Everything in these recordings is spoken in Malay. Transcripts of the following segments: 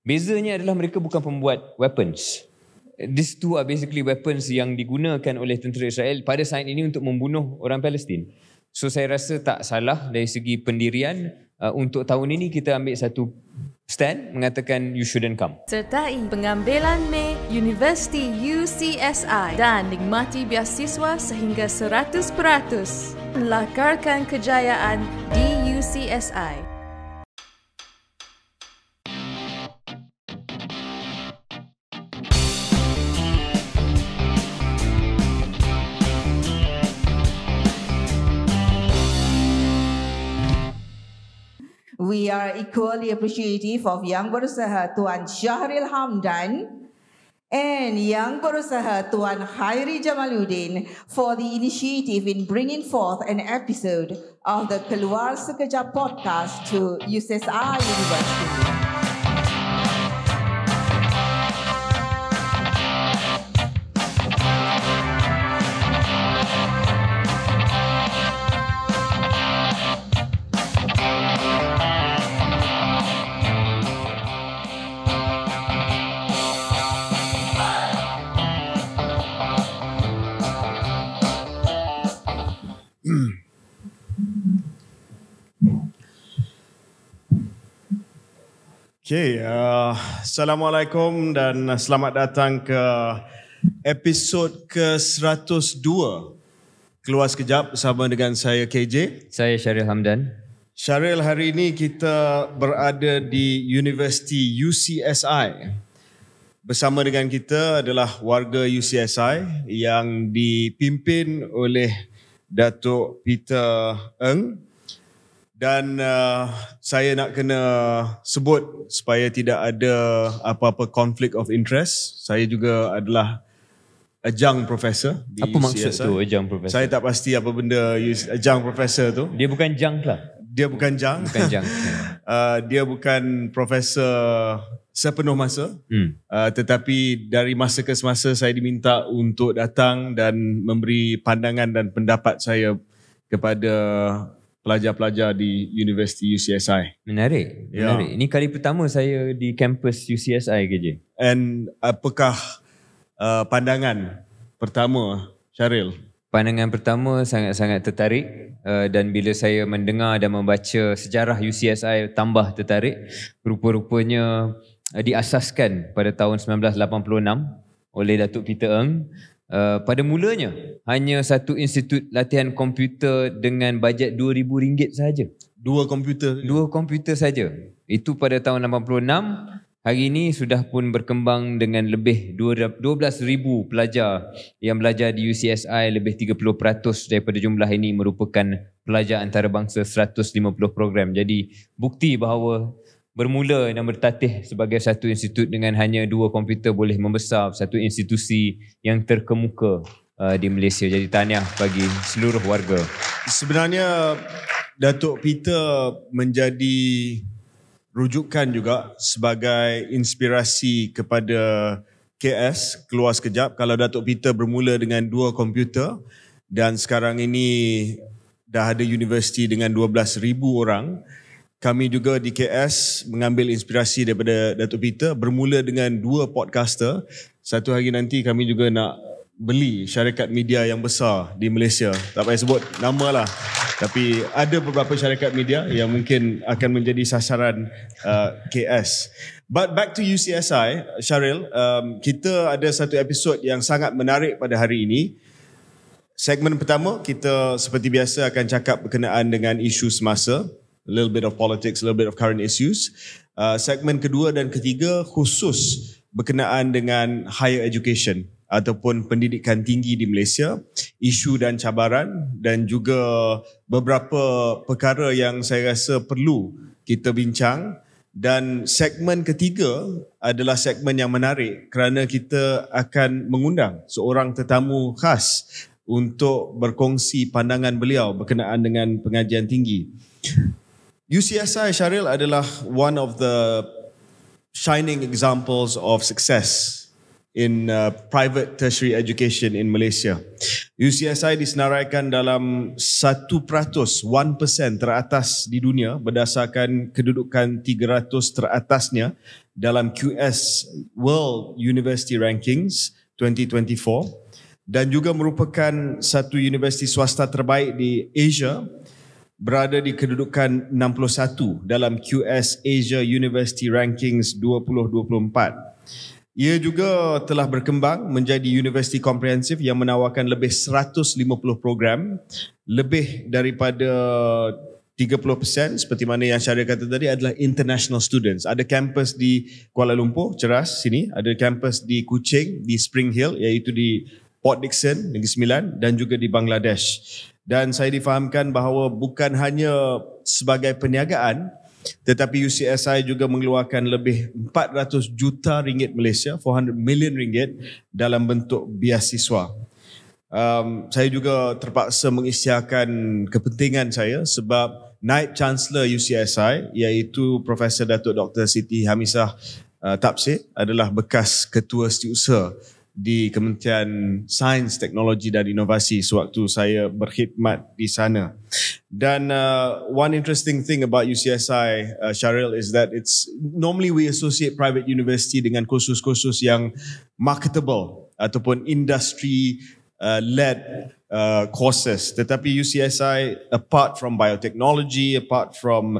Bezanya adalah mereka bukan pembuat weapons. These two are basically weapons yang digunakan oleh tentera Israel pada saat ini untuk membunuh orang Palestin. So saya rasa tak salah dari segi pendirian. Untuk tahun ini kita ambil satu stand mengatakan you shouldn't come. Sertai pengambilan Mei Universiti UCSI dan nikmati beasiswa sehingga 100%. Lakarkan kejayaan di UCSI. We are equally appreciative of Yang Berusaha Tuan Syahril Hamdan and Yang Berusaha Tuan Khairi Jamaluddin for the initiative in bringing forth an episode of the Keluar Sekejap podcast to UCSI University. Okay, Assalamualaikum dan selamat datang ke episod ke-102 Keluar Sekejap bersama dengan saya KJ. Saya Syahril Hamdan. Syahril, hari ini kita berada di Universiti UCSI. Bersama dengan kita adalah warga UCSI yang dipimpin oleh Datuk Peter Ng. Dan saya nak kena sebut supaya tidak ada apa-apa conflict of interest. Saya juga adalah adjunct professor di Apa maksud UCSI. tu adjunct professor? Saya tak pasti apa benda adjunct professor tu. Dia bukan junk lah. Dia bukan jang. Bukan junk. Dia bukan profesor sepenuh masa. Tetapi dari masa ke semasa saya diminta untuk datang dan memberi pandangan dan pendapat saya kepada pelajar-pelajar di Universiti UCSI. Menarik. Ya. Menarik. Ini kali pertama saya di kampus UCSI KJ. And apakah pandangan pertama, Syahril? Pandangan pertama sangat-sangat tertarik dan bila saya mendengar dan membaca sejarah UCSI tambah tertarik. Rupa-rupanya diasaskan pada tahun 1986 oleh Datuk Peter Ng. Pada mulanya hanya satu institut latihan komputer dengan bajet RM2,000 sahaja. Dua komputer. Dua komputer saja. Itu pada tahun 86. Hari ini sudah pun berkembang dengan lebih 12,000 pelajar yang belajar di UCSI. Lebih 30% daripada jumlah ini merupakan pelajar antarabangsa 150 program. Jadi bukti bahawa bermula dan bertatih sebagai satu institut dengan hanya dua komputer boleh membesar satu institusi yang terkemuka di Malaysia. Jadi tahniah bagi seluruh warga. Sebenarnya Datuk Peter menjadi rujukan juga sebagai inspirasi kepada KS, Keluar Sekejap. Kalau Datuk Peter bermula dengan dua komputer dan sekarang ini dah ada universiti dengan 12,000 orang, kami juga di KS mengambil inspirasi daripada Datuk Peter, bermula dengan dua podcaster. Satu hari nanti kami juga nak beli syarikat media yang besar di Malaysia. Tak payah sebut nama lah. Tapi ada beberapa syarikat media yang mungkin akan menjadi sasaran KS. But back to UCSI, Syahril, kita ada satu episod yang sangat menarik pada hari ini. Segmen pertama, kita seperti biasa akan cakap berkenaan dengan isu semasa. A little bit of politics, a little bit of current issues. Segmen kedua dan ketiga khusus berkenaan dengan higher education ataupun pendidikan tinggi di Malaysia, isu dan cabaran dan juga beberapa perkara yang saya rasa perlu kita bincang. Dan segmen ketiga adalah segmen yang menarik kerana kita akan mengundang seorang tetamu khas untuk berkongsi pandangan beliau berkenaan dengan pengajian tinggi. UCSI, Syahril, adalah one of the shining examples of success in private tertiary education in Malaysia. UCSI disenaraikan dalam 1% teratas di dunia berdasarkan kedudukan 300 teratasnya dalam QS World University Rankings 2024 dan juga merupakan satu universiti swasta terbaik di Asia, berada di kedudukan 61 dalam QS Asia University Rankings 2024. Ia juga telah berkembang menjadi universiti komprehensif yang menawarkan lebih 150 program, lebih daripada 30% seperti mana yang Syahril kata tadi adalah international students. Ada kampus di Kuala Lumpur, Ceras sini, ada kampus di Kuching, di Spring Hill iaitu di Port Dickson, Negeri Sembilan dan juga di Bangladesh. Dan saya difahamkan bahawa bukan hanya sebagai perniagaan, tetapi UCSI juga mengeluarkan lebih 400 juta ringgit Malaysia, 400 million ringgit dalam bentuk biasiswa. Saya juga terpaksa mengisytiharkan kepentingan saya sebab Naib Chancellor UCSI iaitu Profesor Datuk Dr. Siti Hamisah Tapsir adalah bekas Ketua Setiausaha di Kementerian Sains, Teknologi dan Inovasi sewaktu saya berkhidmat di sana. Dan one interesting thing about UCSI, Syahril, is that it's normally we associate private university dengan kursus-kursus yang marketable ataupun industry led courses. Tetapi UCSI, apart from biotechnology, apart from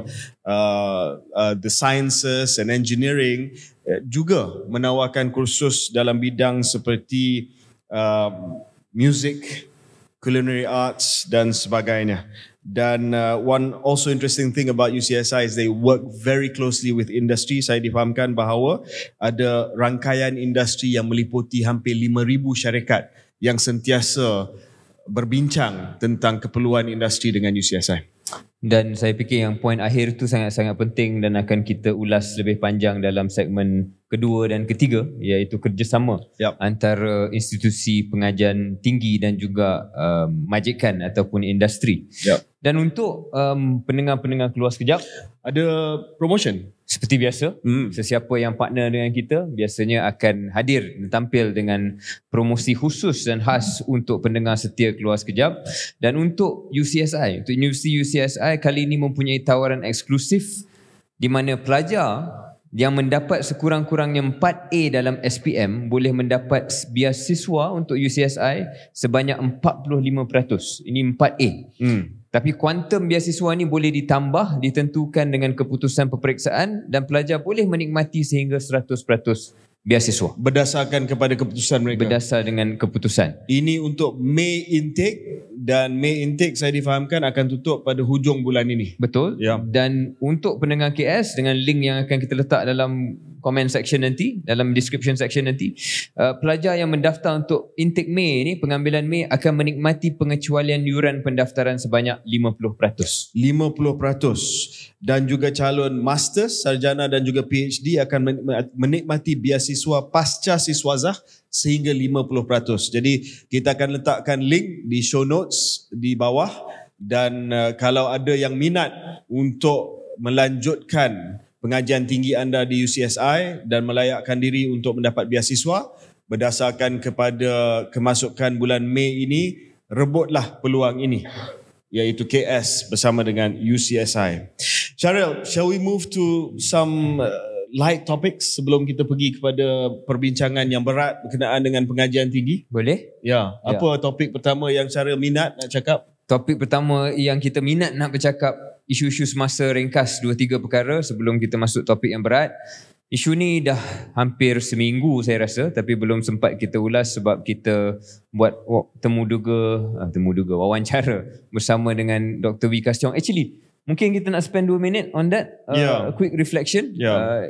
the sciences and engineering, juga menawarkan kursus dalam bidang seperti music, culinary arts dan sebagainya. Dan one also interesting thing about UCSI is they work very closely with industry. Saya difahamkan bahawa ada rangkaian industri yang meliputi hampir 5,000 syarikat yang sentiasa berbincang tentang keperluan industri dengan UCSI. Dan saya fikir yang poin akhir tu sangat-sangat penting dan akan kita ulas lebih panjang dalam segmen kedua dan ketiga, iaitu kerjasama antara institusi pengajian tinggi dan juga majikan ataupun industri. Dan untuk pendengar-pendengar keluar sekejap, ada promotion. Seperti biasa, sesiapa yang partner dengan kita biasanya akan hadir dan tampil dengan promosi khusus dan khas untuk pendengar setia keluar sekejap. Dan untuk UCSI, untuk Universiti UCSI kali ini mempunyai tawaran eksklusif di mana pelajar yang mendapat sekurang-kurangnya 4A dalam SPM boleh mendapat biasiswa untuk UCSI sebanyak 45%. Ini 4A. Tapi kuantum biasiswa ni boleh ditambah, ditentukan dengan keputusan peperiksaan dan pelajar boleh menikmati sehingga 100% biasiswa. Berdasarkan kepada keputusan mereka. Berdasar dengan keputusan. Ini untuk May intake dan May intake saya difahamkan akan tutup pada hujung bulan ini. Betul. Dan untuk pendengar KS dengan link yang akan kita letak dalam comment section nanti, dalam description section nanti, pelajar yang mendaftar untuk intake May ni, pengambilan May akan menikmati pengecualian yuran pendaftaran sebanyak 50%. 50%. Dan juga calon masters, sarjana dan juga PhD akan menikmati biasiswa pasca siswazah sehingga 50%. Jadi kita akan letakkan link di show notes di bawah dan kalau ada yang minat untuk melanjutkan pengajian tinggi anda di UCSI dan melayakkan diri untuk mendapat biasiswa berdasarkan kepada kemasukan bulan Mei ini, rebutlah peluang ini, iaitu KS bersama dengan UCSI. Syahril, shall we move to some light topics sebelum kita pergi kepada perbincangan yang berat berkenaan dengan pengajian tinggi? Boleh? Ya. Apa topik pertama yang Syahril minat nak cakap? Topik pertama yang kita minat nak bercakap, isu-isu semasa, ringkas 2-3 perkara sebelum kita masuk topik yang berat. Isu ni dah hampir seminggu saya rasa, tapi belum sempat kita ulas sebab kita buat temu duga wawancara bersama dengan Dr. Wee Kas Tiong. Actually, mungkin kita nak spend 2 minit on that quick reflection.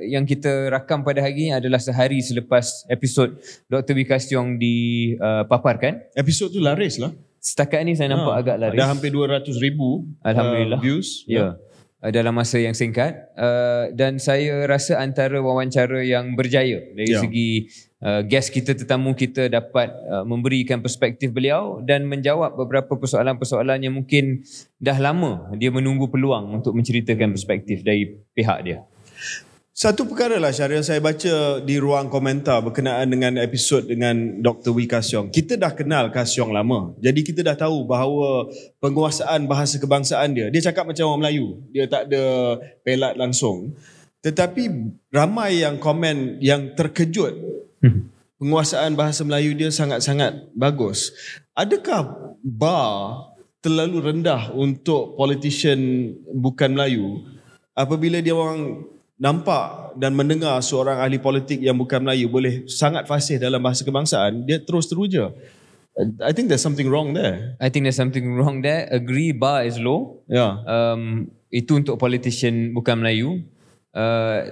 Yang kita rakam pada hari ini adalah sehari selepas episod Dr. Wee Kas Tiong dipaparkan. Episod tu laris lah. Setakat ni saya nampak agak laris. Ada hampir 200,000 Alhamdulillah. Views. Dalam masa yang singkat. Dan saya rasa antara wawancara yang berjaya dari segi guest kita, tetamu kita dapat memberikan perspektif beliau dan menjawab beberapa persoalan-persoalan yang mungkin dah lama dia menunggu peluang untuk menceritakan perspektif dari pihak dia. Satu perkara lah Syahril, saya baca di ruang komentar berkenaan dengan episod dengan Dr. Wee Ka Siong. Kita dah kenal Ka Siong lama. Jadi kita dah tahu bahawa penguasaan bahasa kebangsaan dia cakap macam orang Melayu. Dia tak ada pelat langsung. Tetapi ramai yang komen yang terkejut. Penguasaan bahasa Melayu dia sangat-sangat bagus. Adakah bar terlalu rendah untuk politician bukan Melayu apabila dia orang nampak dan mendengar seorang ahli politik yang bukan Melayu boleh sangat fasih dalam bahasa kebangsaan, dia terus teruja. I think there's something wrong there. Agree, bar is low. Ya. Itu untuk politician bukan Melayu.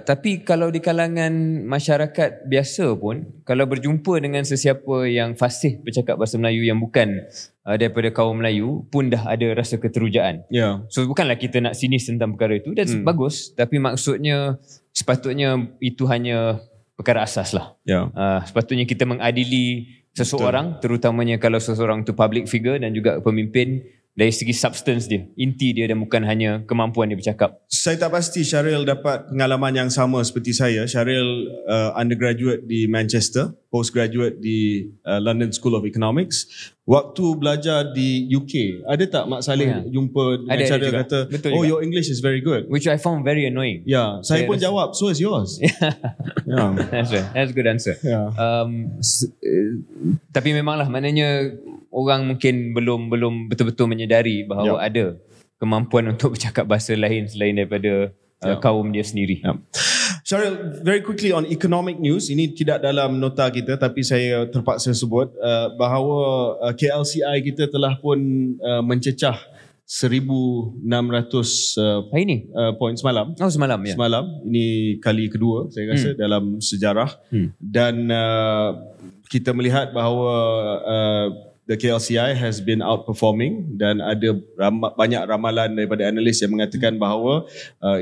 Tapi kalau di kalangan masyarakat biasa pun, kalau berjumpa dengan sesiapa yang fasih bercakap bahasa Melayu yang bukan daripada kaum Melayu pun dah ada rasa keterujaan. Ya. So bukanlah kita nak sinis tentang perkara itu, that's bagus. Tapi maksudnya sepatutnya itu hanya perkara asas lah. Ya. Sepatutnya kita mengadili seseorang, terutamanya kalau seseorang itu public figure dan juga pemimpin, dari segi substance dia, inti dia, dan bukan hanya kemampuan dia bercakap. Saya tak pasti Syahril dapat pengalaman yang sama seperti saya. Syahril undergraduate di Manchester, postgraduate di London School of Economics. Waktu belajar di UK, ada tak Mak Saleh jumpa dengan Syahril kata, betul oh juga. Your English is very good. Which I found very annoying. Ya, saya pun jawab, so is yours. Yeah. That's right. That's a good answer. Yeah. Tapi memanglah, maknanya orang mungkin belum betul-betul menyedari bahawa ada kemampuan untuk bercakap bahasa lain selain daripada kaum dia sendiri. Syahril, very quickly on economic news, ini tidak dalam nota kita tapi saya terpaksa sebut bahawa KLCI kita telah pun mencecah 1,600 hari ni? Poin semalam. Oh, semalam ya. Semalam, ini kali kedua saya rasa dalam sejarah. Dan kita melihat bahawa the KLCI has been outperforming dan ada banyak ramalan daripada analis yang mengatakan bahawa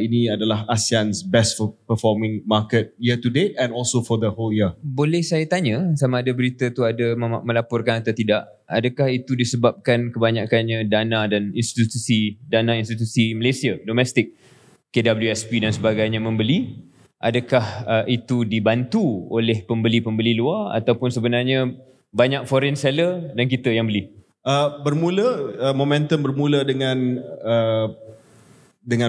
ini adalah ASEAN's best performing market year to date and also for the whole year. Boleh saya tanya sama ada berita tu ada melaporkan atau tidak? Adakah itu disebabkan kebanyakannya dana institusi Malaysia, domestik, KWSP dan sebagainya membeli? Adakah itu dibantu oleh pembeli-pembeli luar ataupun sebenarnya banyak foreign seller dan kita yang beli? Momentum bermula dengan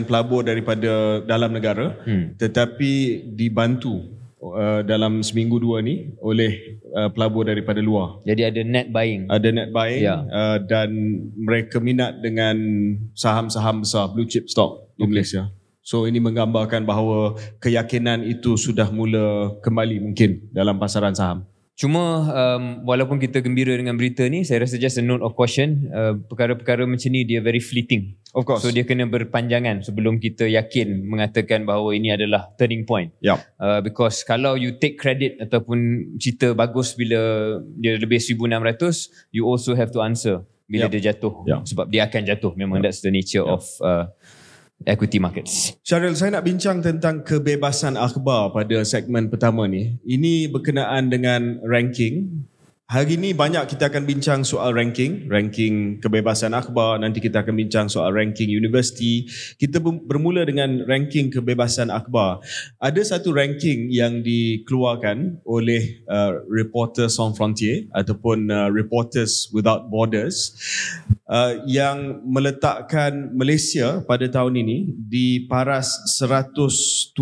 pelabur daripada dalam negara, tetapi dibantu dalam seminggu dua ni oleh pelabur daripada luar. Jadi ada net buying. Ada net buying dan mereka minat dengan saham-saham besar, blue chip stock di Malaysia. So ini menggambarkan bahawa keyakinan itu sudah mula kembali mungkin dalam pasaran saham. Cuma walaupun kita gembira dengan berita ni, saya rasa just a note of caution, perkara-perkara macam ni dia very fleeting. Of course. So dia kena berpanjangan sebelum kita yakin mengatakan bahawa ini adalah turning point. Because kalau you take credit ataupun cerita bagus bila dia lebih 1,600, you also have to answer bila dia jatuh. Sebab dia akan jatuh. Memang that's the nature of equity markets. Syahril, saya nak bincang tentang kebebasan akhbar pada segmen pertama ni. Ini berkenaan dengan ranking. Hari ni banyak kita akan bincang soal ranking kebebasan akhbar, nanti kita akan bincang soal ranking universiti. Kita bermula dengan ranking kebebasan akhbar. Ada satu ranking yang dikeluarkan oleh Reporters Sans Frontières ataupun Reporters Without Borders yang meletakkan Malaysia pada tahun ini di paras 107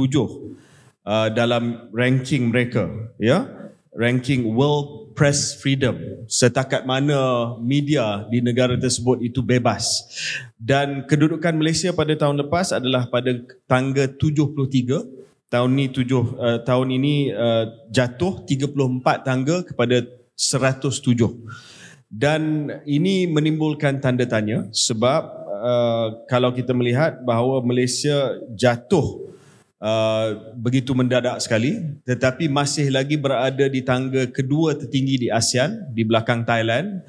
dalam ranking mereka, ranking World Press Freedom, setakat mana media di negara tersebut itu bebas. Dan kedudukan Malaysia pada tahun lepas adalah pada tangga 73. Tahun ini jatuh 34 tangga kepada 107. Dan ini menimbulkan tanda tanya sebab kalau kita melihat bahawa Malaysia jatuh begitu mendadak sekali, tetapi masih lagi berada di tangga kedua tertinggi di ASEAN, di belakang Thailand.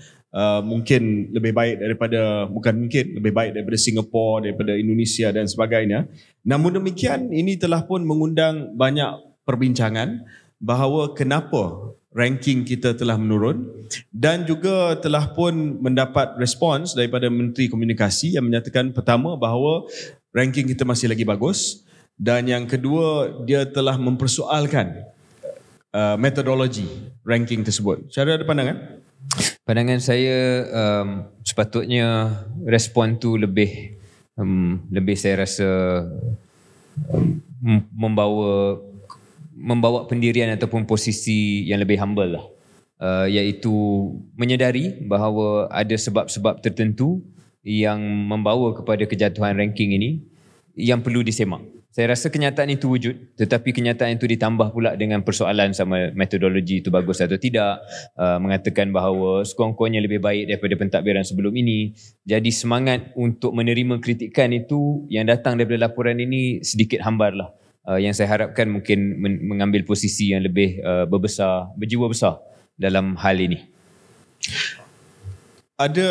Mungkin lebih baik daripada, lebih baik daripada Singapura, daripada Indonesia dan sebagainya. Namun demikian, ini telah pun mengundang banyak perbincangan bahawa kenapa ranking kita telah menurun, dan juga telah pun mendapat respons daripada Menteri Komunikasi yang menyatakan pertama bahawa ranking kita masih lagi bagus, Dan yang kedua, dia telah mempersoalkan metodologi ranking tersebut. Syahrir ada pandangan? Pandangan saya sepatutnya respon tu lebih saya rasa membawa pendirian ataupun posisi yang lebih humble lah. Iaitu menyedari bahawa ada sebab-sebab tertentu yang membawa kepada kejatuhan ranking ini yang perlu disemak. Saya rasa kenyataan itu wujud, tetapi kenyataan itu ditambah pula dengan persoalan sama metodologi itu bagus atau tidak, mengatakan bahawa sekurang-kurangnya lebih baik daripada pentadbiran sebelum ini. Jadi semangat untuk menerima kritikan itu yang datang daripada laporan ini sedikit hambar lah. Yang saya harapkan mungkin mengambil posisi yang lebih berjiwa besar dalam hal ini. Ada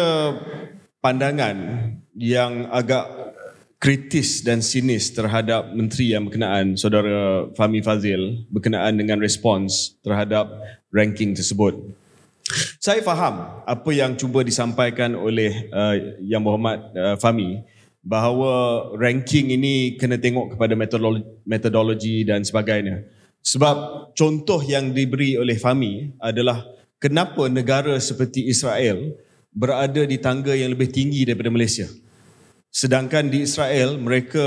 pandangan yang agak kritis dan sinis terhadap menteri yang berkenaan, Saudara Fahmi Fadzil, berkenaan dengan respons terhadap ranking tersebut. Saya faham apa yang cuba disampaikan oleh Yang Berhormat Fahmi, bahawa ranking ini kena tengok kepada metodologi dan sebagainya. Sebab contoh yang diberi oleh Fahmi adalah kenapa negara seperti Israel berada di tangga yang lebih tinggi daripada Malaysia. Sedangkan di Israel, mereka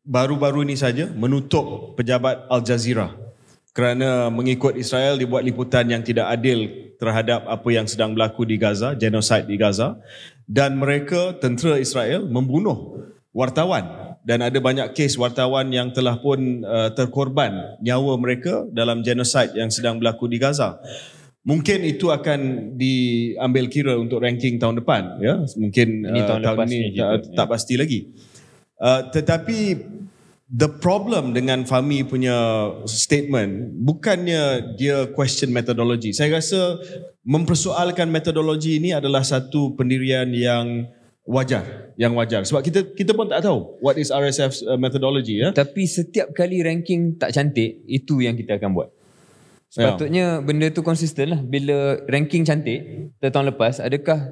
baru-baru ini saja menutup pejabat Al Jazeera kerana mengikut Israel dibuat liputan yang tidak adil terhadap apa yang sedang berlaku di Gaza, genosid di Gaza, dan mereka, tentera Israel, membunuh wartawan dan ada banyak kes wartawan yang telah pun terkorban nyawa mereka dalam genosid yang sedang berlaku di Gaza. Mungkin itu akan diambil kira untuk ranking tahun depan, ya. Mungkin tahun ini tak pasti lagi. Tetapi the problem dengan Fahmi punya statement bukannya dia question metodologi. Saya rasa mempersoalkan metodologi ini adalah satu pendirian yang wajar. Sebab kita pun tak tahu what is RSF's methodology, ya. Tapi setiap kali ranking tak cantik, itu yang kita akan buat. Sepatutnya benda tu konsisten lah. Bila ranking cantik tahun lepas, adakah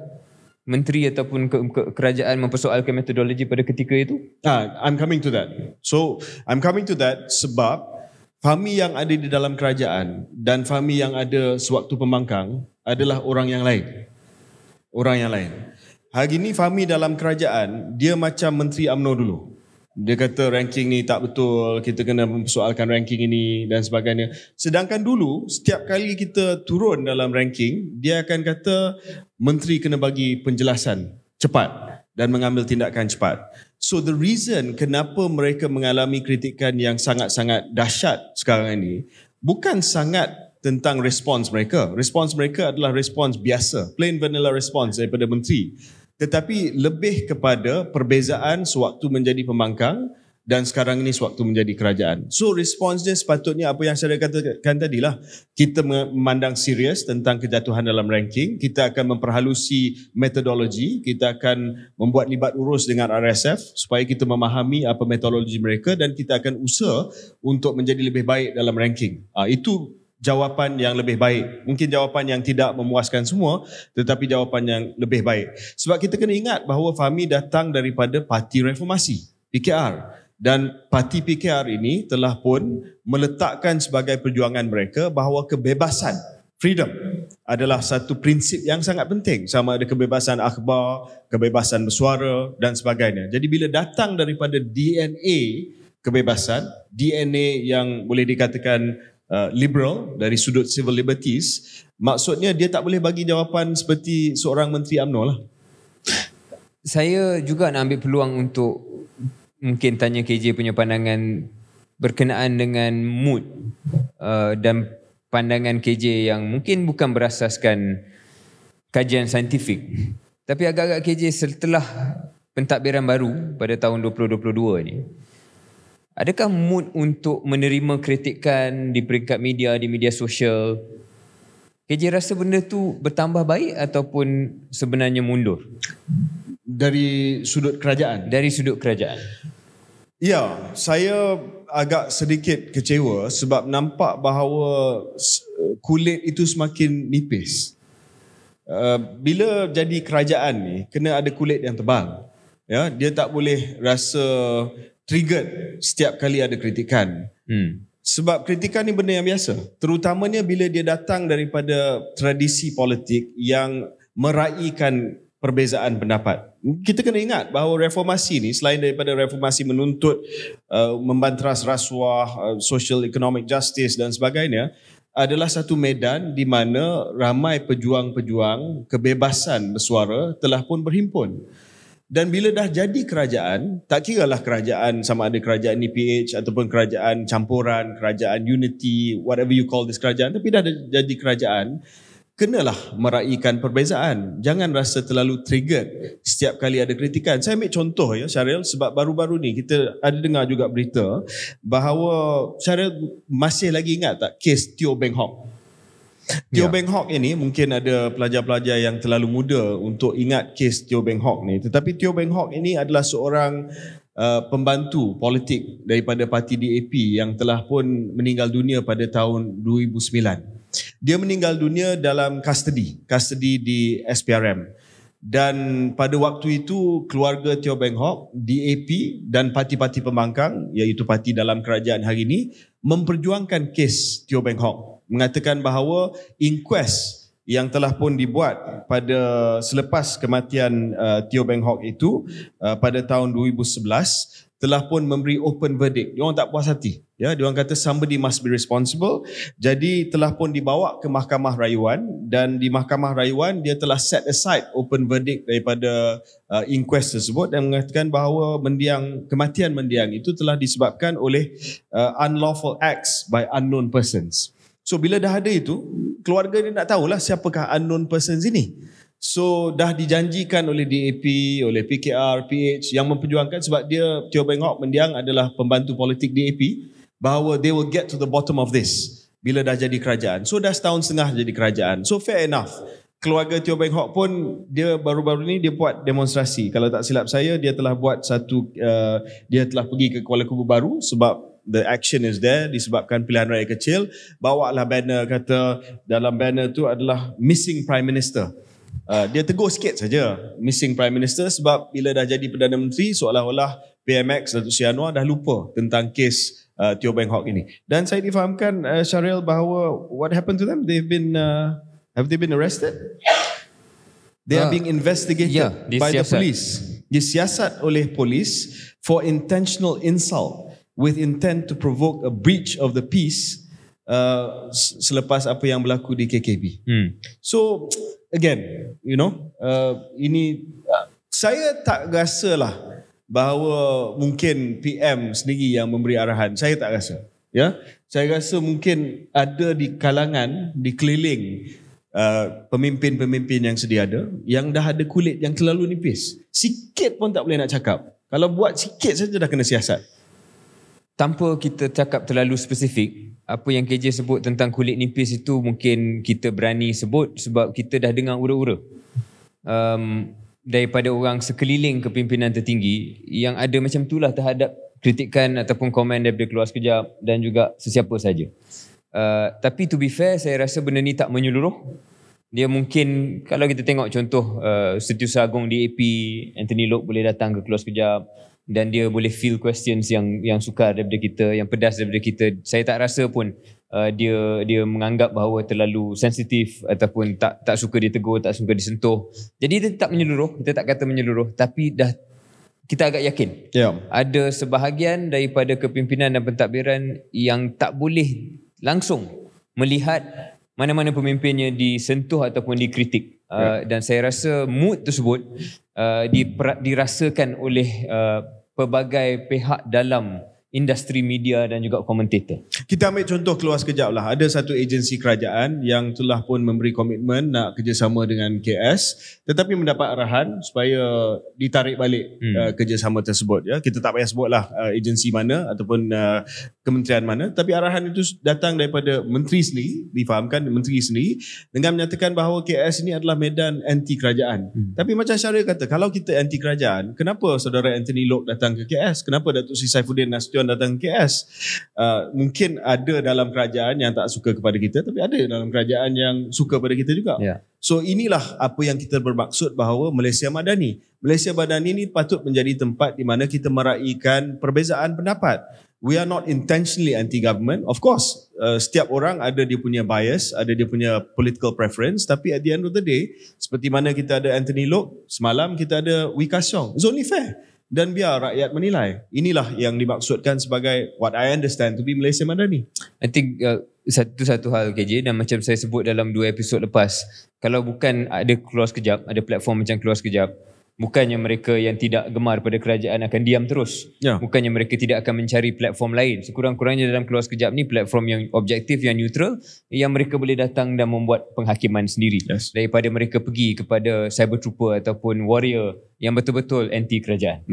menteri ataupun kerajaan mempersoalkan metodologi pada ketika itu? I'm coming to that. So I'm coming to that sebab Fahmi yang ada di dalam kerajaan dan Fahmi yang ada sewaktu pembangkang adalah orang yang lain. Hari ini Fahmi dalam kerajaan, dia macam Menteri UMNO dulu. Dia kata ranking ni tak betul, kita kena mempersoalkan ranking ini dan sebagainya. Sedangkan dulu, setiap kali kita turun dalam ranking, dia akan kata menteri kena bagi penjelasan cepat dan mengambil tindakan cepat. So the reason kenapa mereka mengalami kritikan yang sangat-sangat dahsyat sekarang ini, bukan sangat tentang respons mereka. Respons mereka adalah respons biasa, plain vanilla response daripada menteri. Tetapi lebih kepada perbezaan sewaktu menjadi pembangkang dan sekarang ini sewaktu menjadi kerajaan. So responsnya sepatutnya apa yang saya katakan tadilah, kita memandang serius tentang kejatuhan dalam ranking, kita akan memperhalusi metodologi, kita akan membuat libat urus dengan RSF supaya kita memahami apa metodologi mereka dan kita akan usaha untuk menjadi lebih baik dalam ranking. Itu jawapan yang lebih baik. Mungkin jawapan yang tidak memuaskan semua, tetapi jawapan yang lebih baik. Sebab kita kena ingat bahawa Fahmi datang daripada Parti Reformasi, PKR. Dan Parti PKR ini telah pun meletakkan sebagai perjuangan mereka bahawa kebebasan, freedom, adalah satu prinsip yang sangat penting. Sama ada kebebasan akhbar, kebebasan bersuara dan sebagainya. Jadi bila datang daripada DNA kebebasan, DNA yang boleh dikatakan liberal dari sudut civil liberties, maksudnya dia tak boleh bagi jawapan seperti seorang Menteri UMNO lah. Saya juga nak ambil peluang untuk mungkin tanya KJ punya pandangan berkenaan dengan mood dan pandangan KJ yang mungkin bukan berasaskan kajian saintifik. Tapi agak-agak KJ setelah pentadbiran baru pada tahun 2022 ni, adakah mood untuk menerima kritikan di peringkat media, di media sosial? KJ rasa benda tu bertambah baik ataupun sebenarnya mundur? Dari sudut kerajaan? Dari sudut kerajaan. Ya, saya agak sedikit kecewa sebab nampak bahawa kulit itu semakin nipis. Bila jadi kerajaan ni, kena ada kulit yang tebal. Ya, dia tak boleh rasa triggered setiap kali ada kritikan. Sebab kritikan ni benda yang biasa. Terutamanya bila dia datang daripada tradisi politik yang meraihkan perbezaan pendapat. Kita kena ingat bahawa reformasi ni selain daripada reformasi menuntut membanteras rasuah, social economic justice dan sebagainya, adalah satu medan di mana ramai pejuang-pejuang kebebasan bersuara telah pun berhimpun. Dan bila dah jadi kerajaan, tak kiralah kerajaan sama ada kerajaan NPH ataupun kerajaan campuran, kerajaan unity, whatever you call this kerajaan, tapi dah jadi kerajaan, kenalah meraihkan perbezaan. Jangan rasa terlalu triggered setiap kali ada kritikan. Saya ambil contoh ya Syaril, sebab baru-baru ni kita ada dengar juga berita bahawa Syaril masih lagi ingat tak kes Teo Beng Hock? Teo Beng Hock ini mungkin ada pelajar-pelajar yang terlalu muda untuk ingat kes Teo Beng Hock ni. Tetapi Teo Beng Hock ini adalah seorang pembantu politik daripada parti DAP yang telah pun meninggal dunia pada tahun 2009. Dia meninggal dunia dalam custody di SPRM. Dan pada waktu itu keluarga Teo Beng Hock, DAP dan parti-parti pembangkang iaitu parti dalam kerajaan hari ini memperjuangkan kes Teo Beng Hock, mengatakan bahawa inquest yang telah pun dibuat pada selepas kematian Teo Beng Hock itu pada tahun 2011 telah pun memberi open verdict. Diorang tak puas hati. Ya, diorang kata somebody must be responsible. Jadi telah pun dibawa ke Mahkamah Rayuan dan di Mahkamah Rayuan dia telah set aside open verdict daripada inquest tersebut dan mengatakan bahawa kematian mendiang itu telah disebabkan oleh unlawful acts by unknown persons. So bila dah ada itu, keluarga dia nak tahulah siapakah unknown persons ini. So dah dijanjikan oleh DAP, oleh PKR, PH yang memperjuangkan sebab dia Teo Beng Hock mendiang adalah pembantu politik DAP bahawa they will get to the bottom of this bila dah jadi kerajaan. So dah setahun setengah jadi kerajaan. So fair enough. Keluarga Teo Beng Hock pun dia baru-baru ni dia buat demonstrasi. Kalau tak silap saya dia telah buat dia telah pergi ke Kuala Kubu Baru sebab the action is there disebabkan pilihan raya kecil. Bawa lah banner, kata dalam banner tu adalah missing Prime Minister. Dia tegur sikit saja missing Prime Minister sebab bila dah jadi Perdana Menteri seolah-olah PMX Datuk Seri Anwar dah lupa tentang kes Teo Beng Hock ini. Dan saya difahamkan Syaril bahawa what happened to them? Have they been arrested? They are being investigated by the police. Disiasat oleh polis for intentional insult with intent to provoke a breach of the peace selepas apa yang berlaku di KKB. So again, you know, ini saya tak rasalah bahawa mungkin PM sendiri yang memberi arahan. Saya tak rasa. Ya, saya rasa mungkin ada di kalangan, di keliling pemimpin-pemimpin yang sedia ada, yang dah ada kulit yang terlalu nipis. Sikit pun tak boleh nak cakap. Kalau buat sikit saja dah kena siasat. Tanpa kita cakap terlalu spesifik, apa yang KJ sebut tentang kulit nipis itu mungkin kita berani sebut sebab kita dah dengar ura-ura daripada orang sekeliling kepimpinan tertinggi yang ada macam itulah terhadap kritikan ataupun komen daripada keluar sekejap dan juga sesiapa saja. Tapi to be fair, saya rasa benda ni tak menyeluruh. Dia mungkin kalau kita tengok contoh Setiausaha Agung DAP Anthony Loke boleh datang ke keluar sekejap dan dia boleh feel questions yang sukar daripada kita, yang pedas daripada kita. Saya tak rasa pun dia menganggap bahawa terlalu sensitif ataupun tak suka ditegur, tak suka disentuh. Jadi dia tak menyeluruh, kita tak kata menyeluruh, tapi dah kita agak yakin ada sebahagian daripada kepimpinan dan pentadbiran yang tak boleh langsung melihat mana-mana pemimpinnya disentuh ataupun dikritik. Dan saya rasa mood tersebut dirasakan oleh pelbagai pihak dalam industri media dan juga komentator. Kita ambil contoh keluar sekejap lah. Ada satu agensi kerajaan yang telah pun memberi komitmen nak kerjasama dengan KS tetapi mendapat arahan supaya ditarik balik kerjasama tersebut. Ya, kita tak payah sebutlah agensi mana ataupun kementerian mana, tapi arahan itu datang daripada menteri sendiri, difahamkan menteri sendiri dengan menyatakan bahawa KS ini adalah medan anti kerajaan. Tapi macam Syaril kata, kalau kita anti kerajaan, kenapa saudara Anthony Loke datang ke KS? Kenapa Datuk Seri Saifuddin Nasution datang ke KS? Mungkin ada dalam kerajaan yang tak suka kepada kita, tapi ada dalam kerajaan yang suka pada kita juga. So inilah apa yang kita bermaksud bahawa Malaysia Madani. Malaysia Madani ni patut menjadi tempat di mana kita meraihkan perbezaan pendapat. We are not intentionally anti-government. Of course, setiap orang ada dia punya bias, ada dia punya political preference. Tapi at the end of the day, seperti mana kita ada Anthony Loke, semalam kita ada Wee Ka Siong. It's only fair. Dan biar rakyat menilai. Inilah yang dimaksudkan sebagai what I understand to be Malaysia Madani. I think satu hal KJ, dan macam saya sebut dalam 2 episod lepas, kalau bukan ada keluar sekejap, ada platform macam keluar sekejap, bukannya mereka yang tidak gemar pada kerajaan akan diam terus. Bukannya mereka tidak akan mencari platform lain. Sekurang-kurangnya dalam keluar sekejap ni, platform yang objektif, yang neutral, yang mereka boleh datang dan membuat penghakiman sendiri. Daripada mereka pergi kepada cyber trooper ataupun warrior yang betul-betul anti kerajaan.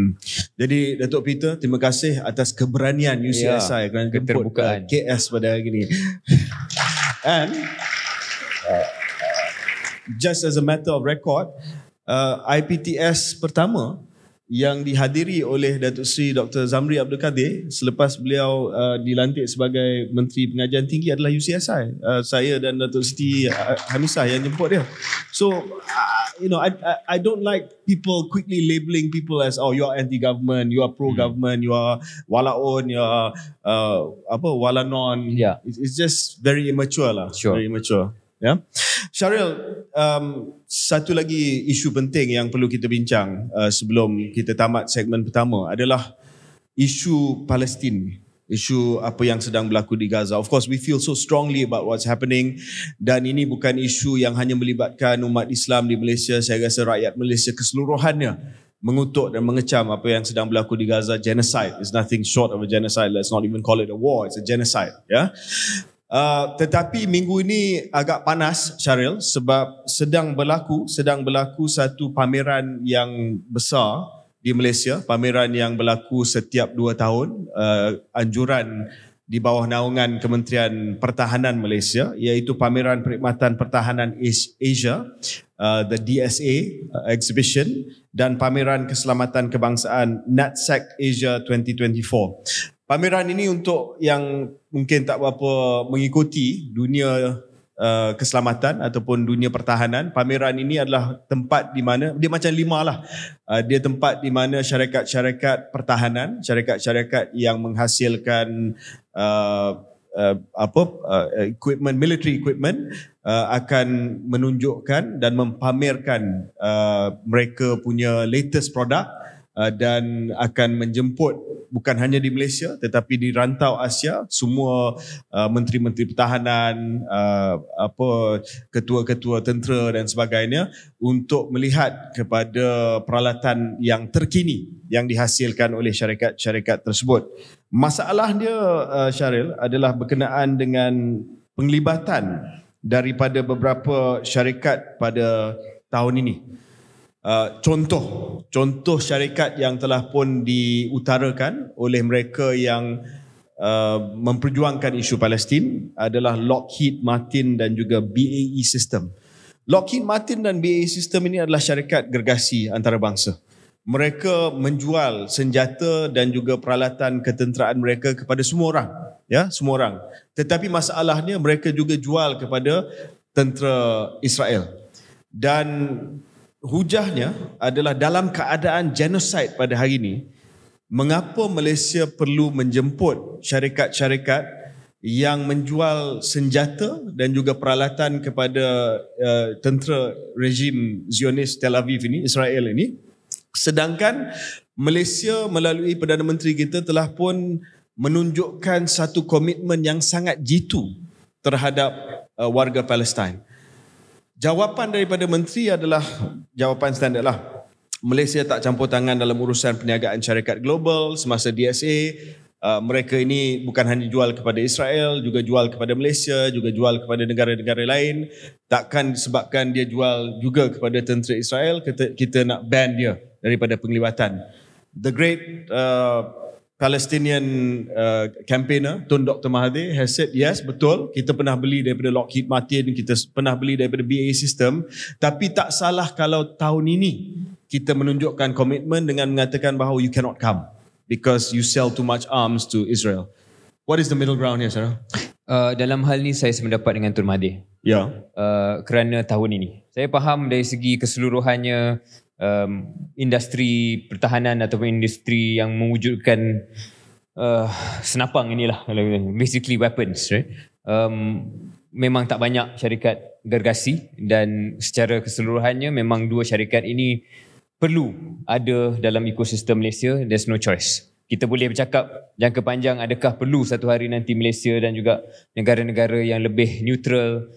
Jadi Datuk Peter, terima kasih atas keberanian UCSI kerana jemput KS pada hari ini. And just as a matter of record, IPTS pertama yang dihadiri oleh Datuk Seri Dr. Zamri Abdul Kadir selepas beliau dilantik sebagai Menteri Pengajian Tinggi adalah UCSI. Saya dan Datuk Siti Hamisah yang jemput dia. So I don't like people quickly labeling people as you are anti-government, you are pro-government, you are walaun, you are walanon. It's just very immature lah. Very immature. Syaril, satu lagi isu penting yang perlu kita bincang sebelum kita tamat segmen pertama adalah isu Palestin, isu apa yang sedang berlaku di Gaza. Of course, we feel so strongly about what's happening, dan ini bukan isu yang hanya melibatkan umat Islam di Malaysia. Saya rasa rakyat Malaysia keseluruhannya mengutuk dan mengecam apa yang sedang berlaku di Gaza. Genocide is nothing short of a genocide. Let's not even call it a war, it's a genocide. Tetapi minggu ini agak panas, Syaril, sebab sedang berlaku satu pameran yang besar di Malaysia, pameran yang berlaku setiap 2 tahun, anjuran di bawah naungan Kementerian Pertahanan Malaysia, iaitu Pameran Perkhidmatan Pertahanan Asia, the DSA exhibition, dan Pameran Keselamatan Kebangsaan NatSec Asia 2024. Pameran ini untuk yang mungkin tak berapa mengikuti dunia keselamatan ataupun dunia pertahanan. Pameran ini adalah tempat di mana, dia macam 5 lah. Dia tempat di mana syarikat-syarikat pertahanan, syarikat-syarikat yang menghasilkan equipment, military equipment, akan menunjukkan dan mempamerkan mereka punya latest product, dan akan menjemput bukan hanya di Malaysia tetapi di rantau Asia semua menteri-menteri pertahanan, ketua-ketua tentera dan sebagainya untuk melihat kepada peralatan yang terkini yang dihasilkan oleh syarikat-syarikat tersebut. Masalah dia, Syaril, adalah berkenaan dengan penglibatan daripada beberapa syarikat pada tahun ini. Contoh syarikat yang telah pun diutarakan oleh mereka yang memperjuangkan isu Palestin adalah Lockheed Martin dan juga BAE System. Lockheed Martin dan BAE System ini adalah syarikat gergasi antarabangsa. Mereka menjual senjata dan juga peralatan ketenteraan mereka kepada semua orang, semua orang. Tetapi masalahnya mereka juga jual kepada tentera Israel. Dan hujahnya adalah dalam keadaan genocide pada hari ini, mengapa Malaysia perlu menjemput syarikat-syarikat yang menjual senjata dan juga peralatan kepada tentera rejim Zionis Tel Aviv ini, Israel ini, sedangkan Malaysia melalui Perdana Menteri kita telah pun menunjukkan satu komitmen yang sangat jitu terhadap warga Palestin. Jawapan daripada menteri adalah jawapan standard lah. Malaysia tak campur tangan dalam urusan perniagaan syarikat global semasa DSA. Mereka ini bukan hanya jual kepada Israel, juga jual kepada Malaysia, juga jual kepada negara-negara lain. Takkan disebabkan dia jual juga kepada tentera Israel, kita nak ban dia daripada penglibatan. The great Palestinian campaigner Tun Dr. Mahathir has said, yes, betul, kita pernah beli daripada Lockheed Martin, kita pernah beli daripada BAE System, tapi tak salah kalau tahun ini kita menunjukkan komitmen dengan mengatakan bahawa you cannot come because you sell too much arms to Israel. What is the middle ground here, Sarah? Dalam hal ni saya sependapat dengan Tun Mahathir. Ya. Kerana tahun ini saya faham dari segi keseluruhannya, industri pertahanan ataupun industri yang mewujudkan senapang inilah, basically weapons, right? Memang tak banyak syarikat gergasi, dan secara keseluruhannya memang dua syarikat ini perlu ada dalam ekosistem Malaysia. There's no choice. Kita boleh bercakap jangka panjang, adakah perlu satu hari nanti Malaysia dan juga negara-negara yang lebih neutral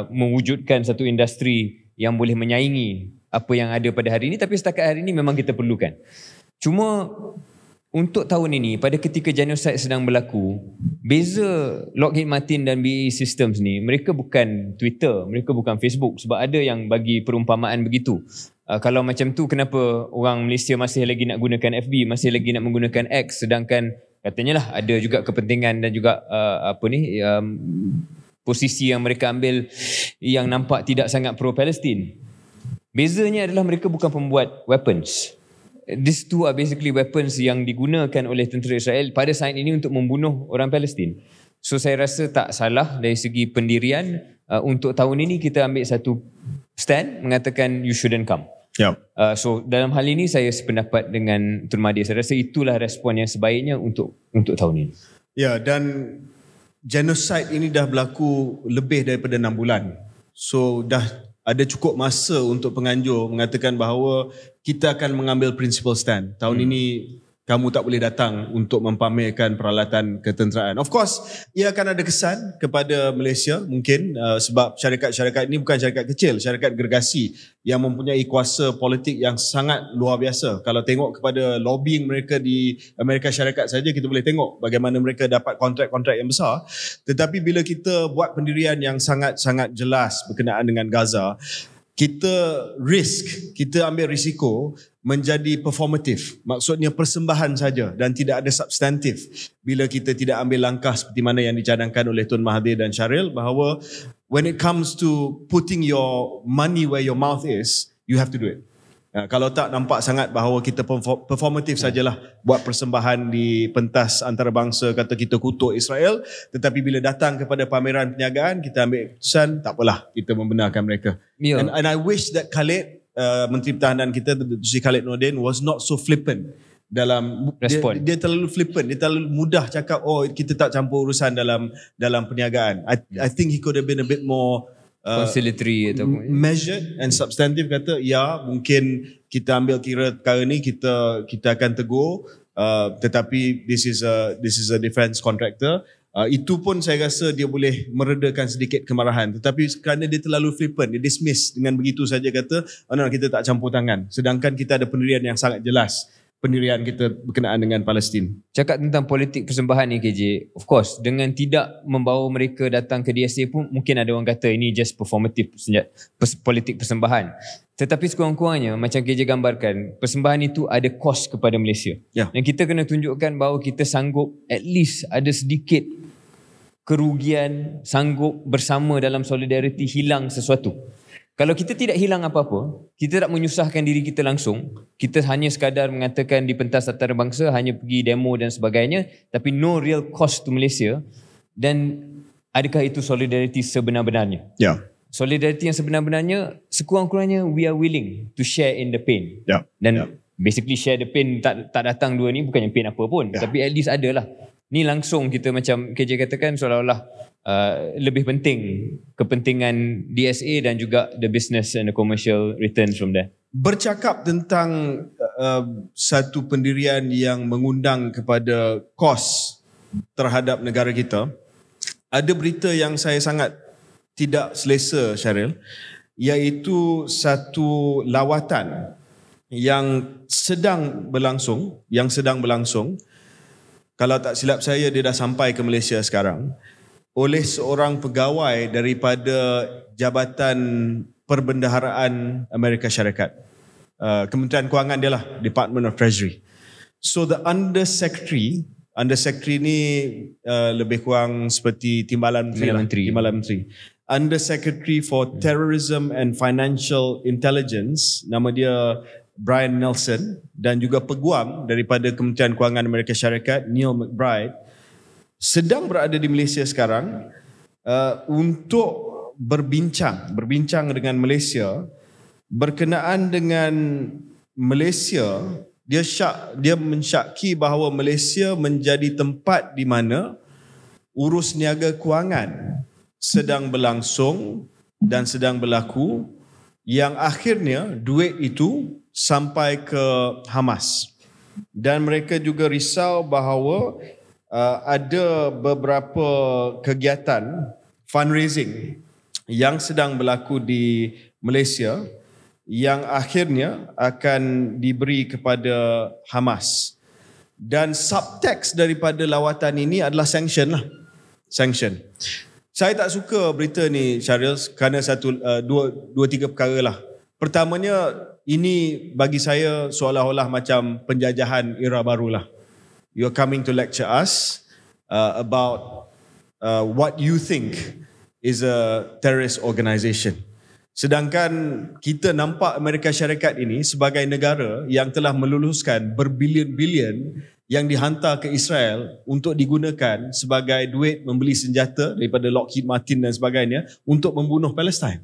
mewujudkan satu industri yang boleh menyaingi apa yang ada pada hari ini. Tapi setakat hari ini memang kita perlukan. Cuma untuk tahun ini, pada ketika genosid sedang berlaku, beza Lockheed Martin dan BAE Systems ni, mereka bukan Twitter, mereka bukan Facebook. Sebab ada yang bagi perumpamaan begitu. Kalau macam tu, kenapa orang Malaysia masih lagi nak gunakan FB, masih lagi nak menggunakan X, sedangkan katanya lah ada juga kepentingan dan juga posisi yang mereka ambil yang nampak tidak sangat pro-Palestin. Bezanya adalah mereka bukan pembuat weapons. These two are basically weapons yang digunakan oleh tentera Israel pada saat ini untuk membunuh orang Palestin. So saya rasa tak salah dari segi pendirian. Untuk tahun ini kita ambil satu stand mengatakan you shouldn't come. Ya. So dalam hal ini saya sependapat dengan Tun Mahathir. Saya rasa itulah respon yang sebaiknya untuk tahun ini. Ya, dan genosid ini dah berlaku lebih daripada 6 bulan. So dah ada cukup masa untuk penganjur mengatakan bahawa kita akan mengambil principal stand. Tahun ini kamu tak boleh datang untuk mempamerkan peralatan ketenteraan. Of course, ia akan ada kesan kepada Malaysia mungkin sebab syarikat-syarikat ini bukan syarikat kecil, syarikat gergasi yang mempunyai kuasa politik yang sangat luar biasa. Kalau tengok kepada lobbying mereka di Amerika Syarikat saja, kita boleh tengok bagaimana mereka dapat kontrak-kontrak yang besar. Tetapi bila kita buat pendirian yang sangat-sangat jelas berkenaan dengan Gaza, kita ambil risiko menjadi performatif. Maksudnya persembahan saja dan tidak ada substantif. Bila kita tidak ambil langkah seperti mana yang dicadangkan oleh Tun Mahathir dan Syahril, bahawa when it comes to putting your money where your mouth is, you have to do it. Kalau tak, nampak sangat bahawa kita performatif sajalah buat persembahan di pentas antarabangsa, kata kita kutuk Israel, tetapi bila datang kepada pameran perniagaan, kita ambil keputusan, tak apalah, kita membenarkan mereka. Yeah. And I wish that Khalid, Menteri Pertahanan kita, Sri Khalid Nordin, was not so flippant dalam respon. Dia terlalu flippant, dia terlalu mudah cakap, oh kita tak campur urusan dalam perniagaan. I think he could have been a bit more conciliatory ataupun measured and substantive, kata ya mungkin kita ambil kira perkara ni, kita akan tegur, tetapi this is a defense contractor. Itu pun saya rasa dia boleh meredakan sedikit kemarahan, tetapi kerana dia terlalu flippant, dia dismiss dengan begitu saja, kata kita tak campur tangan, sedangkan kita ada pendirian yang sangat jelas, pendirian kita berkenaan dengan Palestin. Cakap tentang politik persembahan ni KJ, of course dengan tidak membawa mereka datang ke DSA pun mungkin ada orang kata ini just performative politik persembahan. Tetapi sekurang-kurangnya macam KJ gambarkan, persembahan itu ada kos kepada Malaysia. Ya. Dan kita kena tunjukkan bahawa kita sanggup at least ada sedikit kerugian, sanggup bersama dalam solidariti hilang sesuatu. Kalau kita tidak hilang apa-apa, kita tak menyusahkan diri kita langsung, kita hanya sekadar mengatakan di pentas antarabangsa, hanya pergi demo dan sebagainya, tapi no real cost to Malaysia, dan adakah itu solidariti sebenar-benarnya? Ya. Solidariti yang sebenar-benarnya, sekurang-kurangnya we are willing to share in the pain. Ya. Dan basically share the pain, tak datang dua ni bukannya pain apa pun, tapi at least ada lah. Ni langsung kita macam KJ katakan seolah-olah lebih penting kepentingan DSA dan juga the business and the commercial returns from there. Bercakap tentang satu pendirian yang mengundang kepada kos terhadap negara kita, ada berita yang saya sangat tidak selesa, Syahril, iaitu satu lawatan yang sedang berlangsung, kalau tak silap saya dia dah sampai ke Malaysia sekarang, oleh seorang pegawai daripada Jabatan Perbendaharaan Amerika Syarikat. Kementerian Kewangan dia lah, Department of Treasury. So the undersecretary ni lebih kurang seperti Timbalan Menteri. Undersecretary for Terrorism and Financial Intelligence, nama dia Brian Nelson, dan juga peguam daripada Kementerian Kewangan Amerika Syarikat, Neil McBride, sedang berada di Malaysia sekarang untuk berbincang dengan Malaysia berkenaan dengan Malaysia. Dia mensyaki bahawa Malaysia menjadi tempat di mana urus niaga kewangan sedang berlangsung dan sedang berlaku, yang akhirnya duit itu sampai ke Hamas. Dan mereka juga risau bahawa ada beberapa kegiatan fundraising yang sedang berlaku di Malaysia yang akhirnya akan diberi kepada Hamas. Dan subtext daripada lawatan ini adalah sanction lah. Sanction. Saya tak suka berita ni, Syaril, kerana dua tiga perkara lah. Pertamanya, ini bagi saya seolah-olah macam penjajahan era baru lah. You're coming to lecture us about what you think is a terrorist organisation. Sedangkan kita nampak Amerika Syarikat ini sebagai negara yang telah meluluskan berbilion-bilion yang dihantar ke Israel untuk digunakan sebagai duit membeli senjata daripada Lockheed Martin dan sebagainya untuk membunuh Palestin.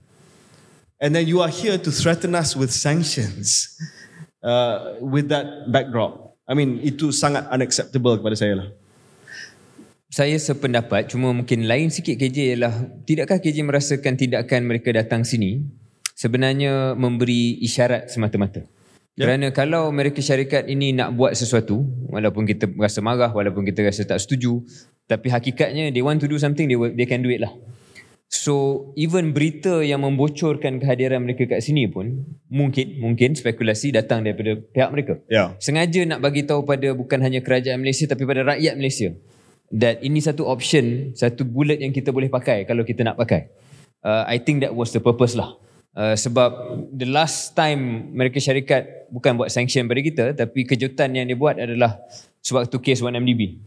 And then you are here to threaten us with sanctions with that backdrop. I mean, itu sangat unacceptable kepada saya lah. Saya sependapat, cuma mungkin lain sikit KJ ialah, tidakkah KJ merasakan tindakan mereka datang sini sebenarnya memberi isyarat semata-mata? Kerana kalau Amerika Syarikat ini nak buat sesuatu, walaupun kita rasa marah, walaupun kita rasa tak setuju, tapi hakikatnya they want to do something, they can do it lah. So even berita yang membocorkan kehadiran mereka kat sini pun mungkin spekulasi datang daripada pihak mereka. Sengaja nak bagi tahu pada bukan hanya kerajaan Malaysia tapi pada rakyat Malaysia that ini satu option, satu bullet yang kita boleh pakai kalau kita nak pakai. I think that was the purpose lah. Sebab the last time Amerika Syarikat bukan buat sanction pada kita, tapi kejutan yang dia buat adalah sewaktu kes 1MDB.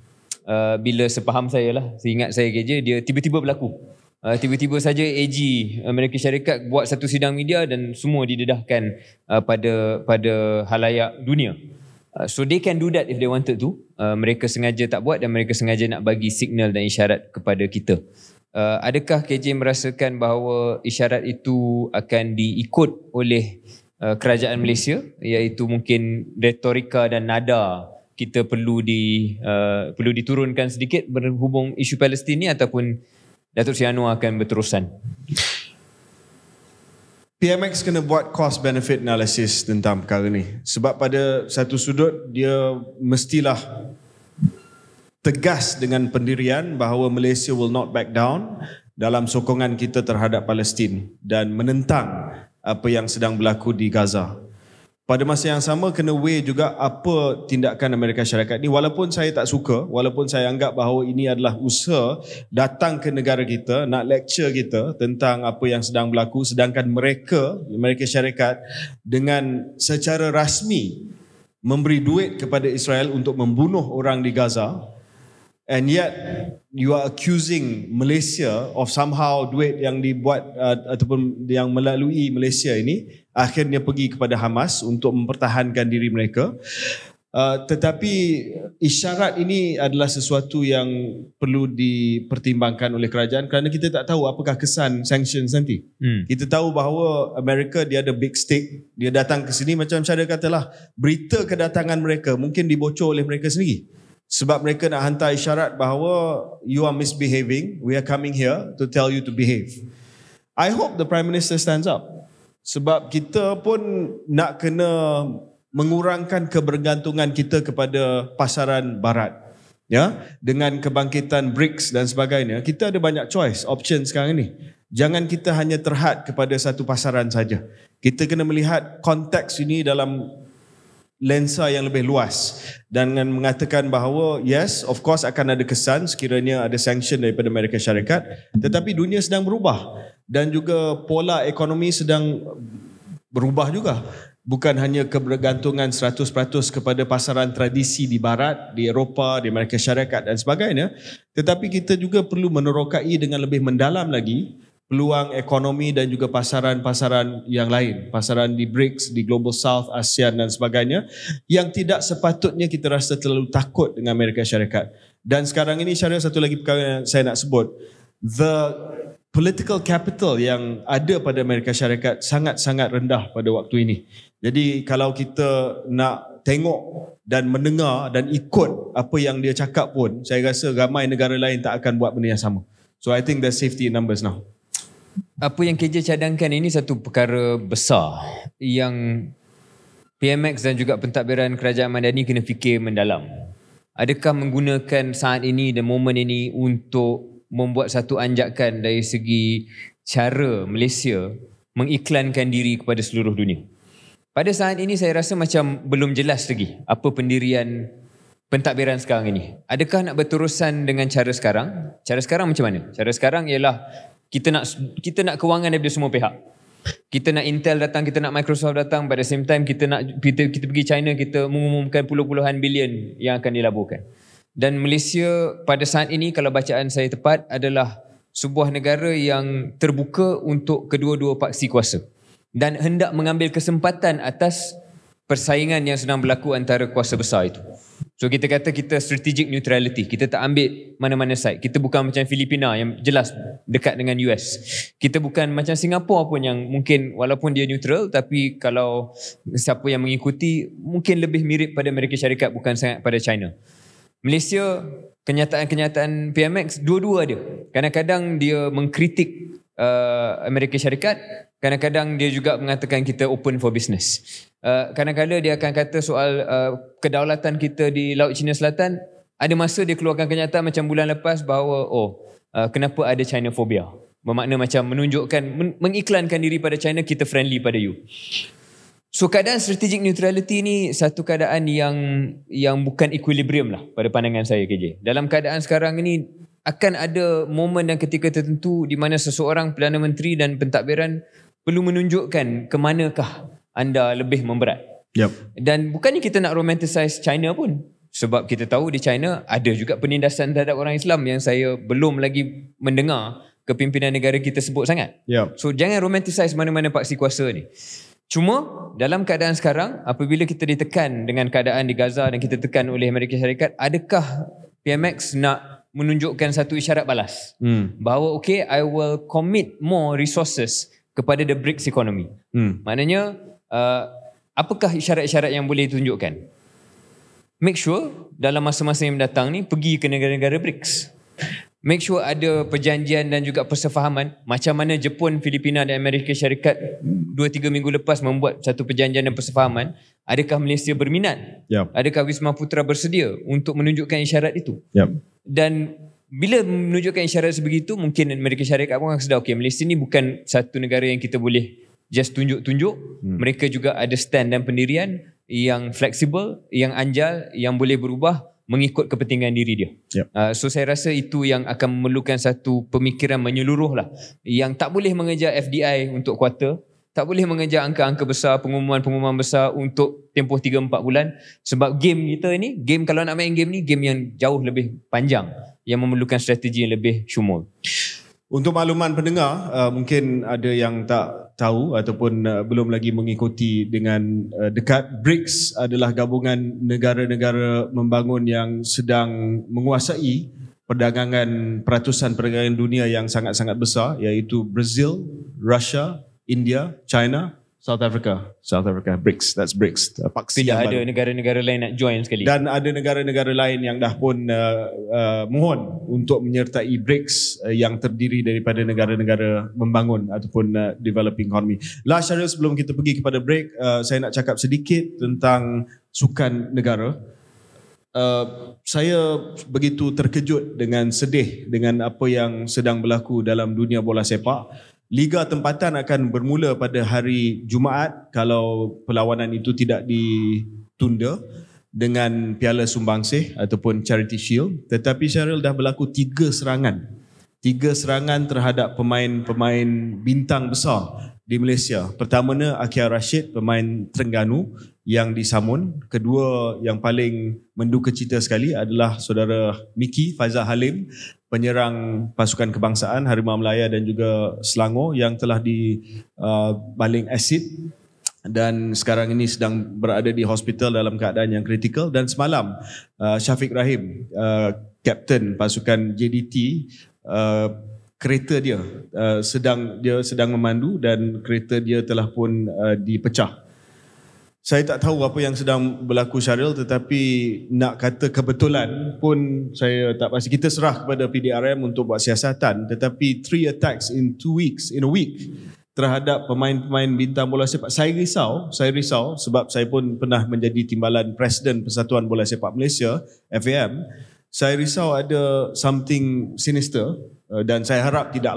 Bila sepaham saya lah, seingat saya KJ, dia tiba-tiba berlaku. Tiba-tiba saja AG Amerika Syarikat buat satu sidang media dan semua didedahkan pada halayak dunia. So they can do that if they wanted to. Mereka sengaja tak buat dan mereka sengaja nak bagi signal dan isyarat kepada kita. Adakah KJ merasakan bahawa isyarat itu akan diikut oleh kerajaan Malaysia, iaitu mungkin retorika dan nada kita perlu diturunkan sedikit berhubung isu Palestin ni, ataupun Datuk Seri Anwar akan berterusan? PMX kena buat cost benefit analysis tentang perkara ni. Sebab pada satu sudut dia mestilah tegas dengan pendirian bahawa Malaysia will not back down dalam sokongan kita terhadap Palestin dan menentang apa yang sedang berlaku di Gaza. Pada masa yang sama kena weigh juga apa tindakan Amerika Syarikat ni, walaupun saya tak suka, walaupun saya anggap bahawa ini adalah usaha datang ke negara kita nak lecture kita tentang apa yang sedang berlaku, sedangkan Amerika Syarikat dengan secara rasmi memberi duit kepada Israel untuk membunuh orang di Gaza, and yet you are accusing Malaysia of somehow duit yang dibuat ataupun yang melalui Malaysia ini akhirnya pergi kepada Hamas untuk mempertahankan diri mereka. Tetapi isyarat ini adalah sesuatu yang perlu dipertimbangkan oleh kerajaan kerana kita tak tahu apakah kesan sanctions nanti. Kita tahu bahawa Amerika dia ada big stake, dia datang ke sini macam saya katalah, berita kedatangan mereka mungkin dibocor oleh mereka sendiri. Sebab mereka nak hantar isyarat bahawa you are misbehaving, we are coming here to tell you to behave. I hope the Prime Minister stands up. Sebab kita pun nak kena mengurangkan kebergantungan kita kepada pasaran barat. Ya, dengan kebangkitan BRICS dan sebagainya, kita ada banyak choice, option sekarang ni. Jangan kita hanya terhad kepada satu pasaran saja. Kita kena melihat konteks ini dalam lensa yang lebih luas dan dengan mengatakan bahawa yes, of course akan ada kesan sekiranya ada sanction daripada Amerika Syarikat, tetapi dunia sedang berubah dan juga pola ekonomi sedang berubah juga. Bukan hanya kebergantungan 100% kepada pasaran tradisi di barat, di Eropah, di Amerika Syarikat dan sebagainya, tetapi kita juga perlu menerokai dengan lebih mendalam lagi peluang ekonomi dan juga pasaran-pasaran yang lain, pasaran di BRICS, di Global South, ASEAN dan sebagainya, yang tidak sepatutnya kita rasa terlalu takut dengan Amerika Syarikat. Dan sekarang ini Syariah, satu lagi perkara yang saya nak sebut, the political capital yang ada pada Amerika Syarikat sangat-sangat rendah pada waktu ini. Jadi kalau kita nak tengok dan mendengar dan ikut apa yang dia cakap pun, saya rasa ramai negara lain tak akan buat benda yang sama. So I think there's safety in numbers now. Apa yang KJ cadangkan ini satu perkara besar yang PMX dan juga pentadbiran Kerajaan Madani kena fikir mendalam. Adakah menggunakan saat ini dan momen ini untuk membuat satu anjakan dari segi cara Malaysia mengiklankan diri kepada seluruh dunia? Pada saat ini saya rasa macam belum jelas lagi apa pendirian pentadbiran sekarang ini. Adakah nak berterusan dengan cara sekarang? Cara sekarang macam mana? Cara sekarang ialah kita nak kewangan daripada semua pihak. Kita nak Intel datang, kita nak Microsoft datang, pada same time kita pergi China, kita mengumumkan puluh-puluhan bilion yang akan dilaburkan. Dan Malaysia pada saat ini, kalau bacaan saya tepat, adalah sebuah negara yang terbuka untuk kedua-dua paksi kuasa dan hendak mengambil kesempatan atas persaingan yang sedang berlaku antara kuasa besar itu. So kita kata kita strategic neutrality, kita tak ambil mana-mana side. Kita bukan macam Filipina yang jelas dekat dengan US. Kita bukan macam Singapura pun yang mungkin walaupun dia neutral, tapi kalau siapa yang mengikuti mungkin lebih mirip pada Amerika Syarikat, bukan sangat pada China. Malaysia, kenyataan-kenyataan PMX dua-dua ada. Kadang-kadang dia mengkritik Amerika Syarikat, kadang-kadang dia juga mengatakan kita open for business. Kadang-kadang dia akan kata soal kedaulatan kita di Laut Cina Selatan. Ada masa dia keluarkan kenyataan macam bulan lepas bahawa kenapa ada China phobia, bermakna macam menunjukkan, mengiklankan diri pada China, kita friendly pada you. So keadaan strategic neutrality ni satu keadaan yang bukan equilibrium lah pada pandangan saya, KJ. Dalam keadaan sekarang ini akan ada momen dan ketika tertentu di mana seseorang Perdana Menteri dan pentadbiran perlu menunjukkan ke manakah anda lebih memberat. Dan bukannya kita nak romanticize China pun, sebab kita tahu di China ada juga penindasan terhadap orang Islam yang saya belum lagi mendengar kepimpinan negara kita sebut sangat. So jangan romanticize mana-mana paksi kuasa ni. Cuma dalam keadaan sekarang, apabila kita ditekan dengan keadaan di Gaza dan kita tekan oleh Amerika Syarikat, adakah PMX nak menunjukkan satu isyarat balas bahawa okay, I will commit more resources kepada the BRICS economy. Maknanya apakah isyarat-isyarat yang boleh ditunjukkan? Make sure dalam masa-masa yang mendatang ni pergi ke negara-negara BRICS. Make sure ada perjanjian dan juga persefahaman macam mana Jepun, Filipina dan Amerika Syarikat 2-3 minggu lepas membuat satu perjanjian dan persefahaman. Adakah Malaysia berminat? Adakah Wisma Putra bersedia untuk menunjukkan isyarat itu? Dan bila menunjukkan isyarat sebegitu, mungkin Amerika Syarikat pun akan sedar, okay, Malaysia ni bukan satu negara yang kita boleh just tunjuk-tunjuk. Mereka juga ada stand dan pendirian yang fleksibel, yang anjal, yang boleh berubah mengikut kepentingan diri dia. So saya rasa itu yang akan memerlukan satu pemikiran menyeluruh lah, yang tak boleh mengejar FDI untuk kuarter, tak boleh mengejar angka-angka besar, pengumuman-pengumuman besar untuk tempoh 3-4 bulan. Sebab game kita ni, game kalau nak main game ni, game yang jauh lebih panjang, yang memerlukan strategi yang lebih syumul. Untuk makluman pendengar, mungkin ada yang tak tahu ataupun belum lagi mengikuti dengan dekat, BRICS adalah gabungan negara-negara membangun yang sedang menguasai peratusan perdagangan dunia yang sangat-sangat besar, iaitu Brazil, Russia, India, China, South Africa, BRICS, that's BRICS. Tidak ada negara-negara lain nak join sekali. Dan ada negara-negara lain yang dah pun mohon untuk menyertai BRICS yang terdiri daripada negara-negara membangun ataupun developing economy. Last Syaril, sebelum kita pergi kepada break, saya nak cakap sedikit tentang sukan negara. Saya begitu terkejut dengan sedih dengan apa yang sedang berlaku dalam dunia bola sepak. Liga tempatan akan bermula pada hari Jumaat kalau perlawanan itu tidak ditunda dengan Piala Sumbangsih ataupun Charity Shield. Tetapi Syaril, dah berlaku 3 serangan. 3 serangan terhadap pemain-pemain bintang besar di Malaysia. Pertamanya Akia Rashid, pemain Terengganu yang disamun. Kedua yang paling mendukacita sekali adalah saudara Miki Faizal Halim, penyerang pasukan kebangsaan Harimau Melaya dan juga Selangor yang telah dibaling asid dan sekarang ini sedang berada di hospital dalam keadaan yang kritikal. Dan semalam Syafiq Rahim, kapten pasukan JDT, kereta dia sedang memandu dan kereta dia telah pun dipecah. Saya tak tahu apa yang sedang berlaku, Syaril, tetapi nak kata kebetulan pun saya tak pasti. Kita serah kepada PDRM untuk buat siasatan, tetapi 3 attacks in a week terhadap pemain-pemain bintang bola sepak. Saya risau sebab saya pun pernah menjadi timbalan Presiden Persatuan Bola Sepak Malaysia, FAM. Saya risau ada something sinister dan saya harap tidak.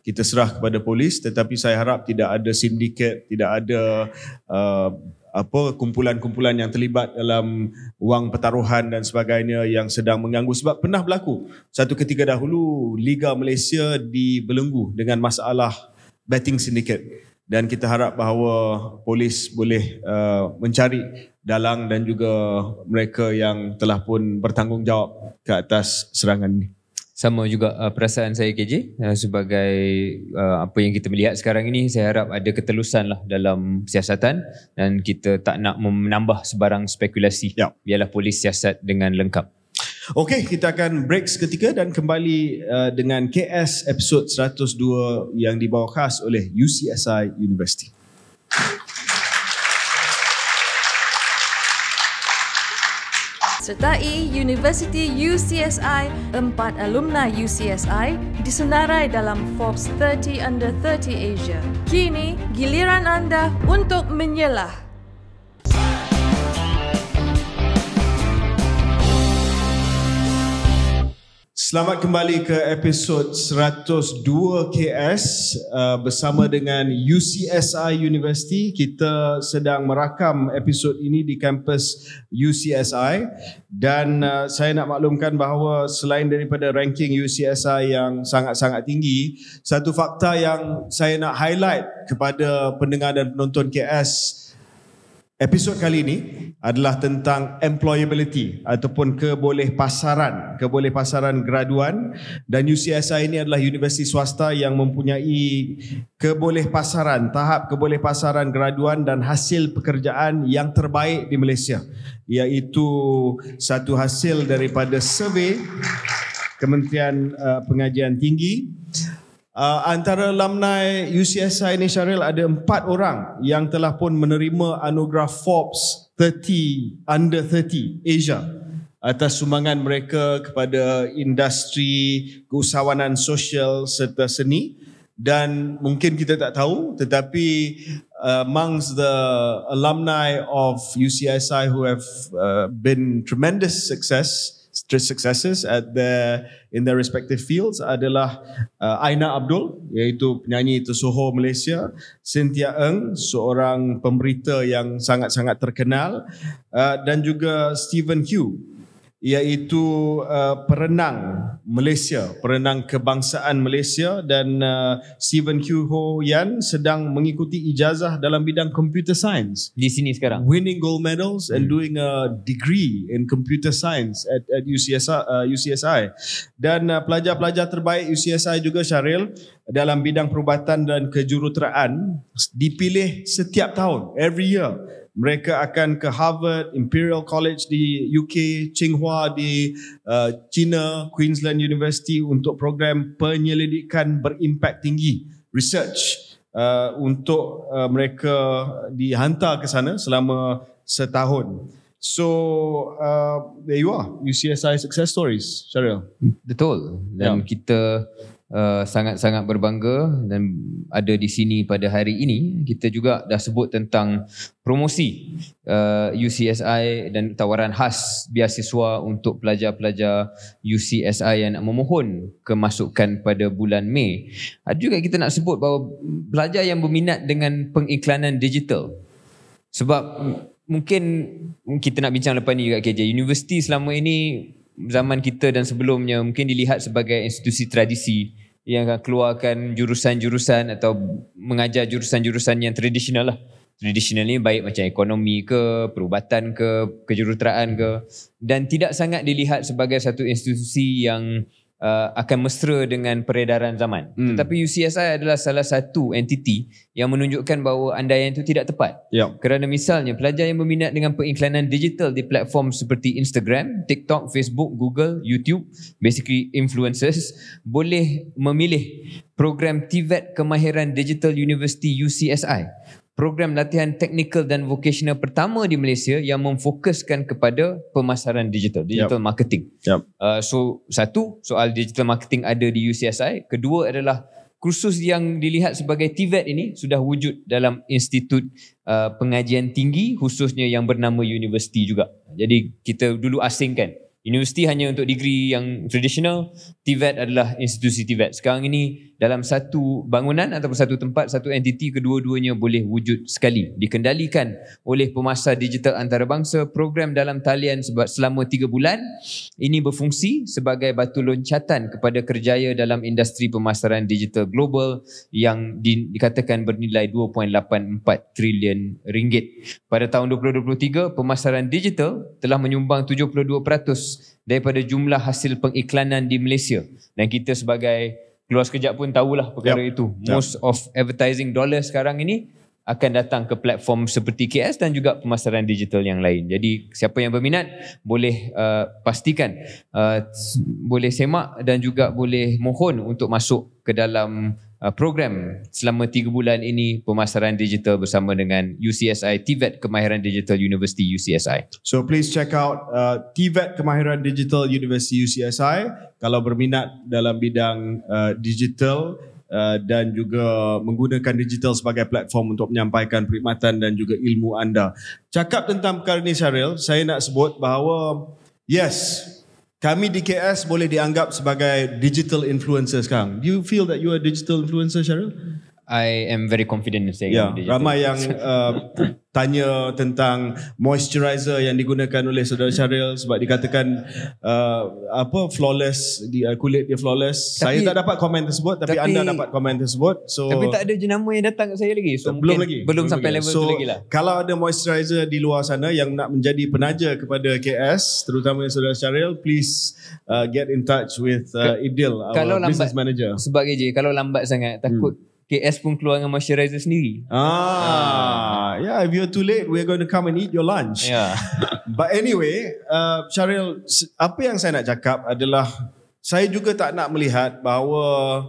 Kita serah kepada polis, tetapi saya harap tidak ada sindiket, tidak ada kumpulan-kumpulan yang terlibat dalam wang pertaruhan dan sebagainya yang sedang mengganggu. Sebab pernah berlaku satu ketika dahulu Liga Malaysia dibelenggu dengan masalah betting syndicate, dan kita harap bahawa polis boleh mencari dalang dan juga mereka yang telah pun bertanggungjawab ke atas serangan ini. Sama juga perasaan saya, KJ, sebagai apa yang kita melihat sekarang ini. Saya harap ada ketelusan lah dalam siasatan dan kita tak nak menambah sebarang spekulasi. Biarlah polis siasat dengan lengkap. Okey, kita akan break seketika dan kembali dengan KS episod 102 yang dibawa khas oleh UCSI University. Sertai University UCSI, 4 alumni UCSI disenarai dalam Forbes 30 Under 30 Asia. Kini, giliran anda untuk menyelah. Selamat kembali ke episod 102 KS bersama dengan UCSI University. Kita sedang merakam episod ini di kampus UCSI dan saya nak maklumkan bahawa selain daripada ranking UCSI yang sangat-sangat tinggi, satu fakta yang saya nak highlight kepada pendengar dan penonton KS episod kali ini adalah tentang employability ataupun kebolehpasaran graduan, dan UCSI ini adalah universiti swasta yang mempunyai tahap kebolehpasaran graduan dan hasil pekerjaan yang terbaik di Malaysia, iaitu satu hasil daripada survey Kementerian Pengajian Tinggi. Antara alumni UCSI ini, Syaril, ada 4 orang yang telah pun menerima anugerah Forbes 30 Under 30 Asia atas sumbangan mereka kepada industri keusahawanan sosial serta seni. Dan mungkin kita tak tahu, tetapi amongst the alumni of UCSI who have been tremendous successes in their respective fields adalah Aina Abdul, iaitu penyanyi tersohor Malaysia, Cynthia Eng, seorang pemberita yang sangat-sangat terkenal, dan juga Stephen Hu, iaitu perenang kebangsaan Malaysia, dan Stephen Hu Ho Yan sedang mengikuti ijazah dalam bidang computer science di sini sekarang, winning gold medals and doing a degree in computer science at UCSI. Dan pelajar-pelajar terbaik UCSI juga, Syaril, dalam bidang perubatan dan kejuruteraan dipilih setiap tahun, every year. Mereka akan ke Harvard, Imperial College di UK, Tsinghua di China, Queensland University untuk program penyelidikan berimpak tinggi, research, untuk mereka dihantar ke sana selama setahun. So there you are, UCSI success stories, Syaril. Betul. Dan kita sangat-sangat berbangga dan ada di sini pada hari ini. Kita juga dah sebut tentang promosi UCSI dan tawaran khas beasiswa untuk pelajar-pelajar UCSI yang nak memohon kemasukan pada bulan Mei. Ada juga kita nak sebut bahawa pelajar yang berminat dengan pengiklanan digital. Sebab mungkin kita nak bincang lepas ni juga, KJ, universiti selama ini, zaman kita dan sebelumnya, mungkin dilihat sebagai institusi tradisi yang akan keluarkan jurusan-jurusan atau mengajar jurusan-jurusan yang tradisional lah. Tradisional ni baik macam ekonomi ke, perubatan ke, kejuruteraan ke, dan tidak sangat dilihat sebagai satu institusi yang akan mesra dengan peredaran zaman. Tetapi UCSI adalah salah satu entiti yang menunjukkan bahawa andaian itu tidak tepat. Kerana misalnya pelajar yang berminat dengan pengiklanan digital di platform seperti Instagram, TikTok, Facebook, Google, YouTube, basically influencers, boleh memilih program TVET Kemahiran Digital University UCSI, program latihan teknikal dan vocational pertama di Malaysia yang memfokuskan kepada pemasaran digital marketing. So satu, soal digital marketing ada di UCSI. Kedua adalah kursus yang dilihat sebagai TVET ini sudah wujud dalam institut pengajian tinggi, khususnya yang bernama universiti juga. Jadi kita dulu asingkan universiti hanya untuk degree yang tradisional, TVET adalah institusi TVET. Sekarang ini dalam satu bangunan ataupun satu tempat, satu entiti, kedua-duanya boleh wujud sekali. Dikendalikan oleh pemasar digital antarabangsa. Program dalam talian selama 3 bulan ini berfungsi sebagai batu loncatan kepada kerjaya dalam industri pemasaran digital global yang dikatakan bernilai 2.84 trilion ringgit. Pada tahun 2023, pemasaran digital telah menyumbang 72% daripada jumlah hasil pengiklanan di Malaysia. Dan kita sebagai keluar sekejap pun tahulah perkara itu. Most of advertising dollar sekarang ini akan datang ke platform seperti KS dan juga pemasaran digital yang lain. Jadi siapa yang berminat boleh pastikan boleh semak dan juga boleh mohon untuk masuk ke dalam program selama 3 bulan ini, pemasaran digital bersama dengan UCSI TVET Kemahiran Digital University UCSI. So please check out TVET Kemahiran Digital University UCSI kalau berminat dalam bidang digital dan juga menggunakan digital sebagai platform untuk menyampaikan perkhidmatan dan juga ilmu anda. Cakap tentang perkara ni, Syaril, saya nak sebut bahawa yes, kami di KS boleh dianggap sebagai digital influencer sekarang. Do you feel that you are a digital influencer, Syaril? I am very confident in saying digital. Ramai yang tanya tentang moisturizer yang digunakan oleh saudara Syaril sebab dikatakan flawless, kulit dia flawless. Saya tak dapat komen tersebut, tapi anda dapat komen tersebut. So tapi tak ada jenama yang datang ke saya lagi. So belum sampai level tu lagi lah. Kalau ada moisturizer di luar sana yang nak menjadi penaja kepada KS, terutama saudara Syaril, please get in touch with Idil, our business manager. Sebab KJ, kalau lambat sangat takut KS pun keluar dengan moisturizer sendiri. Yeah, if you're too late, we're going to come and eat your lunch. But anyway, Syaril, apa yang saya nak cakap adalah saya juga tak nak melihat bahawa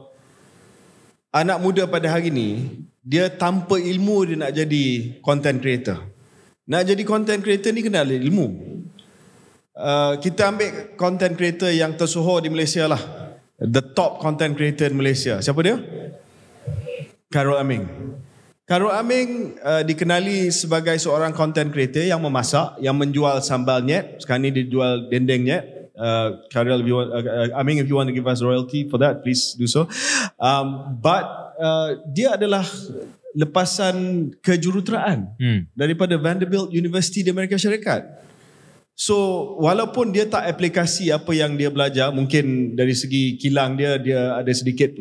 anak muda pada hari ni, dia tanpa ilmu dia nak jadi content creator. Nak jadi content creator ni kena ada ilmu. Kita ambil content creator yang tersohor di Malaysia lah. The top content creator di Malaysia. Siapa dia? Carol Aming. Carol Aming dikenali sebagai seorang content creator yang memasak, yang menjual sambal nyet. Sekarang ni dia jual dendeng nyet. Carol, if you want, Aming, if you want to give us royalty for that, please do so. But dia adalah lepasan kejuruteraan daripada Vanderbilt University di Amerika Syarikat. So walaupun dia tak aplikasi apa yang dia belajar, mungkin dari segi kilang dia ada sedikit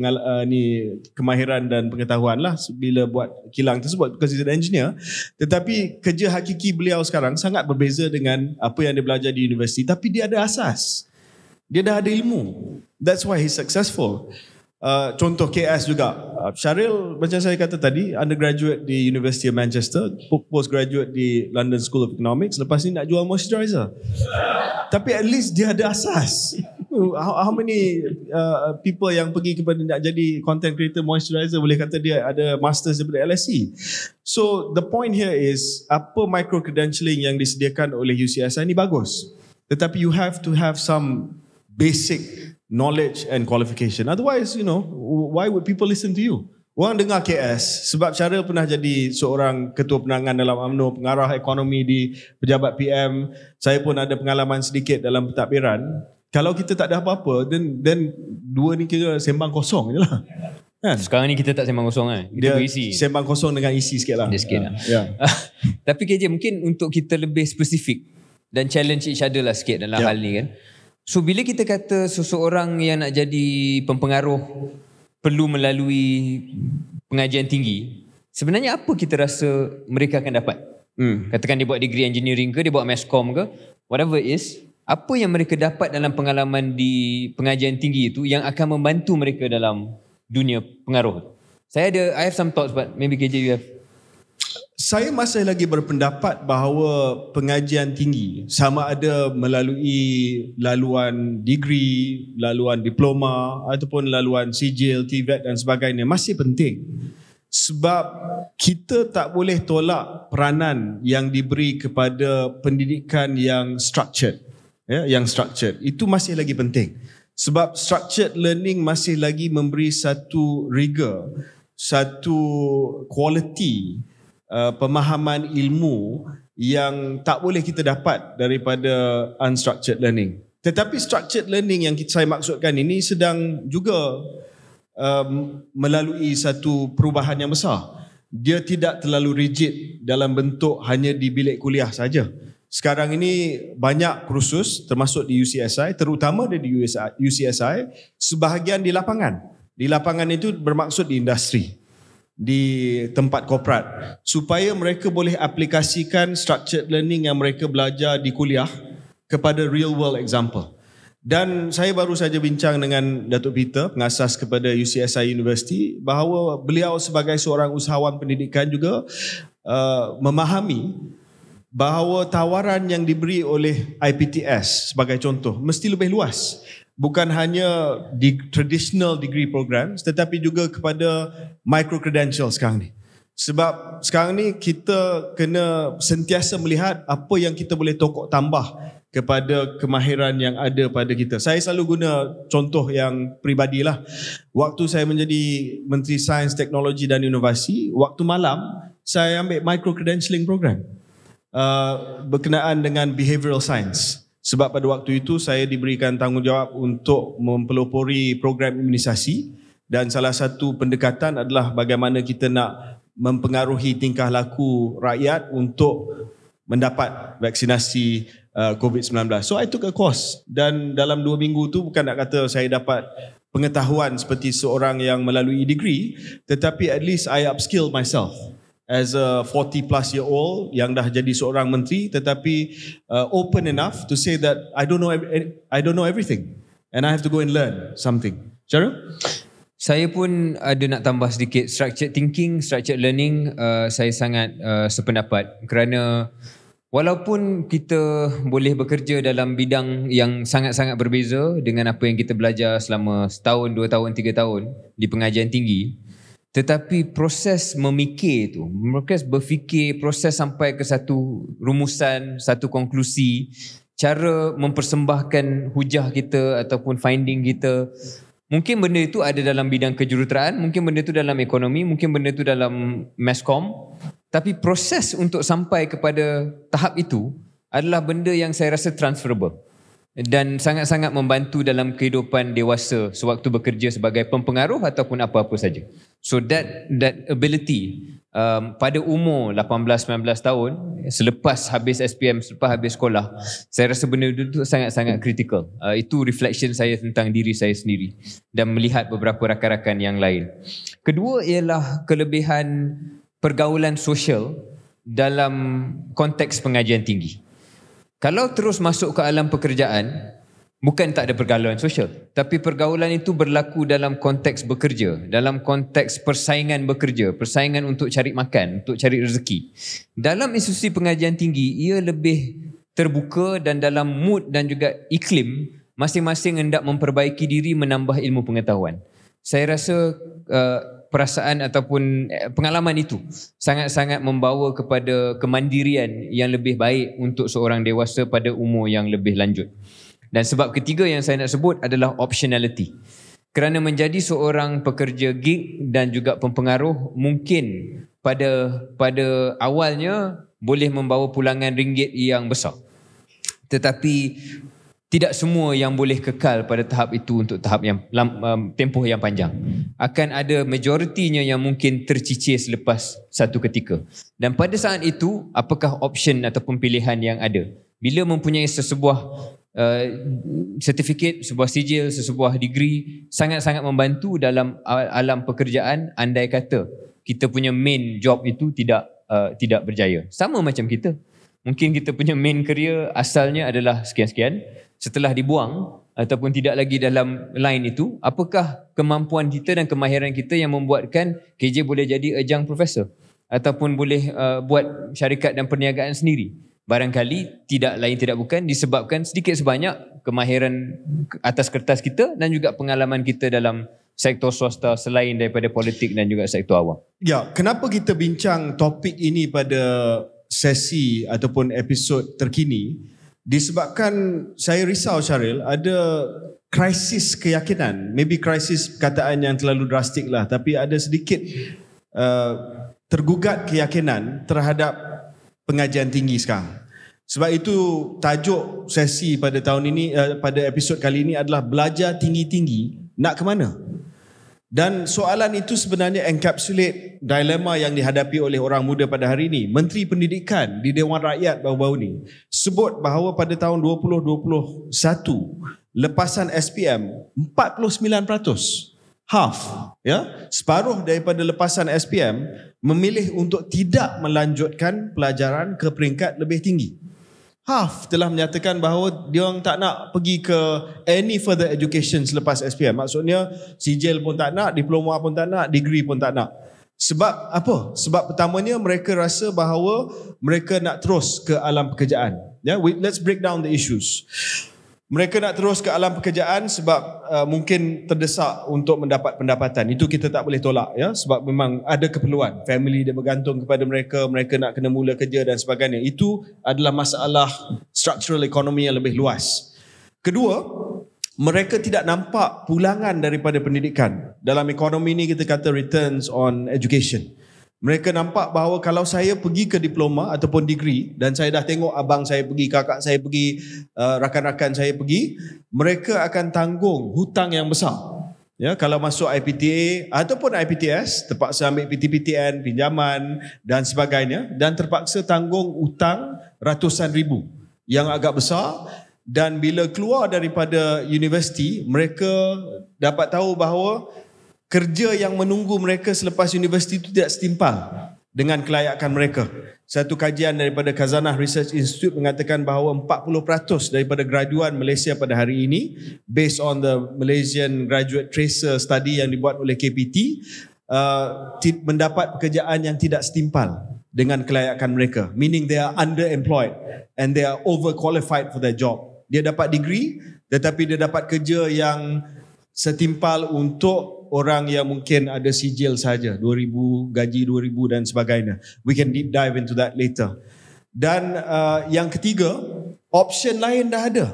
kemahiran dan pengetahuan lah bila buat kilang tersebut, because he's an engineer. Tetapi kerja hakiki beliau sekarang sangat berbeza dengan apa yang dia belajar di universiti. Tapi dia ada asas, dia dah ada ilmu. That's why he's successful. Contoh KS juga, Syaril macam saya kata tadi, undergraduate di University of Manchester, postgraduate di London School of Economics, lepas ni nak jual moisturizer. Tapi at least dia ada asas. How many people yang pergi kepada nak jadi content creator moisturizer boleh kata dia ada masters daripada LSE. So the point here is, apa micro credentialing yang disediakan oleh UCSI ni bagus, tetapi you have to have some basic knowledge and qualification. Otherwise, why would people listen to you? Orang dengar KS sebab Syaril pernah jadi seorang ketua penerangan dalam UMNO, pengarah ekonomi di pejabat PM. Saya pun ada pengalaman sedikit dalam pentadbiran. Kalau kita tak ada apa-apa, then dua ni kira sembang kosong je lah. Kan? Sekarang ni kita tak sembang kosong kan? Kita berisi. Sembang kosong dengan isi sikit lah. Tapi KJ, mungkin untuk kita lebih spesifik dan challenge each other lah sikit dalam hal ni kan. So bila kita kata seseorang yang nak jadi pempengaruh perlu melalui pengajian tinggi, sebenarnya apa kita rasa mereka akan dapat? Katakan dia buat degree engineering ke, dia buat masscom ke, whatever it is, apa yang mereka dapat dalam pengalaman di pengajian tinggi itu yang akan membantu mereka dalam dunia pengaruh. I have some thoughts, but maybe KJ you have. Saya masih lagi berpendapat bahawa pengajian tinggi sama ada melalui laluan degree, laluan diploma ataupun laluan sijil, TVET dan sebagainya masih penting. Sebab kita tak boleh tolak peranan yang diberi kepada pendidikan yang structured. Yang structured. Itu masih lagi penting. Sebab structured learning masih lagi memberi satu rigor, satu quality pemahaman ilmu yang tak boleh kita dapat daripada unstructured learning. Tetapi structured learning yang saya maksudkan ini sedang juga melalui satu perubahan yang besar. Dia tidak terlalu rigid dalam bentuk hanya di bilik kuliah saja. Sekarang ini banyak kursus termasuk di UCSI, terutama di UCSI, sebahagian di lapangan. Di lapangan itu bermaksud di industri, di tempat korporat, supaya mereka boleh aplikasikan structured learning yang mereka belajar di kuliah kepada real world example. Dan saya baru saja bincang dengan Datuk Peter, pengasas kepada UCSI University, bahawa beliau sebagai seorang usahawan pendidikan juga memahami bahawa tawaran yang diberi oleh IPTS sebagai contoh mesti lebih luas. Bukan hanya di traditional degree programs tetapi juga kepada micro credential sekarang ni. Sebab sekarang ni kita kena sentiasa melihat apa yang kita boleh tokok tambah kepada kemahiran yang ada pada kita. Saya selalu guna contoh yang peribadilah. Waktu saya menjadi Menteri Sains, Teknologi dan Inovasi, waktu malam saya ambil micro credentialing program berkenaan dengan behavioral science. Sebab pada waktu itu saya diberikan tanggungjawab untuk mempelopori program imunisasi dan salah satu pendekatan adalah bagaimana kita nak mempengaruhi tingkah laku rakyat untuk mendapat vaksinasi COVID-19. So I took a course dan dalam 2 minggu tu bukan nak kata saya dapat pengetahuan seperti seorang yang melalui degree, tetapi at least I upskill myself as a 40 plus year old yang dah jadi seorang menteri tetapi open enough to say that I don't know everything and I have to go and learn something. Syarul? Saya pun ada nak tambah sedikit. Structured thinking, structured learning, saya sangat sependapat kerana walaupun kita boleh bekerja dalam bidang yang sangat-sangat berbeza dengan apa yang kita belajar selama setahun, 2 tahun, 3 tahun di pengajian tinggi, tetapi proses memikir tu, proses berfikir, proses sampai ke satu rumusan, satu konklusi, cara mempersembahkan hujah kita ataupun finding kita, mungkin benda itu ada dalam bidang kejuruteraan, mungkin benda itu dalam ekonomi, mungkin benda itu dalam masscom, tapi proses untuk sampai kepada tahap itu adalah benda yang saya rasa transferable dan sangat-sangat membantu dalam kehidupan dewasa sewaktu bekerja sebagai pempengaruh ataupun apa-apa saja. So that ability pada umur 18-19 tahun selepas habis SPM, selepas habis sekolah, saya rasa benda itu sangat-sangat kritikal. Itu reflection saya tentang diri saya sendiri dan melihat beberapa rakan-rakan yang lain. Kedua ialah kelebihan pergaulan sosial dalam konteks pengajian tinggi. Kalau terus masuk ke alam pekerjaan, bukan tak ada pergaulan sosial, tapi pergaulan itu berlaku dalam konteks bekerja, dalam konteks persaingan bekerja, persaingan untuk cari makan, untuk cari rezeki. Dalam institusi pengajian tinggi, ia lebih terbuka dan dalam mood dan juga iklim, masing-masing hendak memperbaiki diri, menambah ilmu pengetahuan. Saya rasa perasaan ataupun pengalaman itu sangat-sangat membawa kepada kemandirian yang lebih baik untuk seorang dewasa pada umur yang lebih lanjut. Dan sebab ketiga yang saya nak sebut adalah optionality. Kerana menjadi seorang pekerja gig dan juga pempengaruh mungkin pada awalnya boleh membawa pulangan ringgit yang besar. Tetapi tidak semua yang boleh kekal pada tahap itu untuk tahap yang tempoh yang panjang. Akan ada majoritinya yang mungkin tercicir selepas satu ketika. Dan pada saat itu, apakah option ataupun pilihan yang ada? Bila mempunyai sesebuah sertifikat, sebuah sijil, sesebuah degree, sangat-sangat membantu dalam alam pekerjaan andai kata kita punya main job itu tidak berjaya. Sama macam kita. mungkin kita punya main career asalnya adalah sekian-sekian. Setelah dibuang ataupun tidak lagi dalam line itu, apakah kemampuan kita dan kemahiran kita yang membuatkan KJ boleh jadi a young professor ataupun boleh buat syarikat dan perniagaan sendiri? Barangkali tidak lain tidak bukan disebabkan sedikit sebanyak kemahiran atas kertas kita dan juga pengalaman kita dalam sektor swasta selain daripada politik dan juga sektor awam. Ya, kenapa kita bincang topik ini pada sesi ataupun episod terkini? Disebabkan saya risau, Syaril, ada krisis keyakinan. Maybe krisis perkataan yang terlalu drastik lah, tapi ada sedikit tergugat keyakinan terhadap pengajian tinggi sekarang. Sebab itu tajuk sesi pada tahun ini, pada episod kali ini adalah belajar tinggi-tinggi nak ke mana? Dan soalan itu sebenarnya encapsulate dilema yang dihadapi oleh orang muda pada hari ini. Menteri Pendidikan di Dewan Rakyat baru-baru ini sebut bahawa pada tahun 2021 lepasan SPM 49%. Half, ya, separuh daripada lepasan SPM memilih untuk tidak melanjutkan pelajaran ke peringkat lebih tinggi. Half telah menyatakan bahawa dia orang tak nak pergi ke any further education selepas SPM. Maksudnya sijil pun tak nak, diploma pun tak nak, degree pun tak nak. Sebab apa? Sebab pertamanya mereka rasa bahawa mereka nak terus ke alam pekerjaan. Ya, let's break down the issues. Mereka nak terus ke alam pekerjaan sebab mungkin terdesak untuk mendapat pendapatan. Itu kita tak boleh tolak, ya, sebab memang ada keperluan. Family dia bergantung kepada mereka, mereka nak kena mula kerja dan sebagainya. Itu adalah masalah structural economy yang lebih luas. Kedua, mereka tidak nampak pulangan daripada pendidikan. Dalam ekonomi ni kita kata returns on education. Mereka nampak bahawa kalau saya pergi ke diploma ataupun degree dan saya dah tengok abang saya pergi, kakak saya pergi, rakan-rakan saya pergi, mereka akan tanggung hutang yang besar. Ya, kalau masuk IPTA ataupun IPTS, terpaksa ambil PTPTN, pinjaman dan sebagainya, dan terpaksa tanggung hutang ratusan ribu yang agak besar. Dan bila keluar daripada universiti, mereka dapat tahu bahawa kerja yang menunggu mereka selepas universiti itu tidak setimpal dengan kelayakan mereka. Satu kajian daripada Khazanah Research Institute mengatakan bahawa 40% daripada graduan Malaysia pada hari ini, based on the Malaysian Graduate Tracer Study yang dibuat oleh KPT, mendapat pekerjaan yang tidak setimpal dengan kelayakan mereka. Meaning they are underemployed and they are overqualified for their job. Dia dapat degree tetapi dia dapat kerja yang setimpal untuk orang yang mungkin ada sijil saja, 2,000, gaji 2,000 dan sebagainya. We can deep dive into that later. Dan yang ketiga, option lain dah ada.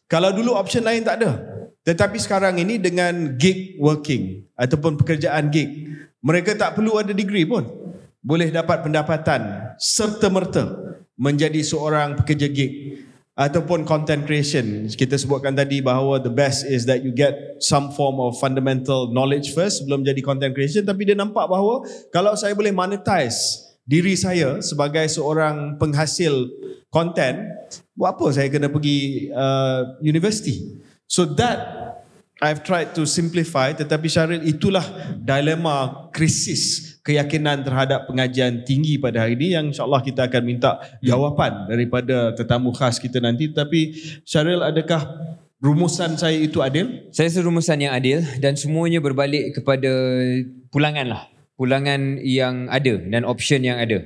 Kalau dulu option lain tak ada. Tetapi sekarang ini dengan gig working ataupun pekerjaan gig, mereka tak perlu ada degree pun. Boleh dapat pendapatan serta-merta menjadi seorang pekerja gig. Ataupun content creation. Kita sebutkan tadi bahawa the best is that you get some form of fundamental knowledge first sebelum jadi content creation. Tapi dia nampak bahawa kalau saya boleh monetize diri saya sebagai seorang penghasil content, buat apa saya kena pergi university? So that I've tried to simplify, tetapi Syaril, itulah dilema krisis keyakinan terhadap pengajian tinggi pada hari ini yang insyaAllah kita akan minta jawapan daripada tetamu khas kita nanti. Tapi Syaril, adakah rumusan saya itu adil? Saya rasa rumusan yang adil dan semuanya berbalik kepada pulangan lah. Pulangan yang ada dan option yang ada.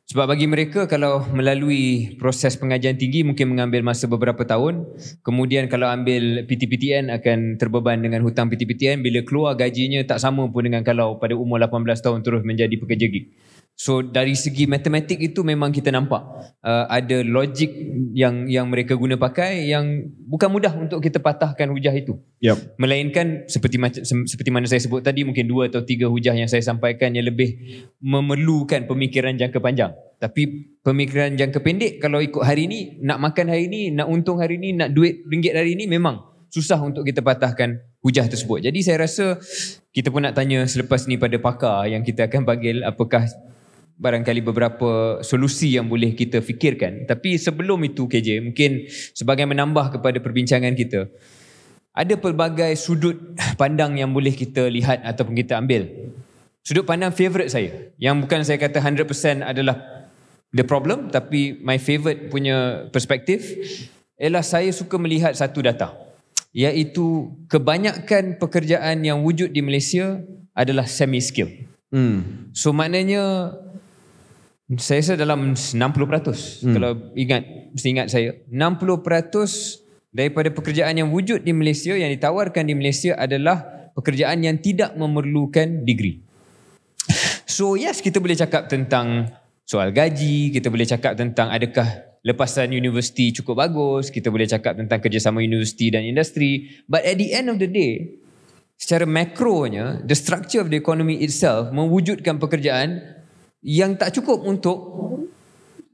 Sebab bagi mereka kalau melalui proses pengajian tinggi mungkin mengambil masa beberapa tahun. Kemudian kalau ambil PTPTN akan terbeban dengan hutang PTPTN. Bila keluar gajinya tak sama pun dengan kalau pada umur 18 tahun terus menjadi pekerja gig. So dari segi matematik itu memang kita nampak ada logik yang mereka guna pakai yang bukan mudah untuk kita patahkan hujah itu. Yep. Melainkan seperti mana saya sebut tadi, mungkin 2 atau 3 hujah yang saya sampaikan yang lebih memerlukan pemikiran jangka panjang. Tapi pemikiran jangka pendek kalau ikut hari ini, nak makan hari ini, nak untung hari ini, nak duit ringgit hari ini, memang susah untuk kita patahkan hujah tersebut. Jadi saya rasa kita pun nak tanya selepas ni pada pakar yang kita akan panggil, apakah barangkali beberapa solusi yang boleh kita fikirkan. Tapi sebelum itu KJ, mungkin sebagai menambah kepada perbincangan kita, ada pelbagai sudut pandang yang boleh kita lihat ataupun kita ambil. Sudut pandang favourite saya, yang bukan saya kata 100% adalah the problem, tapi my favourite punya perspektif ialah saya suka melihat satu data, iaitu kebanyakan pekerjaan yang wujud di Malaysia adalah semi-skill. So maknanya saya rasa dalam 60%, kalau mesti ingat saya, 60% daripada pekerjaan yang wujud di Malaysia, yang ditawarkan di Malaysia adalah pekerjaan yang tidak memerlukan degree. So yes, kita boleh cakap tentang soal gaji, kita boleh cakap tentang adakah lepasan universiti cukup bagus, kita boleh cakap tentang kerjasama universiti dan industri, but at the end of the day, secara makronya, the structure of the economy itself mewujudkan pekerjaan yang tak cukup untuk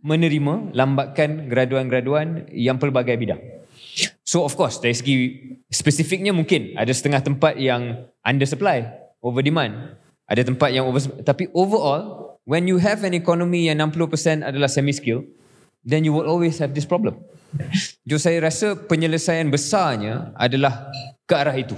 menerima lambakan graduan-graduan yang pelbagai bidang. So of course, dari segi spesifiknya mungkin ada setengah tempat yang undersupply, over demand, ada tempat yang tapi overall, when you have an economy yang 60% adalah semi-skill, then you will always have this problem. So saya rasa penyelesaian besarnya adalah ke arah itu.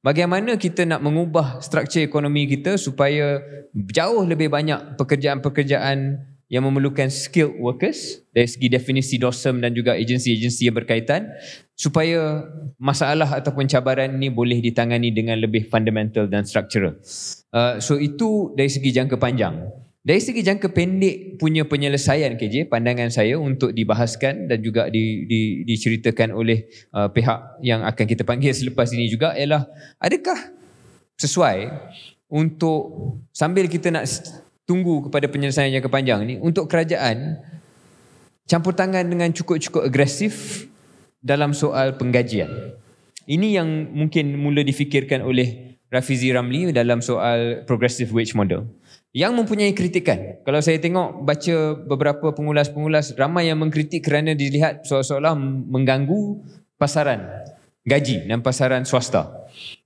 Bagaimana kita nak mengubah struktur ekonomi kita supaya jauh lebih banyak pekerjaan-pekerjaan yang memerlukan skilled workers dari segi definisi DOSM dan juga agensi-agensi yang berkaitan, supaya masalah ataupun cabaran ini boleh ditangani dengan lebih fundamental dan structural. So itu dari segi jangka panjang. Dari segi jangka pendek punya penyelesaian KJ, pandangan saya untuk dibahaskan dan juga diceritakan oleh pihak yang akan kita panggil selepas ini juga ialah, adakah sesuai untuk sambil kita nak tunggu kepada penyelesaian jangka panjang ni, untuk kerajaan campur tangan dengan cukup-cukup agresif dalam soal penggajian. Ini yang mungkin mula difikirkan oleh Rafizi Ramli dalam soal progressive wage model, yang mempunyai kritikan. Kalau saya tengok, baca beberapa pengulas-pengulas, ramai yang mengkritik kerana dilihat seolah-olah mengganggu pasaran gaji dan pasaran swasta.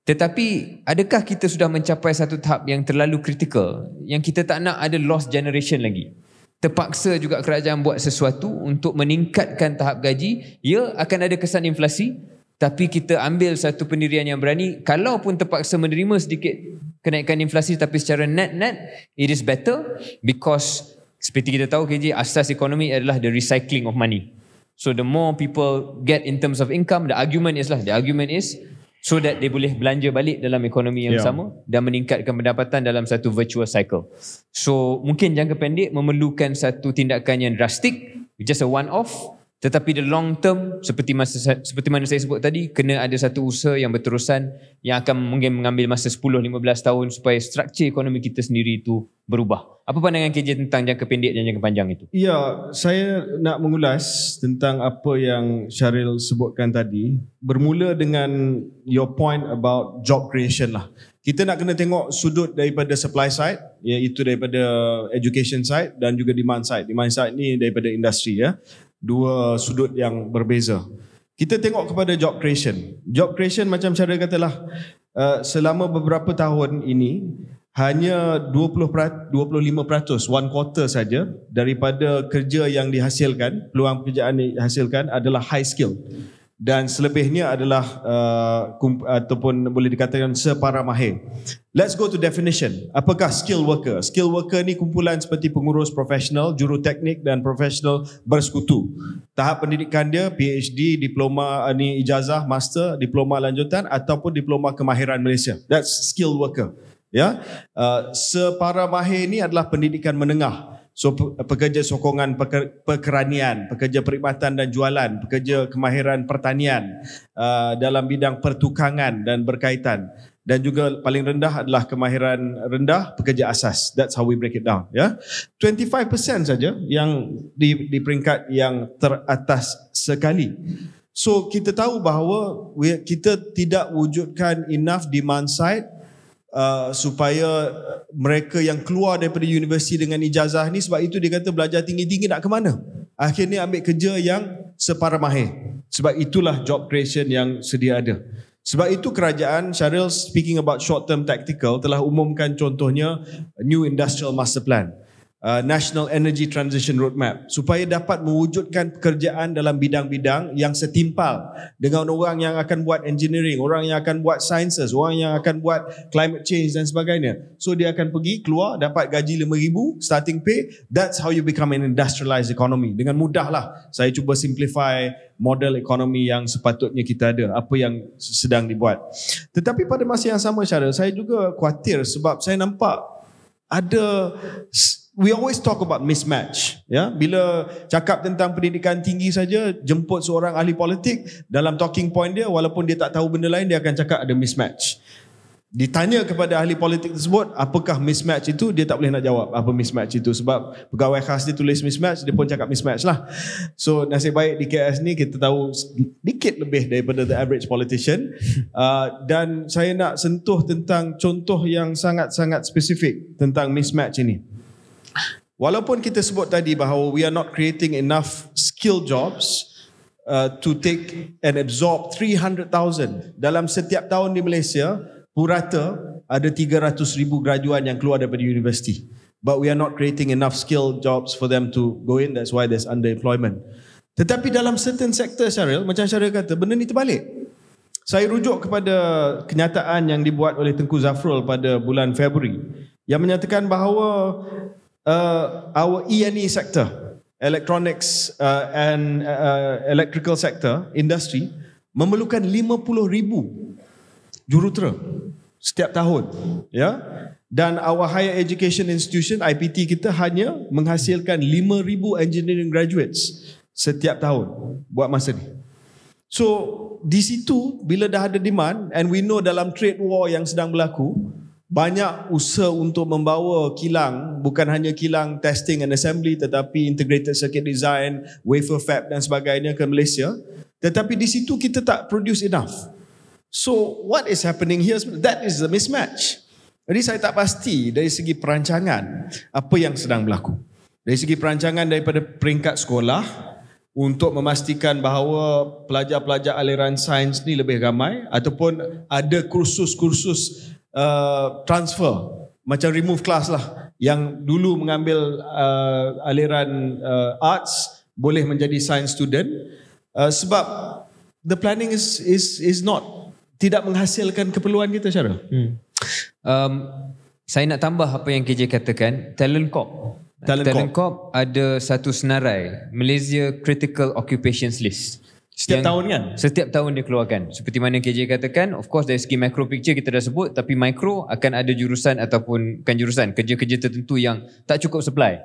Tetapi adakah kita sudah mencapai satu tahap yang terlalu kritikal, yang kita tak nak ada lost generation lagi? Terpaksa juga kerajaan buat sesuatu untuk meningkatkan tahap gaji. Ya, akan ada kesan inflasi, tapi kita ambil satu pendirian yang berani. Kalaupun terpaksa menerima sedikit kenaikan inflasi, tapi secara net-net it is better, because seperti kita tahu KJ, asas ekonomi adalah the recycling of money. So the more people get in terms of income, the argument is so that they boleh belanja balik dalam ekonomi yang sama dan meningkatkan pendapatan dalam satu virtuous cycle. So mungkin jangka pendek memerlukan satu tindakan yang drastik, just a one-off, tetapi the long term, seperti mana saya sebut tadi, kena ada satu usaha yang berterusan yang akan mungkin mengambil masa 10-15 tahun supaya struktur ekonomi kita sendiri itu berubah. Apa pandangan KJ tentang jangka pendek dan jangka panjang itu? Ya, saya nak mengulas tentang apa yang Syahril sebutkan tadi, bermula dengan your point about job creation lah. Kita nak kena tengok sudut daripada supply side, iaitu daripada education side, dan juga demand side. Demand side ni daripada industri, ya. Dua sudut yang berbeza. Kita tengok kepada job creation. Job creation macam cara katalah, selama beberapa tahun ini hanya 25%, one quarter saja daripada kerja yang dihasilkan, peluang pekerjaan dihasilkan adalah high skill. Dan selebihnya adalah ataupun boleh dikatakan separa mahir. Let's go to definition. Apakah skill worker? Skill worker ni kumpulan seperti pengurus profesional, juruteknik dan profesional bersekutu. Tahap pendidikan dia PhD, diploma ni ijazah, master, diploma lanjutan ataupun diploma kemahiran Malaysia. That's skill worker. Ya, separa mahir ni adalah pendidikan menengah. So pekerja sokongan pekeranian, pekerja perkhidmatan dan jualan, pekerja kemahiran pertanian, dalam bidang pertukangan dan berkaitan. Dan juga paling rendah adalah kemahiran rendah, pekerja asas. That's how we break it down. Ya, 25% saja yang di peringkat yang teratas sekali. So kita tahu bahawa kita tidak wujudkan enough demand side supaya mereka yang keluar daripada universiti dengan ijazah ni, sebab itu dia kata belajar tinggi-tinggi nak ke mana? Akhirnya ambil kerja yang separa mahir. Sebab itulah job creation yang sedia ada. Sebab itu kerajaan, Syahril speaking about short term tactical, telah umumkan contohnya New Industrial Master Plan. National Energy Transition Roadmap supaya dapat mewujudkan pekerjaan dalam bidang-bidang yang setimpal dengan orang yang akan buat engineering, orang yang akan buat sciences, orang yang akan buat climate change dan sebagainya. So dia akan pergi keluar dapat gaji 5,000 starting pay. That's how you become an industrialized economy. Dengan mudah lah saya cuba simplify model ekonomi yang sepatutnya kita ada, apa yang sedang dibuat. Tetapi pada masa yang sama Syaril, saya juga khawatir sebab saya nampak ada, we always talk about mismatch, ya. Bila cakap tentang pendidikan tinggi saja, jemput seorang ahli politik, dalam talking point dia walaupun dia tak tahu benda lain, dia akan cakap ada mismatch. Ditanya kepada ahli politik tersebut apakah mismatch itu, dia tak boleh nak jawab apa mismatch itu sebab pegawai khas dia tulis mismatch, dia pun cakap mismatch lah. So nasib baik di KS ni kita tahu sedikit lebih daripada the average politician. Dan saya nak sentuh tentang contoh yang sangat-sangat spesifik tentang mismatch ini. Walaupun kita sebut tadi bahawa we are not creating enough skill jobs to take and absorb 300,000 dalam setiap tahun di Malaysia, purata ada 300,000 graduan yang keluar daripada universiti. But we are not creating enough skill jobs for them to go in. That's why there's underemployment. Tetapi dalam certain sector Syaril, macam Syaril kata, benda ni terbalik. Saya rujuk kepada kenyataan yang dibuat oleh Tengku Zafrul pada bulan Februari yang menyatakan bahawa our E&E sector, electronics and electrical sector, industry, memerlukan 50,000 jurutera setiap tahun, ya. Dan our higher education institution IPT kita hanya menghasilkan 5,000 engineering graduates setiap tahun buat masa ni. So di situ bila dah ada demand, and we know dalam trade war yang sedang berlaku, banyak usaha untuk membawa kilang, bukan hanya kilang testing and assembly tetapi integrated circuit design, wafer fab dan sebagainya ke Malaysia. Tetapi di situ kita tak produce enough. So what is happening here? That is the mismatch. Jadi saya tak pasti dari segi perancangan apa yang sedang berlaku. Dari segi perancangan daripada peringkat sekolah untuk memastikan bahawa pelajar-pelajar aliran sains ni lebih ramai, ataupun ada kursus-kursus transfer macam remove class lah, yang dulu mengambil aliran arts boleh menjadi science student, sebab the planning is not, tidak menghasilkan keperluan kita Syaril. Saya nak tambah apa yang KJ katakan. Talent Corp ada satu senarai Malaysia Critical Occupations List. Setiap tahun kan? Setiap tahun dia keluarkan. Seperti mana KJ katakan, of course dari segi macro picture kita dah sebut, tapi micro akan ada jurusan ataupun bukan jurusan, kerja-kerja tertentu yang tak cukup supply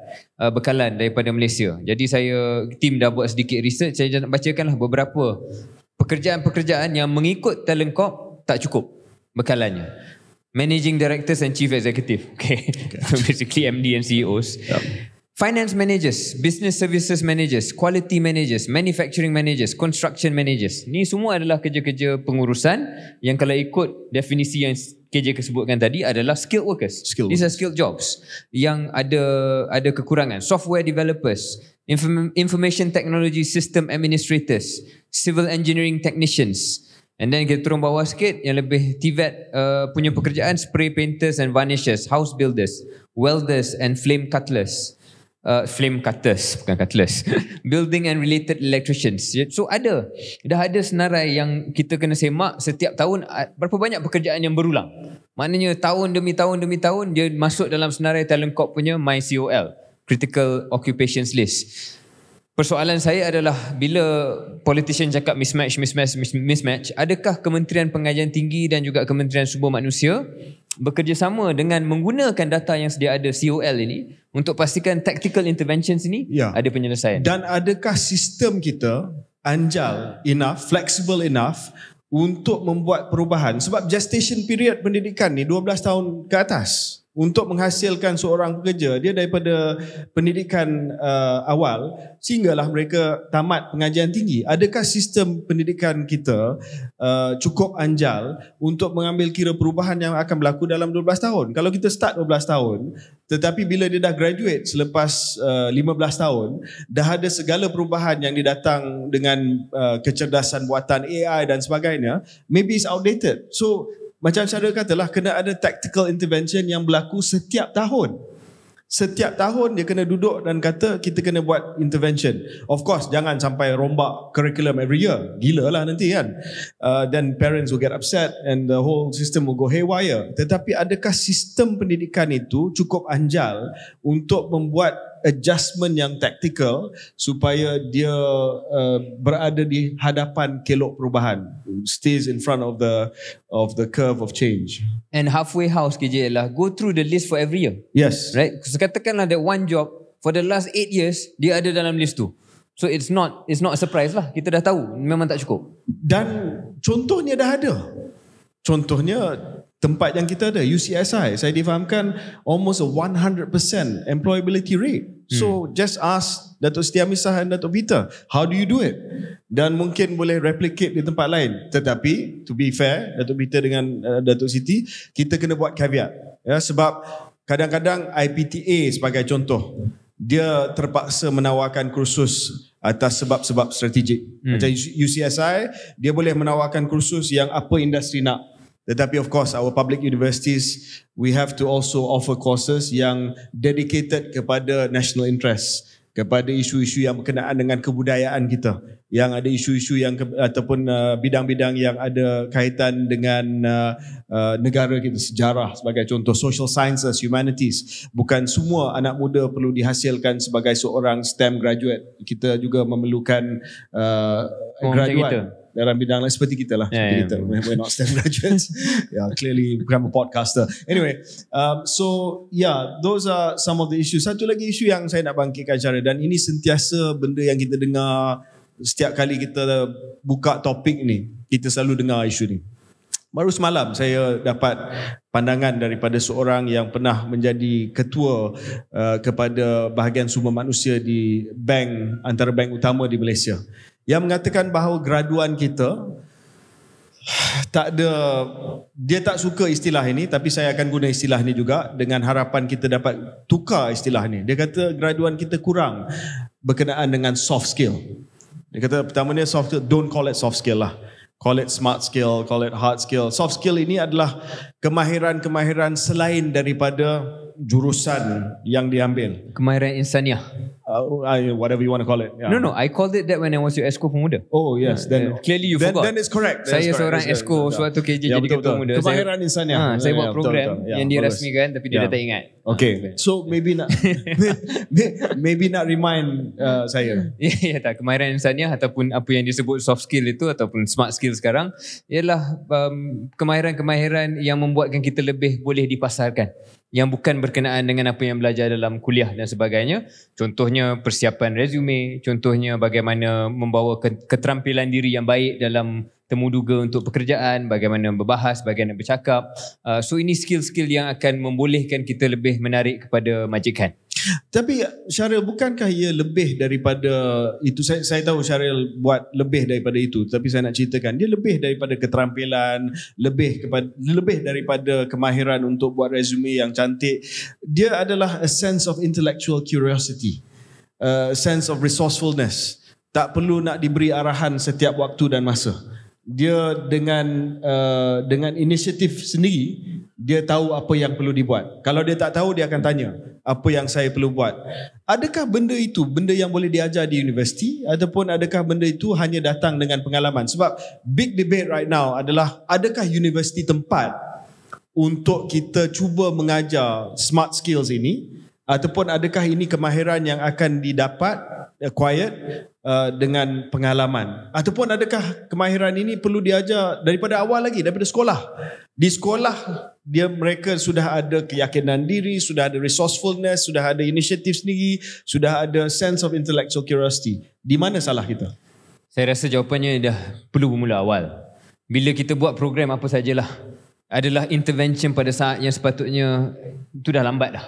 bekalan daripada Malaysia. Jadi tim dah buat sedikit research, saya nak bacakanlah beberapa pekerjaan-pekerjaan yang mengikut Talent Corp tak cukup bekalannya. Managing Directors and Chief Executive. Okay. Basically MD and CEOs. Yep. Finance Managers, Business Services Managers, Quality Managers, Manufacturing Managers, Construction Managers. Ni semua adalah kerja-kerja pengurusan yang kalau ikut definisi yang KJ sebutkan tadi adalah skilled workers. These are skilled jobs yang ada kekurangan. Software developers, Information Technology System Administrators, Civil Engineering Technicians. And then kita turun bawah sikit yang lebih TVET punya pekerjaan, Spray Painters and Varnishers, House Builders, Welders and Flame Cutters, bukan cutlers. Building and Related Electricians. So dah ada senarai yang kita kena semak setiap tahun. Berapa banyak pekerjaan yang berulang, maknanya tahun demi tahun dia masuk dalam senarai Talent Corp punya MyCOL, Critical Occupations List. Persoalan saya adalah bila politician cakap mismatch, adakah Kementerian Pengajian Tinggi dan juga Kementerian Sumber Manusia bekerjasama dengan menggunakan data yang sedia ada COL ini untuk pastikan tactical interventions ini ada penyelesaian? Dan adakah sistem kita anjal enough, flexible enough untuk membuat perubahan? Sebab gestation period pendidikan ni 12 tahun ke atas. Untuk menghasilkan seorang pekerja, dia daripada pendidikan awal sehinggalah mereka tamat pengajian tinggi. Adakah sistem pendidikan kita cukup anjal untuk mengambil kira perubahan yang akan berlaku dalam 12 tahun? Kalau kita start 12 tahun, tetapi bila dia dah graduate selepas 15 tahun, dah ada segala perubahan yang didatang dengan kecerdasan buatan AI dan sebagainya, maybe it's outdated. So macam saya katalah, kena ada tactical intervention yang berlaku setiap tahun. Setiap tahun dia kena duduk dan kata kita kena buat intervention. Of course, jangan sampai rombak curriculum every year. Gila lah nanti kan. Then parents will get upset and the whole system will go haywire. Tetapi adakah sistem pendidikan itu cukup anjal untuk membuat adjustment yang tactical supaya dia berada di hadapan kelok perubahan, stays in front of the curve of change. And halfway house KJ lah, go through the list for every year. Yes. Right? Katakanlah that one job for the last 8 years dia ada dalam list tu. So it's not a surprise lah. Kita dah tahu memang tak cukup. Dan contohnya dah ada. Contohnya tempat yang kita ada, UCSI, saya difahamkan almost a 100% employability rate. So just ask Datuk Siti Amisah dan Datuk Peter, how do you do it? Dan mungkin boleh replicate di tempat lain. Tetapi to be fair, Datuk Peter dengan Datuk Siti, kita kena buat caveat. Ya, sebab kadang-kadang IPTA sebagai contoh, dia terpaksa menawarkan kursus atas sebab-sebab strategik. Macam UCSI, dia boleh menawarkan kursus yang apa industri nak. Tetapi of course our public universities, we have to also offer courses yang dedicated kepada national interest, kepada isu-isu yang berkenaan dengan kebudayaan kita, yang ada isu-isu yang ataupun bidang-bidang yang ada kaitan dengan negara kita, sejarah sebagai contoh, social sciences, humanities. Bukan semua anak muda perlu dihasilkan sebagai seorang STEM graduate. Kita juga memerlukan graduate dalam bidang lain seperti kita lah. Kita. We're not STEM graduates. Clearly become a podcaster. Anyway, so those are some of the issues. Satu lagi isu yang saya nak bangkitkan cara, dan ini sentiasa benda yang kita dengar setiap kali kita buka topik ni, kita selalu dengar isu ni. Baru semalam saya dapat pandangan daripada seorang yang pernah menjadi ketua kepada bahagian sumber manusia di bank, antara bank utama di Malaysia, yang mengatakan bahawa graduan kita dia tak suka istilah ini, tapi saya akan guna istilah ini juga dengan harapan kita dapat tukar istilah ini. Dia kata graduan kita kurang berkenaan dengan soft skill. Dia kata pertamanya soft skill, don't call it soft skill lah. Call it smart skill, call it hard skill. Soft skill ini adalah kemahiran-kemahiran selain daripada jurusan yang diambil. Kemahiran insaniah. Whatever you want to call it. Yeah. No, I called it that when I was your ESCO Pemuda. Oh yes, then clearly you forgot. Then it's correct. Saya seorang ESCO suatu KJ jadi ketua Pemuda. Kemahiran insaniah. Saya buat program yang dirasmikan tapi dia dah tak ingat. Okay, so maybe nak remind saya. Ya tak, kemahiran insaniah ataupun apa yang disebut soft skill itu ataupun smart skill sekarang ialah kemahiran-kemahiran yang membuatkan kita lebih boleh dipasarkan, yang bukan berkenaan dengan apa yang belajar dalam kuliah dan sebagainya. Contohnya persiapan resume, contohnya bagaimana membawa keterampilan diri yang baik dalam temuduga untuk pekerjaan, bagaimana berbahas, bagaimana bercakap. So ini skill-skill yang akan membolehkan kita lebih menarik kepada majikan. Tapi Syaril, bukankah ia lebih daripada itu? Saya tahu Syaril buat lebih daripada itu, tapi saya nak ceritakan dia lebih daripada keterampilan, lebih daripada kemahiran untuk buat resume yang cantik. Dia adalah a sense of intellectual curiosity, a sense of resourcefulness. Tak perlu nak diberi arahan setiap waktu dan masa. Dia dengan inisiatif sendiri, dia tahu apa yang perlu dibuat. Kalau dia tak tahu, dia akan tanya, apa yang saya perlu buat? Adakah benda itu benda yang boleh diajar di universiti, ataupun adakah benda itu hanya datang dengan pengalaman? Sebab big debate right now adalah, adakah universiti tempat untuk kita cuba mengajar smart skills ini, ataupun adakah ini kemahiran yang akan didapat acquired dengan pengalaman, ataupun adakah kemahiran ini perlu diajar daripada awal lagi, daripada sekolah. Di sekolah mereka sudah ada keyakinan diri, sudah ada resourcefulness, sudah ada inisiatif sendiri, sudah ada sense of intellectual curiosity. Di mana salah kita? Saya rasa jawapannya dah perlu bermula awal. Bila kita buat program apa sajalah adalah intervention pada saat yang sepatutnya itu dah lambat dah.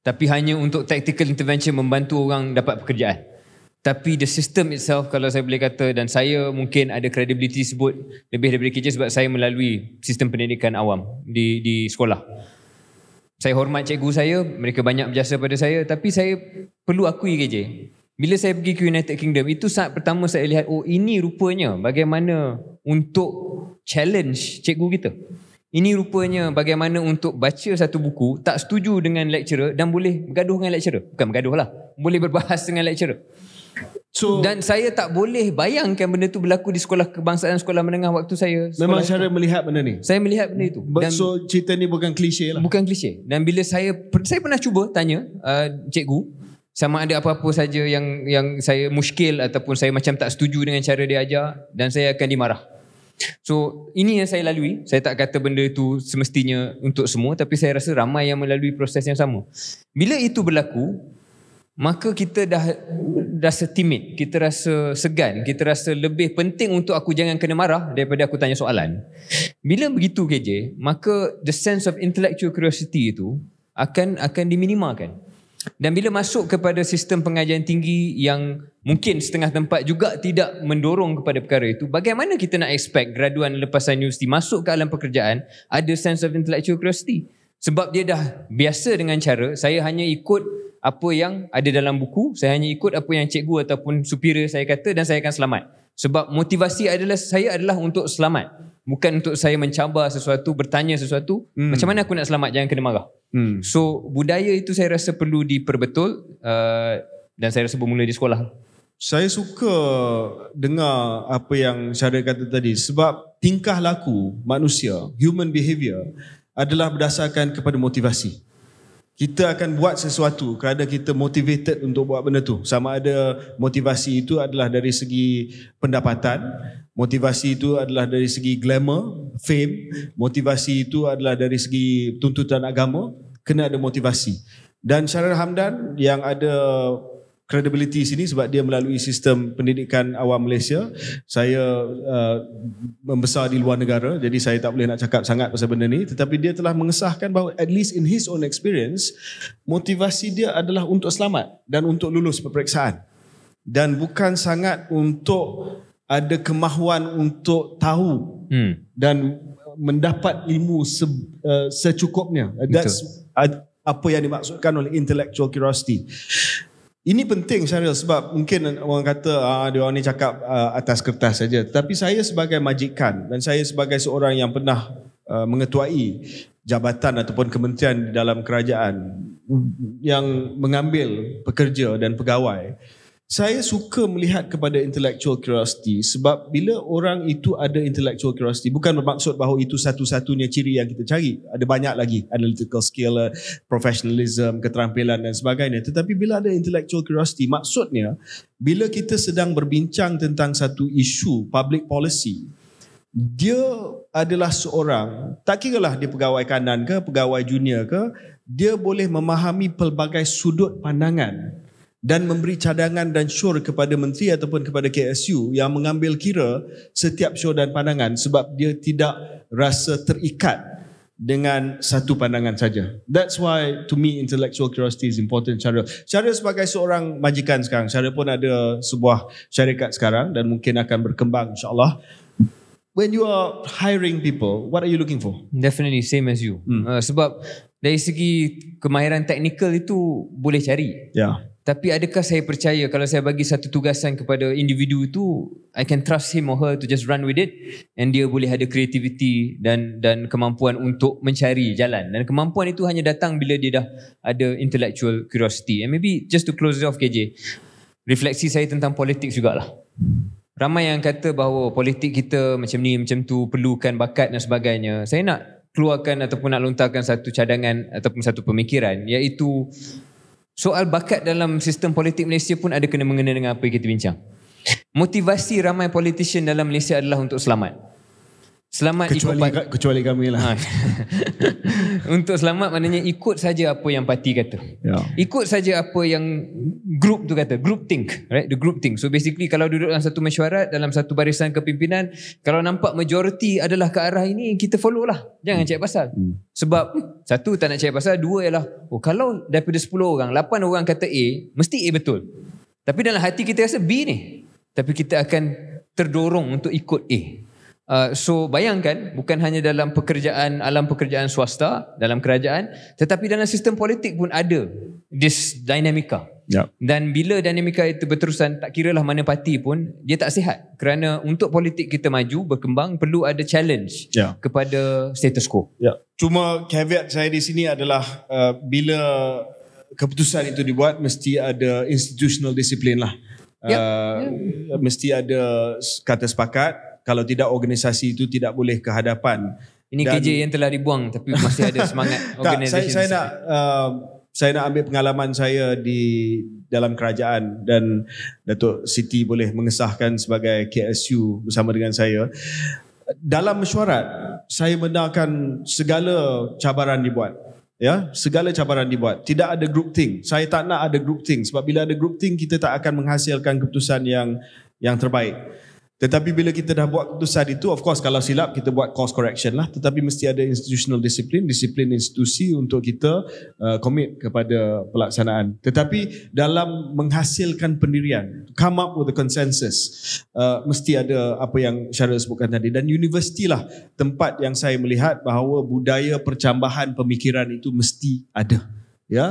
Tapi hanya untuk tactical intervention membantu orang dapat pekerjaan. Tapi the system itself, kalau saya boleh kata, dan saya mungkin ada credibility sebut lebih daripada KJ sebab saya melalui sistem pendidikan awam di sekolah. Saya hormat cikgu saya, mereka banyak berjasa pada saya, tapi saya perlu akui KJ, bila saya pergi ke United Kingdom, itu saat pertama saya lihat, oh ini rupanya bagaimana untuk challenge cikgu kita. Ini rupanya bagaimana untuk baca satu buku, tak setuju dengan lecturer dan boleh bergaduh dengan lecturer. Bukan bergaduh lah, boleh berbahas dengan lecturer. So, Dan saya tak boleh bayangkan benda tu berlaku di sekolah kebangsaan, sekolah menengah waktu saya. memang cara melihat benda ni. Saya melihat benda itu. Dan So cerita ni bukan klise lah. bukan klise. Dan bila saya pernah cuba tanya cikgu sama ada apa-apa saja yang saya muskil ataupun saya macam tak setuju dengan cara dia ajar, dan saya akan dimarah. So ini yang saya lalui. Saya tak kata benda itu semestinya untuk semua, tapi saya rasa ramai yang melalui proses yang sama. Bila itu berlaku, maka kita dah rasa timid, kita rasa segan, kita rasa lebih penting untuk aku jangan kena marah daripada aku tanya soalan. Bila begitu KJ, maka the sense of intellectual curiosity itu akan diminimalkan. Dan bila masuk kepada sistem pengajian tinggi yang mungkin setengah tempat juga tidak mendorong kepada perkara itu, bagaimana kita nak expect graduan lepasan universiti masuk ke alam pekerjaan ada sense of intellectual curiosity? Sebab dia dah biasa dengan cara saya hanya ikut apa yang ada dalam buku, saya hanya ikut apa yang cikgu ataupun superior saya kata dan saya akan selamat. Sebab motivasi saya adalah untuk selamat, bukan untuk saya mencabar sesuatu, bertanya sesuatu. Macam mana aku nak selamat, jangan kena marah. So budaya itu saya rasa perlu diperbetul, dan saya rasa bermula di sekolah. Saya suka dengar apa yang Syahril kata tadi, sebab tingkah laku manusia, human behavior adalah berdasarkan kepada motivasi. Kita akan buat sesuatu kerana kita motivated untuk buat benda tu. Sama ada motivasi itu adalah dari segi pendapatan, motivasi itu adalah dari segi glamour, fame, motivasi itu adalah dari segi tuntutan agama, kena ada motivasi. Dan Syahril Hamdan yang ada credibility sini sebab dia melalui sistem pendidikan awam Malaysia. Saya membesar di luar negara, jadi saya tak boleh nak cakap sangat pasal benda ni, tetapi dia telah mengesahkan bahawa at least in his own experience, motivasi dia adalah untuk selamat dan untuk lulus peperiksaan, dan bukan sangat untuk ada kemahuan untuk tahu dan mendapat ilmu secukupnya. That's apa yang dimaksudkan oleh intellectual curiosity. Ini penting Syahril, sebab mungkin orang kata dia orang ni cakap atas kertas saja. Tapi saya sebagai majikan dan saya sebagai seorang yang pernah mengetuai jabatan ataupun kementerian dalam kerajaan yang mengambil pekerja dan pegawai, saya suka melihat kepada intellectual curiosity, sebab bila orang itu ada intellectual curiosity, bukan bermaksud bahawa itu satu-satunya ciri yang kita cari. Ada banyak lagi, analytical skill, professionalism, keterampilan dan sebagainya. Tetapi bila ada intellectual curiosity, maksudnya bila kita sedang berbincang tentang satu isu public policy, dia adalah seorang, tak kiralah dia pegawai kanan ke, pegawai junior ke, dia boleh memahami pelbagai sudut pandangan dan memberi cadangan dan syur kepada menteri ataupun kepada KSU yang mengambil kira setiap syur dan pandangan, sebab dia tidak rasa terikat dengan satu pandangan saja. That's why to me intellectual curiosity is important. Syahril sebagai seorang majikan sekarang, Syahril pun ada sebuah syarikat sekarang dan mungkin akan berkembang insyaAllah. When you are hiring people, what are you looking for? Definitely same as you. Sebab dari segi kemahiran teknikal itu boleh cari. Yeah. Tapi adakah saya percaya kalau saya bagi satu tugasan kepada individu itu, I can trust him or her to just run with it, and dia boleh ada creativity dan kemampuan untuk mencari jalan. Dan kemampuan itu hanya datang bila dia dah ada intellectual curiosity. And maybe just to close it off KJ, refleksi saya tentang politik jugalah. Ramai yang kata bahawa politik kita macam ni, macam tu, perlukan bakat dan sebagainya. Saya nak keluarkan ataupun nak lontarkan satu cadangan ataupun satu pemikiran, iaitu soal bakat dalam sistem politik Malaysia pun ada kena mengena dengan apa yang kita bincang. Motivasi ramai politician dalam Malaysia adalah untuk selamat. Selamat kecuali kami lah. Untuk selamat maknanya ikut saja apa yang parti kata. Yeah. Ikut saja apa yang group tu kata. Group think, right? The group think. So basically kalau duduk dalam satu mesyuarat, dalam satu barisan kepimpinan, kalau nampak majoriti adalah ke arah ini, kita follow lah. Jangan cari pasal. Sebab satu, tak nak cari pasal. Dua ialah, kalau daripada 10 orang, 8 orang kata A, mesti A betul. Tapi dalam hati kita rasa B ni. Tapi kita akan terdorong untuk ikut A. So bayangkan, bukan hanya dalam pekerjaan, alam pekerjaan swasta, dalam kerajaan, tetapi dalam sistem politik pun ada this dinamika. Dan bila dinamika itu berterusan, tak kiralah mana parti pun, dia tak sihat. Kerana untuk politik kita maju, berkembang, perlu ada challenge kepada status quo. Cuma caveat saya di sini adalah bila keputusan itu dibuat, mesti ada institutional disiplin lah. Mesti ada kata sepakat. Kalau tidak, organisasi itu tidak boleh ke hadapan. Ini KJ yang telah dibuang, tapi masih ada semangat organisasi. Saya nak ambil pengalaman saya di dalam kerajaan, dan Datuk Siti boleh mengesahkan sebagai KSU bersama dengan saya. Dalam mesyuarat, saya benarkan segala cabaran dibuat. Segala cabaran dibuat. Tidak ada group think. Saya tak nak ada group think, sebab bila ada group think, kita tak akan menghasilkan keputusan yang terbaik. Tetapi bila kita dah buat keputusan itu, of course kalau silap kita buat course correction lah. Tetapi mesti ada institutional disiplin institusi untuk kita commit kepada pelaksanaan. Tetapi dalam menghasilkan pendirian, come up with a consensus, mesti ada apa yang Syaril sebutkan tadi. Dan universiti lah tempat yang saya melihat bahawa budaya percambahan pemikiran itu mesti ada.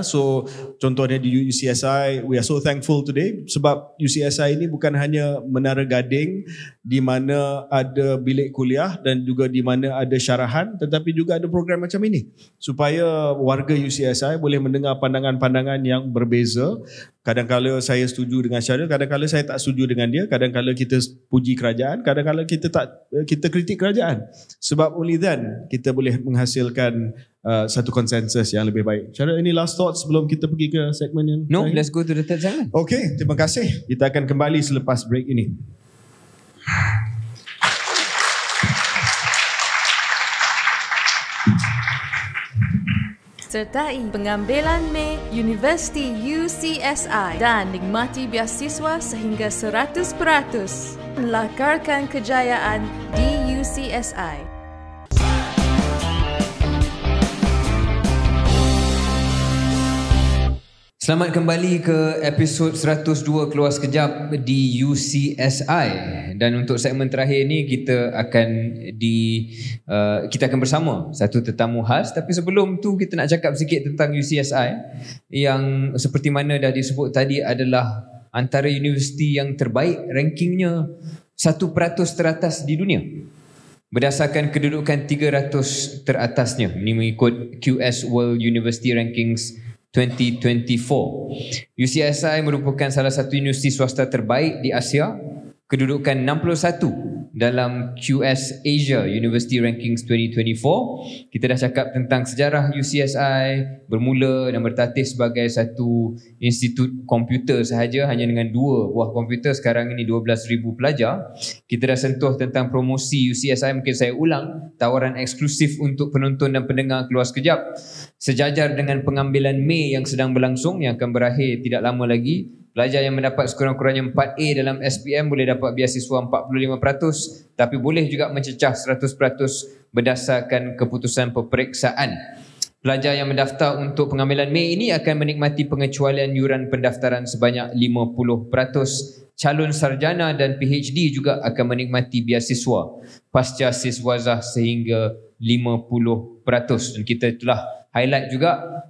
So contohnya di UCSI, we are so thankful today sebab UCSI ini bukan hanya Menara Gading di mana ada bilik kuliah dan juga di mana ada syarahan, tetapi juga ada program macam ini supaya warga UCSI boleh mendengar pandangan-pandangan yang berbeza. Kadang-kala saya setuju dengan Syaril, kadang-kala saya tak setuju dengan dia, kadang-kala kita puji kerajaan, kadang-kala kita kritik kerajaan. Sebab only then kita boleh menghasilkan satu konsensus yang lebih baik. Syaril, any last thoughts sebelum kita pergi ke segmen yang lain? Let's go to the third segment. Okay, terima kasih. Kita akan kembali selepas break ini. Sertai pengambilan Mei Universiti UCSI dan nikmati beasiswa sehingga 100%. Lakarkan kejayaan di UCSI. Selamat kembali ke episod 102 Keluar Sekejap di UCSI. Dan untuk segmen terakhir ni kita akan bersama satu tetamu khas. Tapi sebelum tu kita nak cakap sikit tentang UCSI yang seperti mana dah disebut tadi adalah antara universiti yang terbaik, rankingnya 1% teratas di dunia berdasarkan kedudukan 300 teratasnya. Ini mengikut QS World University Rankings 2024. UCSI merupakan salah satu universiti swasta terbaik di Asia, kedudukan 61 dalam QS Asia University Rankings 2024. Kita dah cakap tentang sejarah UCSI, bermula dan bertatih sebagai satu institut komputer sahaja, hanya dengan 2 buah komputer, sekarang ini 12,000 pelajar. Kita dah sentuh tentang promosi UCSI, mungkin saya ulang, tawaran eksklusif untuk penonton dan pendengar Keluar Sekejap, sejajar dengan pengambilan Mei yang sedang berlangsung, yang akan berakhir tidak lama lagi. Pelajar yang mendapat sekurang-kurangnya 4A dalam SPM boleh dapat beasiswa 45%, tapi boleh juga mencecah 100% berdasarkan keputusan peperiksaan. Pelajar yang mendaftar untuk pengambilan Mei ini akan menikmati pengecualian yuran pendaftaran sebanyak 50%. Calon sarjana dan PhD juga akan menikmati beasiswa pasca siswazah sehingga 50%. Dan kita telah highlight juga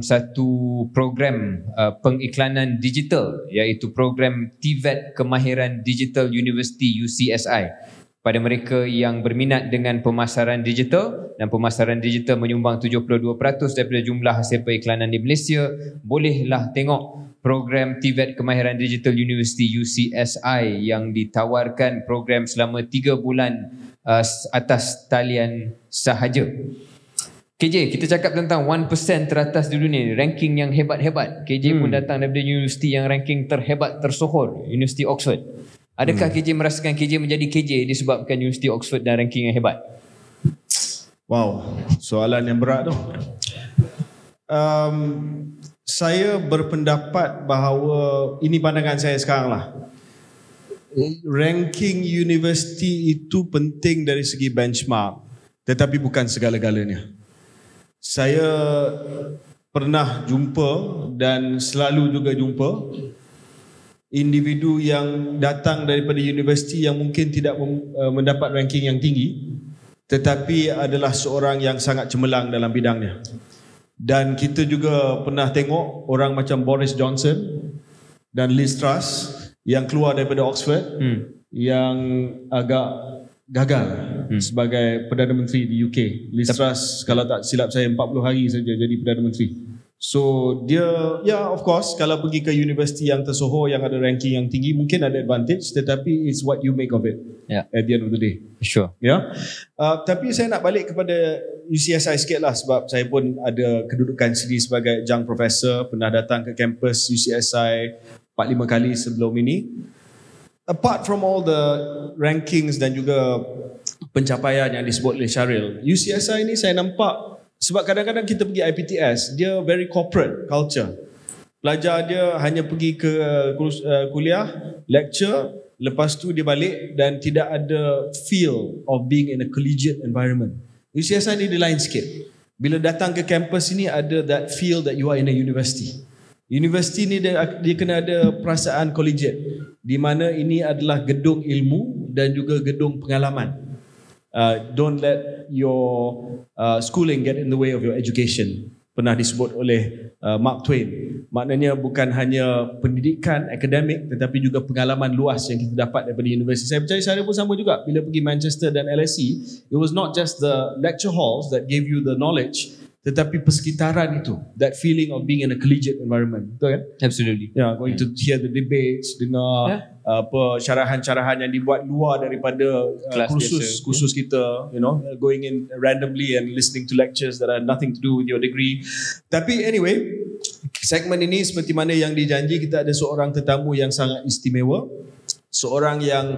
satu program pengiklanan digital, iaitu program TVET Kemahiran Digital University UCSI. Pada mereka yang berminat dengan pemasaran digital, dan pemasaran digital menyumbang 72% daripada jumlah hasil periklanan di Malaysia, bolehlah tengok program TVET Kemahiran Digital University UCSI yang ditawarkan program selama 3 bulan atas talian sahaja. KJ, kita cakap tentang 1% teratas di dunia, ranking yang hebat-hebat. KJ pun datang daripada universiti yang ranking terhebat, tersohor, Universiti Oxford. Adakah KJ merasakan KJ menjadi KJ disebabkan Universiti Oxford dan ranking yang hebat? Wow, soalan yang berat tu. Saya berpendapat bahawa, ini pandangan saya sekarang lah, ranking universiti itu penting dari segi benchmark, tetapi bukan segala-galanya. Saya pernah jumpa dan selalu juga jumpa individu yang datang daripada universiti yang mungkin tidak mendapat ranking yang tinggi, tetapi adalah seorang yang sangat cemerlang dalam bidangnya. Dan kita juga pernah tengok orang macam Boris Johnson dan Liz Truss yang keluar daripada Oxford yang agak gagal sebagai Perdana Menteri di UK. Liz Truss kalau tak silap saya 40 hari saja jadi Perdana Menteri. So dia, of course, kalau pergi ke universiti yang tersohor, yang ada ranking yang tinggi, mungkin ada advantage, tetapi it's what you make of it at the end of the day. Sure. Tapi saya nak balik kepada UCSI sikit lah, sebab saya pun ada kedudukan sendiri sebagai adjunct professor, pernah datang ke kampus UCSI 4-5 kali sebelum ini. Apart from all the rankings dan juga pencapaian yang disebut oleh Syahril, UCSI ni saya nampak, sebab kadang-kadang kita pergi IPTS, dia very corporate culture. Pelajar dia hanya pergi ke kuliah, lecture, lepas tu dia balik dan tidak ada feel of being in a collegiate environment. UCSI ni dia lain sikit. Bila datang ke kampus ini, ada that feel that you are in a university. Universiti ni dia kena ada perasaan collegiate, di mana ini adalah gedung ilmu dan juga gedung pengalaman. Don't let your schooling get in the way of your education. Pernah disebut oleh Mark Twain. Maknanya bukan hanya pendidikan akademik, tetapi juga pengalaman luas yang kita dapat daripada universiti. Saya percaya saya pun sama juga. Bila pergi Manchester dan LSE, it was not just the lecture halls that gave you the knowledge, tetapi persekitaran itu, that feeling of being in a collegiate environment. Betul kan? Absolutely. Going to hear the debates, dengar syarahan-syarahan yang dibuat luar daripada kursus kita, going in randomly and listening to lectures that have nothing to do with your degree. Tapi anyway, segmen ini seperti mana yang dijanji, kita ada seorang tetamu yang sangat istimewa. Seorang yang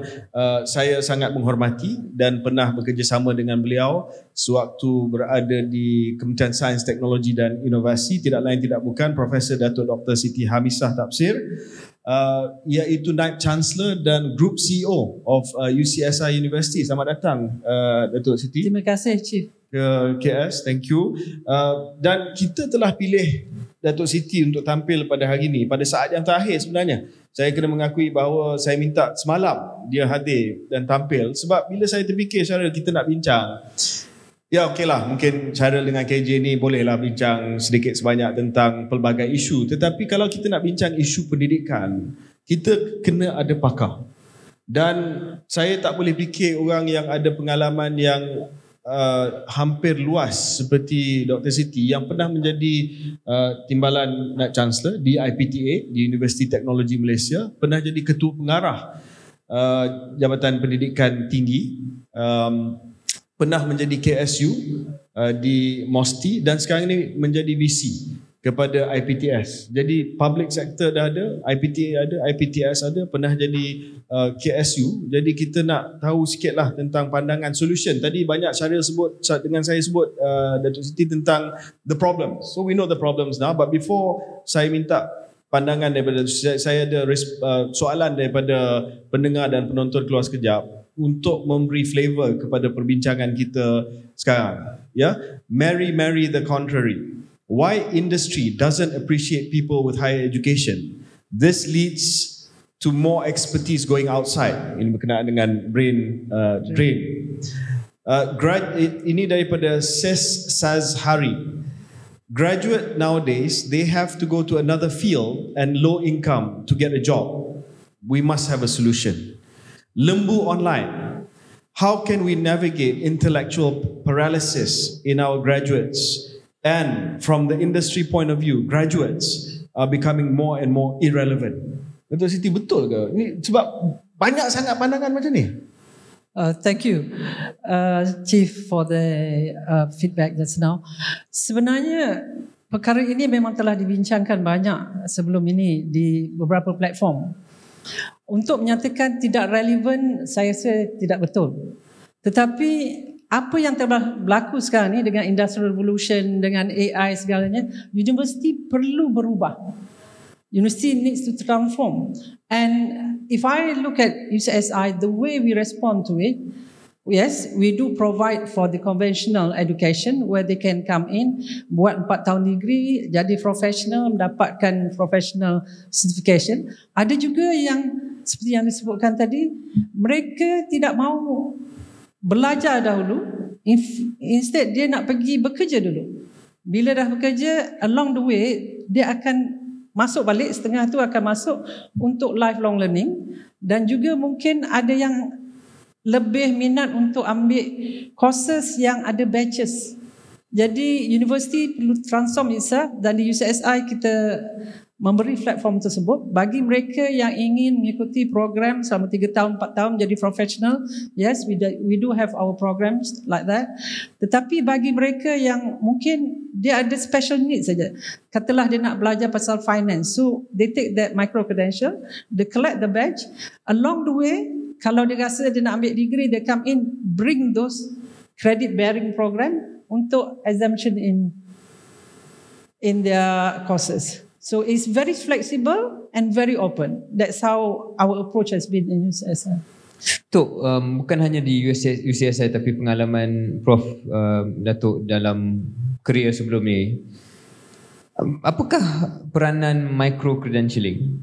saya sangat menghormati dan pernah bekerjasama dengan beliau sewaktu berada di Kementerian Sains, Teknologi dan Inovasi, tidak lain tidak bukan Profesor Datuk Dr. Siti Hamisah Tafsir, iaitu Naib Chancellor dan Group CEO of UCSI University. Selamat datang Datuk Siti. Terima kasih Chief. Ke KS, thank you. Dan kita telah pilih Datuk Siti untuk tampil pada hari ini, pada saat yang terakhir sebenarnya. Saya kena mengakui bahawa saya minta semalam dia hadir dan tampil, sebab bila saya terfikir Syahril kita nak bincang, okeylah, mungkin Syahril dengan KJ ni bolehlah bincang sedikit sebanyak tentang pelbagai isu, tetapi kalau kita nak bincang isu pendidikan, kita kena ada pakar. Dan saya tak boleh fikir orang yang ada pengalaman yang hampir luas seperti Dr. Siti yang pernah menjadi timbalan Naib Chancellor di IPTA, di Universiti Teknologi Malaysia, pernah jadi ketua pengarah Jabatan Pendidikan Tinggi, pernah menjadi KSU di MOSTI dan sekarang ini menjadi VC kepada IPTS. Jadi public sector dah ada, IPTA ada, IPTS ada, pernah jadi KSU. Jadi kita nak tahu sikitlah tentang pandangan solution. Tadi banyak Syahril sebut dengan saya sebut Datuk Siti tentang the problems. So we know the problems now, but before saya minta pandangan daripada saya ada soalan daripada pendengar dan penonton Keluar Sekejap untuk memberi flavor kepada perbincangan kita sekarang. Marry the contrary. Why industry doesn't appreciate people with higher education? This leads to more expertise going outside. Ini berkenaan dengan brain drain. Ini daripada Saz Hari. Graduate nowadays, they have to go to another field and low income to get a job. We must have a solution. Lembu online. How can we navigate intellectual paralysis in our graduates? And from the industry point of view, graduates are becoming more and more irrelevant. Datuk Siti, betul ke? Ini sebab banyak sangat pandangan macam ni. Thank you, Chief, for the feedback just now. Sebenarnya perkara ini memang telah dibincangkan banyak sebelum ini di beberapa platform. Untuk menyatakan tidak relevan, saya rasa tidak betul. Tetapi apa yang telah berlaku sekarang ni dengan Industrial Revolution, dengan AI segalanya, universiti perlu berubah. University needs to transform. And if I look at UCSI, the way we respond to it, yes, we do provide for the conventional education where they can come in, buat 4 tahun degree, jadi professional, mendapatkan professional certification. Ada juga yang seperti yang disebutkan tadi, mereka tidak mahu belajar dahulu, instead dia nak pergi bekerja dulu. Bila dah bekerja, along the way dia akan masuk balik, setengah tu akan masuk untuk lifelong learning, dan juga mungkin ada yang lebih minat untuk ambil courses yang ada batches. Jadi universiti perlu transform itself, dan di UCSI kita memberi platform tersebut bagi mereka yang ingin mengikuti program selama 3 tahun, 4 tahun jadi professional. Yes, we do have our programs like that. Tetapi bagi mereka yang mungkin dia ada special needs saja, katalah dia nak belajar pasal finance, so they take that micro credential, they collect the badge. Along the way, kalau dia rasa dia nak ambil degree, they come in, bring those credit bearing program untuk exemption in their courses. So it's very flexible and very open. That's how our approach has been in UCSI. Tok, bukan hanya di UCSI tapi pengalaman Prof Datuk dalam kerjaya sebelum ni, apakah peranan micro credentialing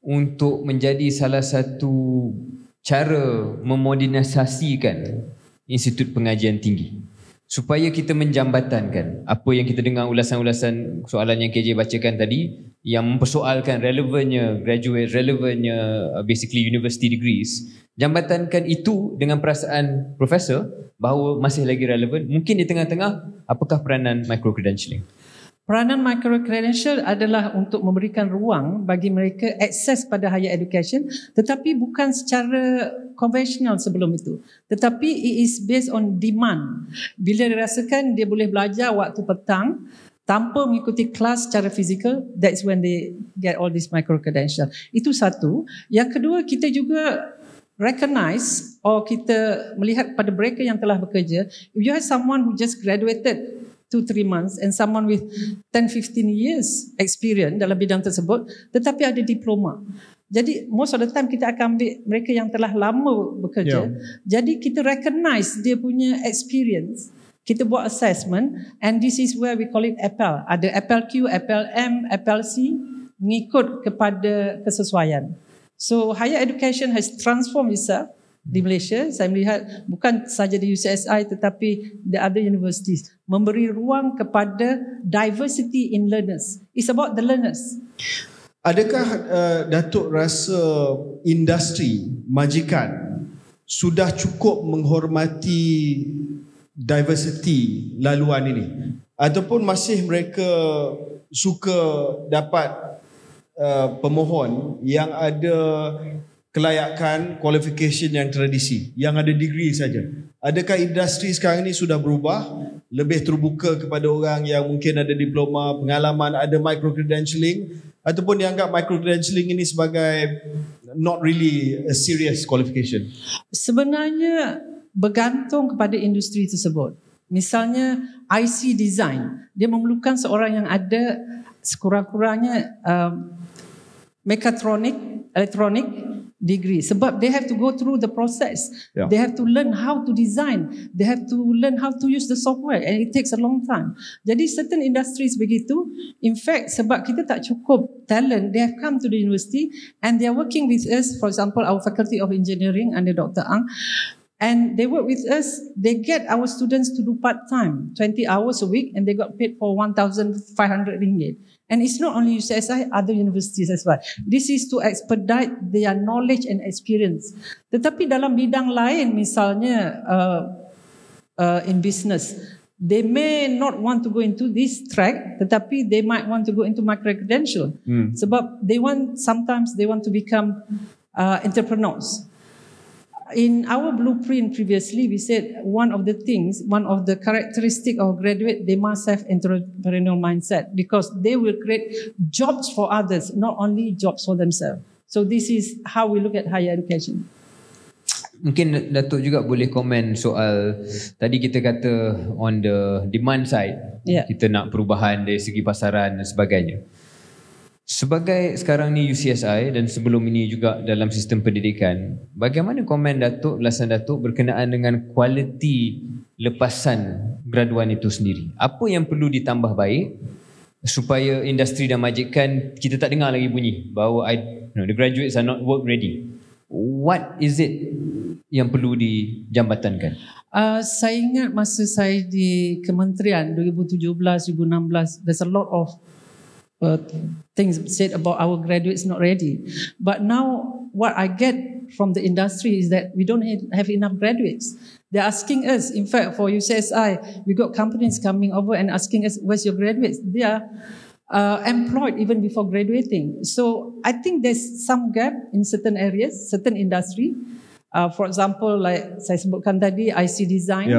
untuk menjadi salah satu cara memodernisasikan institut pengajian tinggi supaya kita menjambatankan apa yang kita dengar ulasan-ulasan soalan yang KJ bacakan tadi yang mempersoalkan relevannya graduate, relevannya basically university degrees, jambatankan itu dengan perasaan profesor bahawa masih lagi relevan. Mungkin di tengah-tengah, apakah peranan micro credentialing? Peranan micro-credential adalah untuk memberikan ruang bagi mereka akses pada higher education, tetapi bukan secara konvensional sebelum itu. Tetapi it is based on demand. Bila dirasakan dia boleh belajar waktu petang tanpa mengikuti kelas secara fizikal, that's when they get all this micro-credential. Itu satu. Yang kedua, kita juga recognize or kita melihat pada mereka yang telah bekerja, if you have someone who just graduated 2-3 months and someone with 10-15 years experience dalam bidang tersebut tetapi ada diploma. Jadi most of the time kita akan ambil mereka yang telah lama bekerja. Jadi kita recognize dia punya experience. Kita buat assessment, and this is where we call it APEL. Ada APEL-Q, APEL-M, APEL-C, mengikut kepada kesesuaian. So higher education has transformed itself di Malaysia. Saya melihat bukan saja di UCSI tetapi the other universities memberi ruang kepada diversity in learners. It's about the learners. Adakah Datuk rasa industri majikan sudah cukup menghormati diversity laluan ini, ataupun masih mereka suka dapat pemohon yang ada kelayakan, qualification yang tradisi, yang ada degree saja? Adakah industri sekarang ini sudah berubah, lebih terbuka kepada orang yang mungkin ada diploma, pengalaman, ada micro-credentialing, ataupun dianggap micro-credentialing ini sebagai not really a serious qualification? Sebenarnya bergantung kepada industri tersebut. Misalnya IC design, dia memerlukan seorang yang ada sekurang-kurangnya mechatronic, elektronik degree, sebab they have to go through the process. They have to learn how to design, they have to learn how to use the software, and it takes a long time. Jadi certain industries begitu. In fact, sebab kita tak cukup talent, they have come to the university and they are working with us. For example, our Faculty of Engineering under Dr. Ang, and they work with us. They get our students to do part-time, 20 hours a week, and they got paid for 1,500 ringgit. And it's not only UCSI, other universities as well. This is to expedite their knowledge and experience. Tetapi dalam bidang lain, misalnya in business, they may not want to go into this track, tetapi they might want to go into micro-credential. Sebab sometimes they want to become entrepreneurs. In our blueprint previously, we said one of the characteristic of graduate, they must have entrepreneurial mindset, because they will create jobs for others, not only jobs for themselves. So this is how we look at higher education. Mungkin Datuk juga boleh komen soal tadi kita kata on the demand side, kita nak perubahan dari segi pasaran dan sebagainya. Sebagai sekarang ni UCSI dan sebelum ini juga dalam sistem pendidikan, bagaimana komen Datuk, ulasan Datuk berkenaan dengan kualiti lepasan graduan itu sendiri? Apa yang perlu ditambah baik supaya industri dan majikan kita tak dengar lagi bunyi bahawa the graduates are not work ready? What is it yang perlu dijambatankan? Saya ingat masa saya di kementerian 2017-2016, there's a lot of things said about our graduates not ready. But now what I get from the industry is that we don't have enough graduates. They're asking us, in fact, for UCSI, we got companies coming over and asking us, where's your graduates? They are employed even before graduating. So I think there's some gap in certain areas, certain industry. For example, like saya sebutkan tadi, IC design,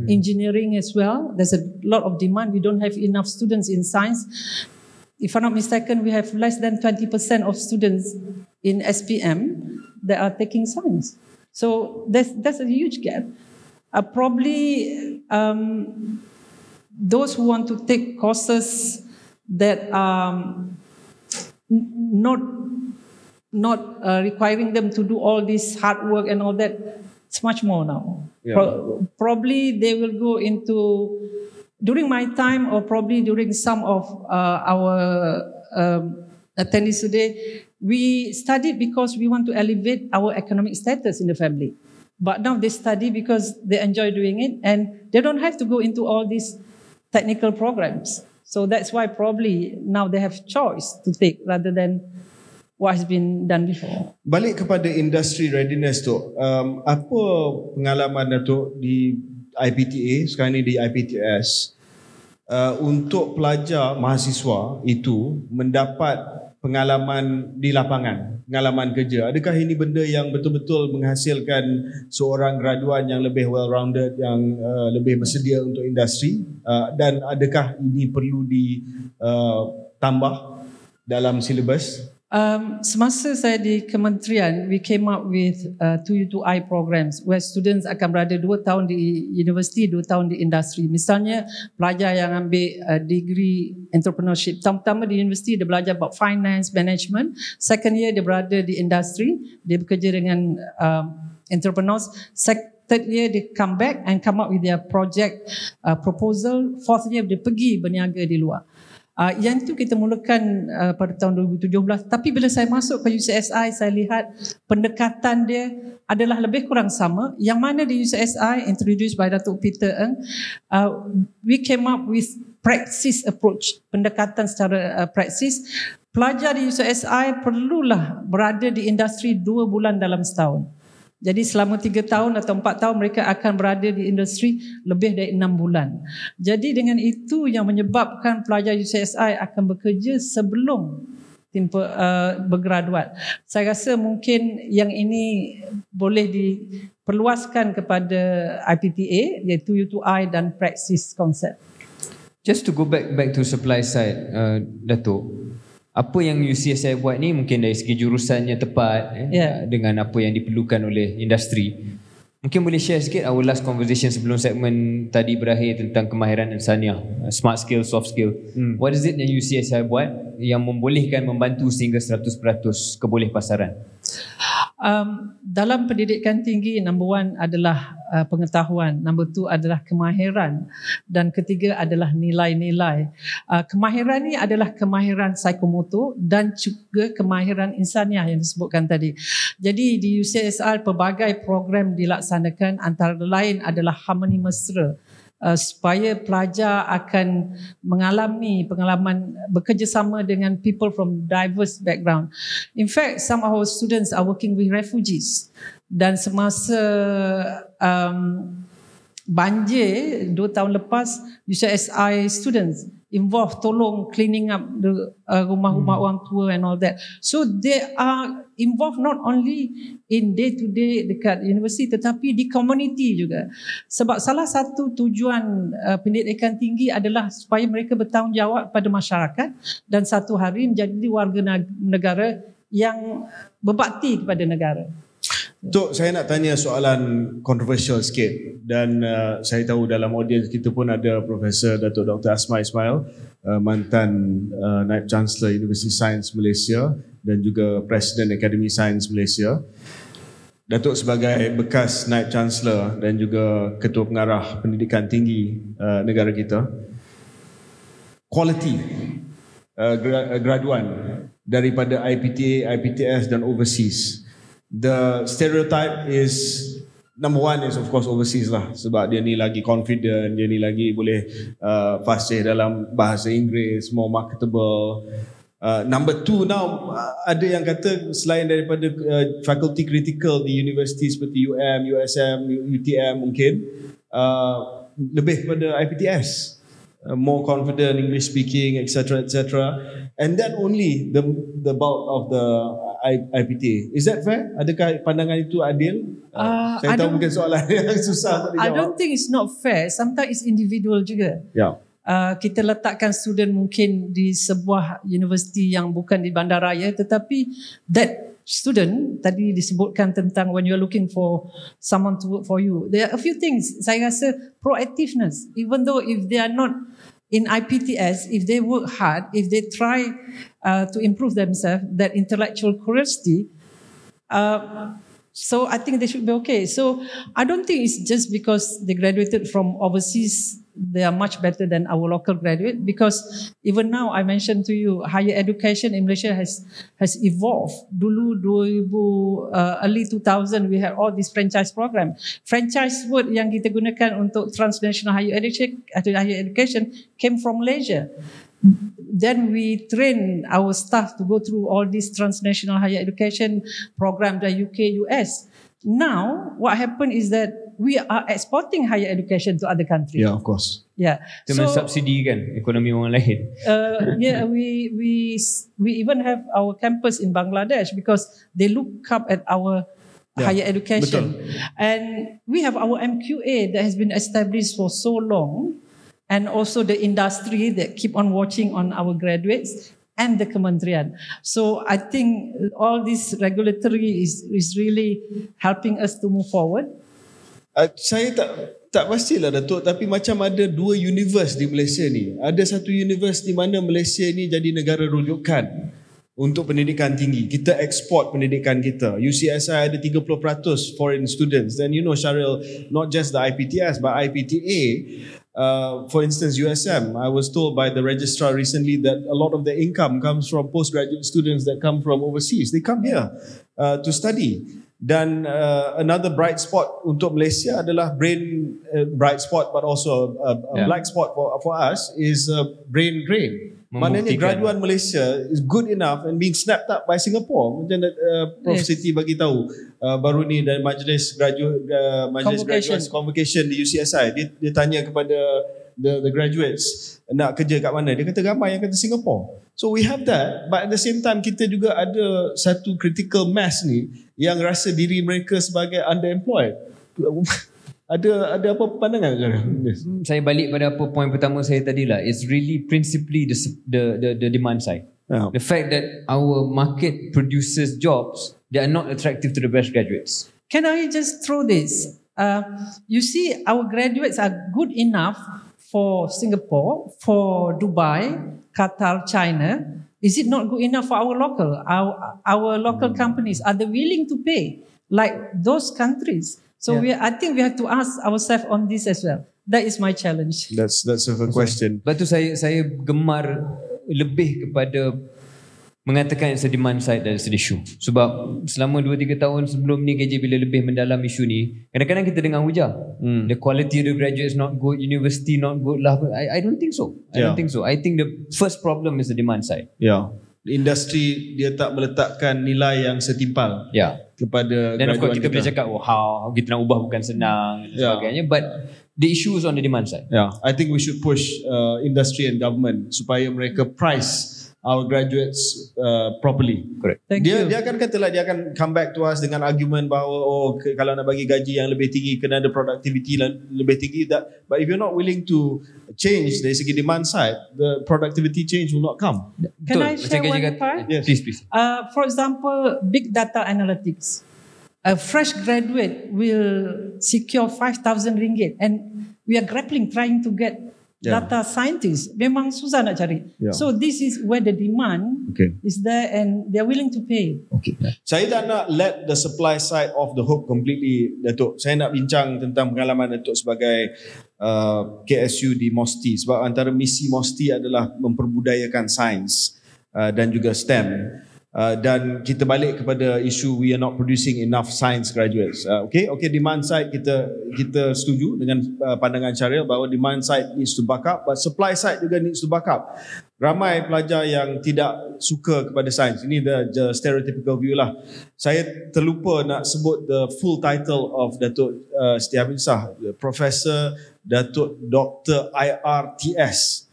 engineering as well. There's a lot of demand. We don't have enough students in science. If I'm not mistaken, we have less than 20% of students in SPM that are taking science. So that's a huge gap. Probably those who want to take courses that are not requiring them to do all this hard work and all that, it's much more now. Probably they will go into, during my time or probably during some of our attendees today, we studied because we want to elevate our economic status in the family. But now they study because they enjoy doing it and they don't have to go into all these technical programs. So that's why probably now they have choice to take rather than what has been done before. Balik kepada industry readiness tu, apa pengalaman Datuk di IPTA, sekarang ni di IPTS, untuk pelajar mahasiswa itu mendapat pengalaman di lapangan, pengalaman kerja? Adakah ini benda yang betul-betul menghasilkan seorang graduan yang lebih well-rounded, yang lebih bersedia untuk industri, dan adakah ini perlu ditambah dalam silibus? Semasa saya di kementerian, we came up with 2U2I programs where students akan berada 2 tahun di universiti, 2 tahun di industri. Misalnya pelajar yang ambil degree entrepreneurship, pertama di universiti dia belajar about finance, management. Second year dia berada di industri, dia bekerja dengan entrepreneurs. Third year dia come back and come up with their project proposal. Fourth year dia pergi berniaga di luar. Yang itu kita mulakan pada tahun 2017. Tapi bila saya masuk ke UCSI, saya lihat pendekatan dia adalah lebih kurang sama. Yang mana di UCSI, introduced by Datuk Peter Ng, we came up with praxis approach, pendekatan secara praxis. Pelajar di UCSI perlulah berada di industri 2 bulan dalam setahun. Jadi selama 3 tahun atau 4 tahun mereka akan berada di industri lebih dari 6 bulan. Jadi dengan itu yang menyebabkan pelajar UCSI akan bekerja sebelum bergraduat. Saya rasa mungkin yang ini boleh diperluaskan kepada IPTA, iaitu U2I dan praxis konsep. Just to go back to supply side, Datuk. Apa yang UCSI buat ni mungkin dari segi jurusannya tepat dengan apa yang diperlukan oleh industri. Mungkin boleh share sikit our last conversation sebelum segmen tadi berakhir tentang kemahiran insaniah, smart skill, soft skill. What is it yang UCSI buat yang membolehkan membantu sehingga 100% kebolehpasaran? Dalam pendidikan tinggi, number 1 adalah pengetahuan, number 2 adalah kemahiran, dan ketiga adalah nilai-nilai. Kemahiran ni adalah kemahiran psikomotor dan juga kemahiran insaniah yang disebutkan tadi. Jadi di UCSI pelbagai program dilaksanakan, antara lain adalah harmoni mesra, supaya pelajar akan mengalami pengalaman bekerjasama dengan people from diverse background. In fact, some of our students are working with refugees. Dan semasa banjir 2 tahun lepas, UCSI students involved tolong cleaning up the rumah-rumah orang tua and all that. So they are involved not only in day to day dekat universiti tetapi di community juga. Sebab salah satu tujuan pendidikan tinggi adalah supaya mereka bertanggungjawab pada masyarakat dan satu hari menjadi warga negara yang berbakti kepada negara. Tok, saya nak tanya soalan kontroversial sikit, dan saya tahu dalam audiens kita pun ada Profesor Datuk Dr. Asma Ismail, mantan Naib Chancellor University Sains Malaysia dan juga Presiden Akademi Sains Malaysia. Datuk sebagai bekas Naib Chancellor dan juga Ketua Pengarah Pendidikan Tinggi negara kita, quality graduan daripada IPTA, IPTS dan overseas. The stereotype is number one is of course overseas lah, sebab dia ni lagi confident, dia ni lagi boleh fasih dalam bahasa Inggeris, more marketable. Number two now, ada yang kata selain daripada faculty critical di universiti seperti UM, USM, UTM mungkin, lebih kepada IPTS, more confident English speaking, etc., and then only the bulk of the IPTA. Is that fair? Adakah pandangan itu adil? Saya tahu mungkin soalan yang susah untuk dijawab. I don't think it's not fair. Sometimes it's individual juga. Yeah. Kita letakkan student mungkin di sebuah universiti yang bukan di bandaraya, tetapi that student tadi disebutkan tentang when you're looking for someone to work for you, there are a few things. Saya rasa proactiveness, even though if they are not in IPTS, if they work hard, if they try to improve themselves, that intellectual curiosity, so I think they should be okay. So I don't think it's just because they graduated from overseas they are much better than our local graduate, because even now I mentioned to you, higher education in Malaysia has evolved. Dulu early 2000 we had all this franchise program. Franchise word yang kita gunakan untuk transnational higher education came from Malaysia. Then we train our staff to go through all these transnational higher education programs in UK, US. Now, what happened is that we are exporting higher education to other countries. Yeah, of course. Yeah. Kita mensubsidikan ekonomi orang lain. Yeah, we even have our campus in Bangladesh because they look up at our higher education. Betul. And we have our MQA that has been established for so long, and also the industry that keep on watching on our graduates, and the Kementerian. So I think all this regulatory is really helping us to move forward. Saya tak pastilah Datuk, tapi macam ada dua univers di Malaysia ni. Ada satu univers di mana Malaysia ni jadi negara rujukan untuk pendidikan tinggi. Kita ekspor pendidikan kita. UCSI ada 30% foreign students. Then you know Syahril, not just the IPTS but IPTA. For instance, USM, I was told by the registrar recently that a lot of the income comes from postgraduate students that come from overseas. They come here to study. Dan another bright spot untuk Malaysia adalah bright spot but also a black spot for us is brain drain. Maknanya graduan Malaysia is good enough and being snapped up by Singapore. Macam Prof Siti bagi tahu baru ni dari majlis graduates convocation di UCSI, dia tanya kepada the graduates nak kerja kat mana, dia kata ramai yang kata Singapore. So we have that, but at the same time kita juga ada satu critical mass ni yang rasa diri mereka sebagai underemployed. Ada apa pandangan? Saya balik pada apa poin pertama saya tadi lah. It's really principally the demand side. Yeah. The fact that our market produces jobs that are not attractive to the best graduates. Can I just throw this? You see, our graduates are good enough for Singapore, for Dubai, Qatar, China. Is it not good enough for our local companies? Are they willing to pay like those countries? So I think we have to ask ourselves on this as well. That is my challenge. That's a good question. Lepas tu saya gemar lebih kepada mengatakan it's a demand side dan it's an issue. Sebab selama 2-3 tahun sebelum ni KJ bila lebih mendalam isu ni, kadang-kadang kita dengar hujah. The quality of the graduate is not good, university not good lah. I don't think so. I don't think so. I think the first problem is the demand side. Yeah. Industri dia tak meletakkan nilai yang setimpal kepada dan of course graduan kita boleh cakap how kita nak ubah bukan senang dan sebagainya, but the issue is on the demand side. I think we should push industry and government supaya mereka price our graduates properly. Correct. Dia akan katalah, dia akan come back to us dengan argument bahawa kalau nak bagi gaji yang lebih tinggi kena ada productivity lebih tinggi. But if you're not willing to change dari segi demand side, the productivity change will not come. Can I share one part? Yes. Please. For example, big data analytics. A fresh graduate will secure 5,000 ringgit, and we are grappling trying to get data scientists. Memang susah nak cari. So this is where the demand is there and they are willing to pay. Saya tak nak let the supply side of the hook completely, Datuk. Saya nak bincang tentang pengalaman Datuk sebagai KSU di MOSTI, sebab antara misi MOSTI adalah memperbudayakan sains dan juga STEM. Dan kita balik kepada isu we are not producing enough science graduates. Okay, demand side kita setuju dengan pandangan Syahril bahawa demand side needs to back up, but supply side juga needs to back up. Ramai pelajar yang tidak suka kepada sains. Ini the stereotypical view lah. Saya terlupa nak sebut the full title of Datuk Siti Hamidsah, Profesor Datuk Dr. IRTS.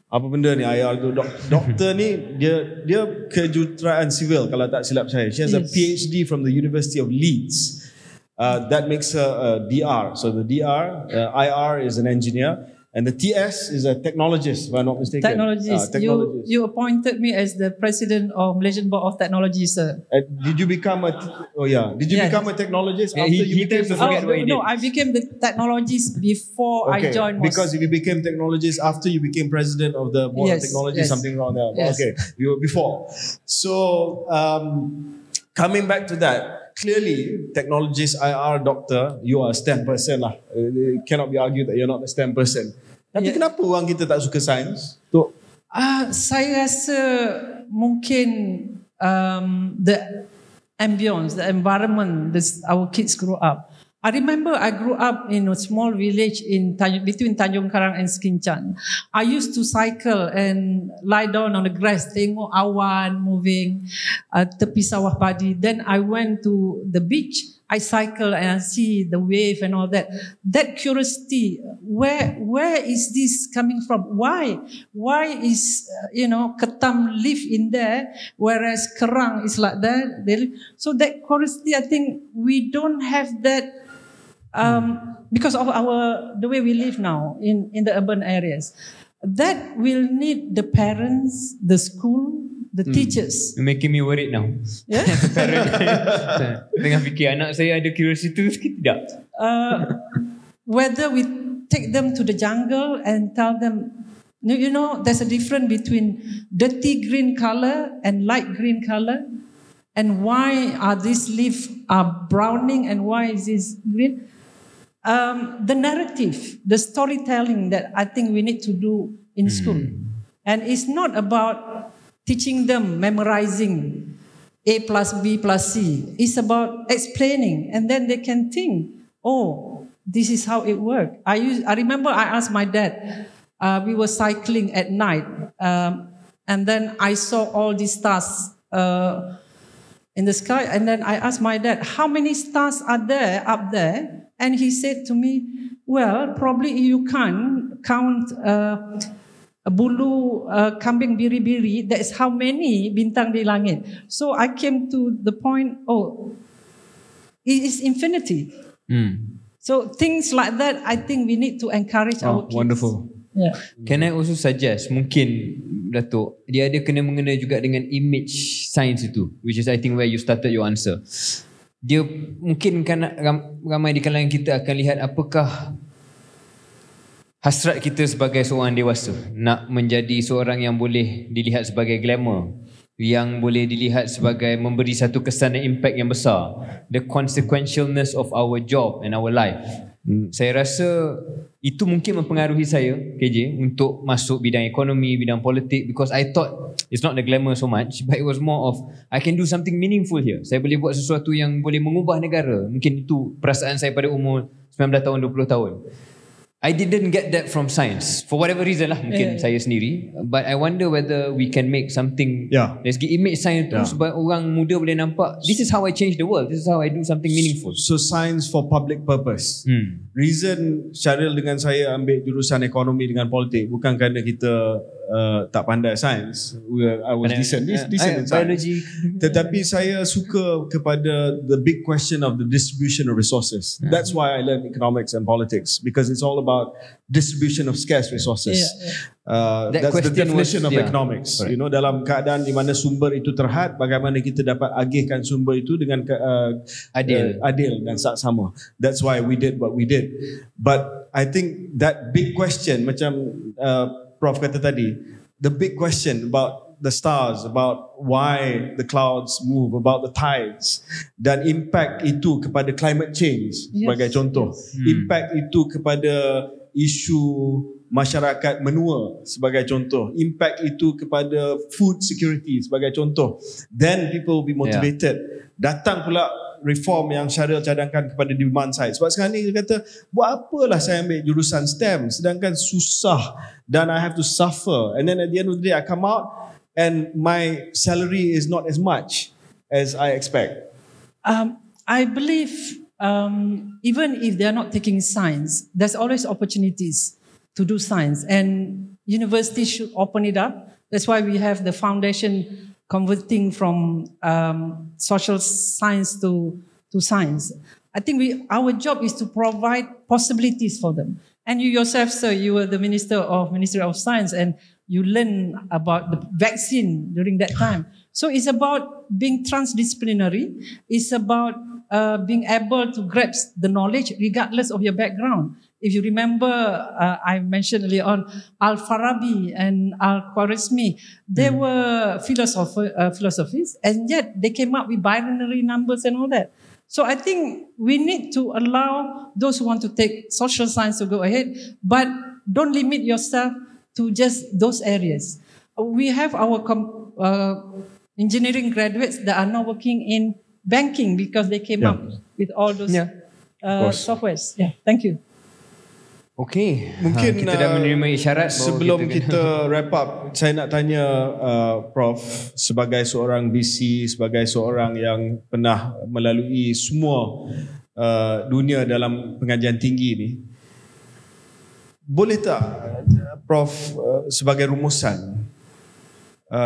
Apa benda ni IR tu? Doktor ni dia kejuruteraan sivil kalau tak silap saya. She has a PhD from the University of Leeds. That makes her a DR. So the DR, IR is an engineer. And the TS is a technologist, if I'm not mistaken. Technologist. You appointed me as the president of Malaysian Board of Technology, sir. Did you become a become a technologist after you became No, I became the technologist before I joined. Because if you became technologist after you became president of the Board of Technology, something wrong there. Yes. Okay, you were before. So coming back to that, clearly, technologist, IR, doctor, you are a STEM person lah. It cannot be argued that you're not a STEM person. Tapi kenapa orang kita tak suka sains? Saya rasa mungkin the ambience, the environment our kids grow up. I remember I grew up in a small village between Tanjung Karang and Skinchan. I used to cycle and lie down on the grass, tengok awan moving, tepi sawah padi. Then I went to the beach. I cycle and I see the wave and all that. That curiosity, where is this coming from? Why is ketam live in there, whereas kerang is like that? So that curiosity, I think we don't have that. Because of the way we live now in the urban areas, that will need the parents, the school, the teachers. You're making me worried now. Yeah. Tengah fikir anak saya ada curiosity tu tidak. Whether we take them to the jungle and tell them, there's a difference between dirty green color and light green color, and why are these leaves are browning and why is this green? The narrative, the storytelling that I think we need to do in school. And it's not about teaching them memorizing A plus B plus C. It's about explaining, and then they can think, oh, this is how it works. I remember I asked my dad, we were cycling at night, and then I saw all these stars in the sky, and then I asked my dad, how many stars are there up there? And he said to me, well, probably you can't count bulu kambing biri-biri, that's how many bintang di langit. So I came to the point, it is infinity. So things like that, I think we need to encourage our kids. Wonderful. Yeah. Can I also suggest, mungkin Datuk, dia ada kena-mengena juga dengan image science itu, which is I think where you started your answer. Dia mungkin kan ramai di kalangan kita akan lihat apakah hasrat kita sebagai seorang dewasa nak menjadi seorang yang boleh dilihat sebagai glamour, yang boleh dilihat sebagai memberi satu kesan dan impact yang besar, the consequentialness of our job and our life. Saya rasa itu mungkin mempengaruhi saya, KJ, untuk masuk bidang ekonomi, bidang politik, because I thought it's not the glamour so much, but it was more of I can do something meaningful here. Saya boleh buat sesuatu yang boleh mengubah negara. Mungkin itu perasaan saya pada umur 19 tahun, 20 tahun. I didn't get that from science for whatever reason lah, mungkin saya sendiri, but I wonder whether we can make something dari segi image science tu supaya orang muda boleh nampak this is how I change the world, this is how I do something meaningful. So science for public purpose. Reason Syahril dengan saya ambil jurusan ekonomi dengan politik bukan kerana kita tak pandai science. I was decent in science. Biology. Tetapi saya suka kepada the big question of the distribution of resources. That's why I learned economics and politics, because it's all about distribution of scarce resources. That's the definition of economics. Correct. Dalam keadaan di mana sumber itu terhad, bagaimana kita dapat agihkan sumber itu dengan adil dan saksama. That's why we did what we did. But I think that big question, macam Prof kata tadi, the big question about the stars, about why the clouds move, about the tides, dan impact itu kepada climate change sebagai contoh. Impact itu kepada isu masyarakat menua sebagai contoh, impact itu kepada food security sebagai contoh, then people will be motivated. Datang pula reform yang Syahril cadangkan kepada demand side. Sebab sekarang ni dia kata, buat apalah saya ambil jurusan STEM sedangkan susah dan I have to suffer, and then at the end of the day I come out and my salary is not as much as I expect. I believe even if they are not taking science, there's always opportunities to do science, and universities should open it up. That's why we have the foundation converting from social science to science. I think our job is to provide possibilities for them. And you yourself, sir, you were the Ministry of Science, and you learn about the vaccine during that time. So it's about being transdisciplinary. It's about being able to grasp the knowledge regardless of your background. If you remember, I mentioned earlier on, Al-Farabi and Al-Khwarizmi, they were philosophies, and yet they came up with binary numbers and all that. So I think we need to allow those who want to take social science to go ahead, but don't limit yourself to just those areas. We have our engineering graduates that are now working in banking because they came up with all those softwares. Yeah, thank you. Okay, mungkin kita dah menerima isyarat sebelum kita wrap up, saya nak tanya Prof, sebagai seorang VC, sebagai seorang yang pernah melalui semua dunia dalam pengajian tinggi ni, boleh tak Prof sebagai rumusan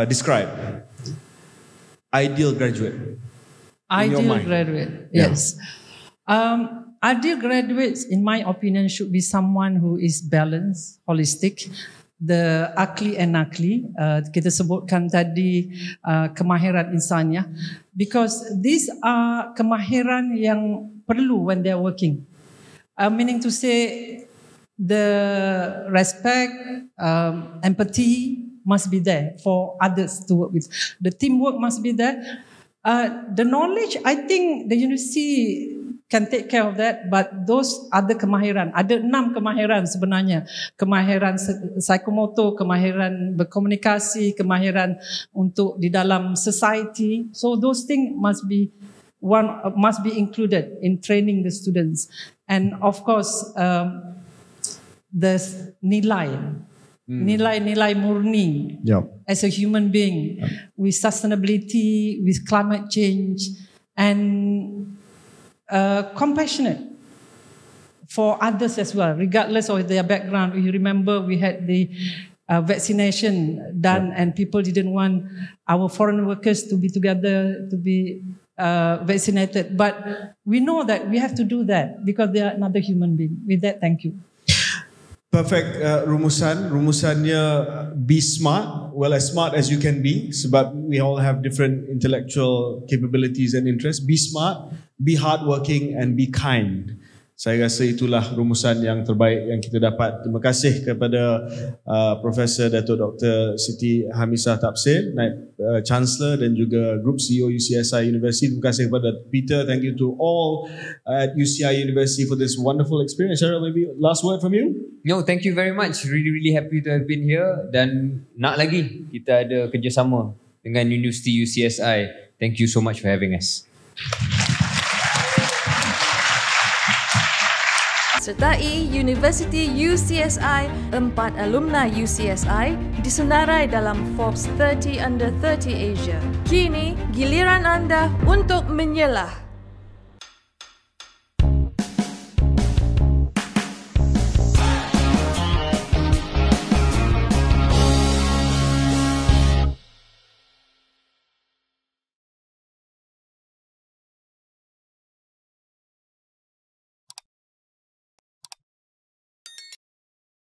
describe ideal graduate? Ideal graduate, yes. Ideal graduates, in my opinion, should be someone who is balanced, holistic, the akli and nakli. Kita sebutkan tadi kemahiran insaniah, because these are kemahiran yang perlu when they are working. Meaning to say, the respect, empathy must be there for others to work with. The teamwork must be there. The knowledge, I think the university can take care of that, but those other kemahiran, ada 6 kemahiran sebenarnya. Kemahiran psikomotor, kemahiran berkomunikasi, kemahiran untuk di dalam society. So those things must be included in training the students. And of course, the nilai murni as a human being, with sustainability, with climate change, and compassionate for others as well, regardless of their background. You remember we had the vaccination done, and people didn't want our foreign workers to be together, to be vaccinated. But we know that we have to do that because they are another human being. With that, thank you. Perfect rumusannya be smart, well as smart as you can be, sebab we all have different intellectual capabilities and interests. Be smart, be hardworking, and be kind. Saya rasa itulah rumusan yang terbaik yang kita dapat. Terima kasih kepada Profesor Datuk Dr. Siti Hamisah Tafsir, Naib Chancellor, dan juga Group CEO UCSI University. Terima kasih kepada Peter. Thank you to all at UCI University for this wonderful experience. Syahril, maybe last word from you? No, thank you very much. Really happy to have been here, dan nak lagi kita ada kerjasama dengan University UCSI. Thank you so much for having us. Sertai University UCSI, 4 alumni UCSI disenarai dalam Forbes 30 Under 30 Asia. Kini giliran anda untuk menyelah.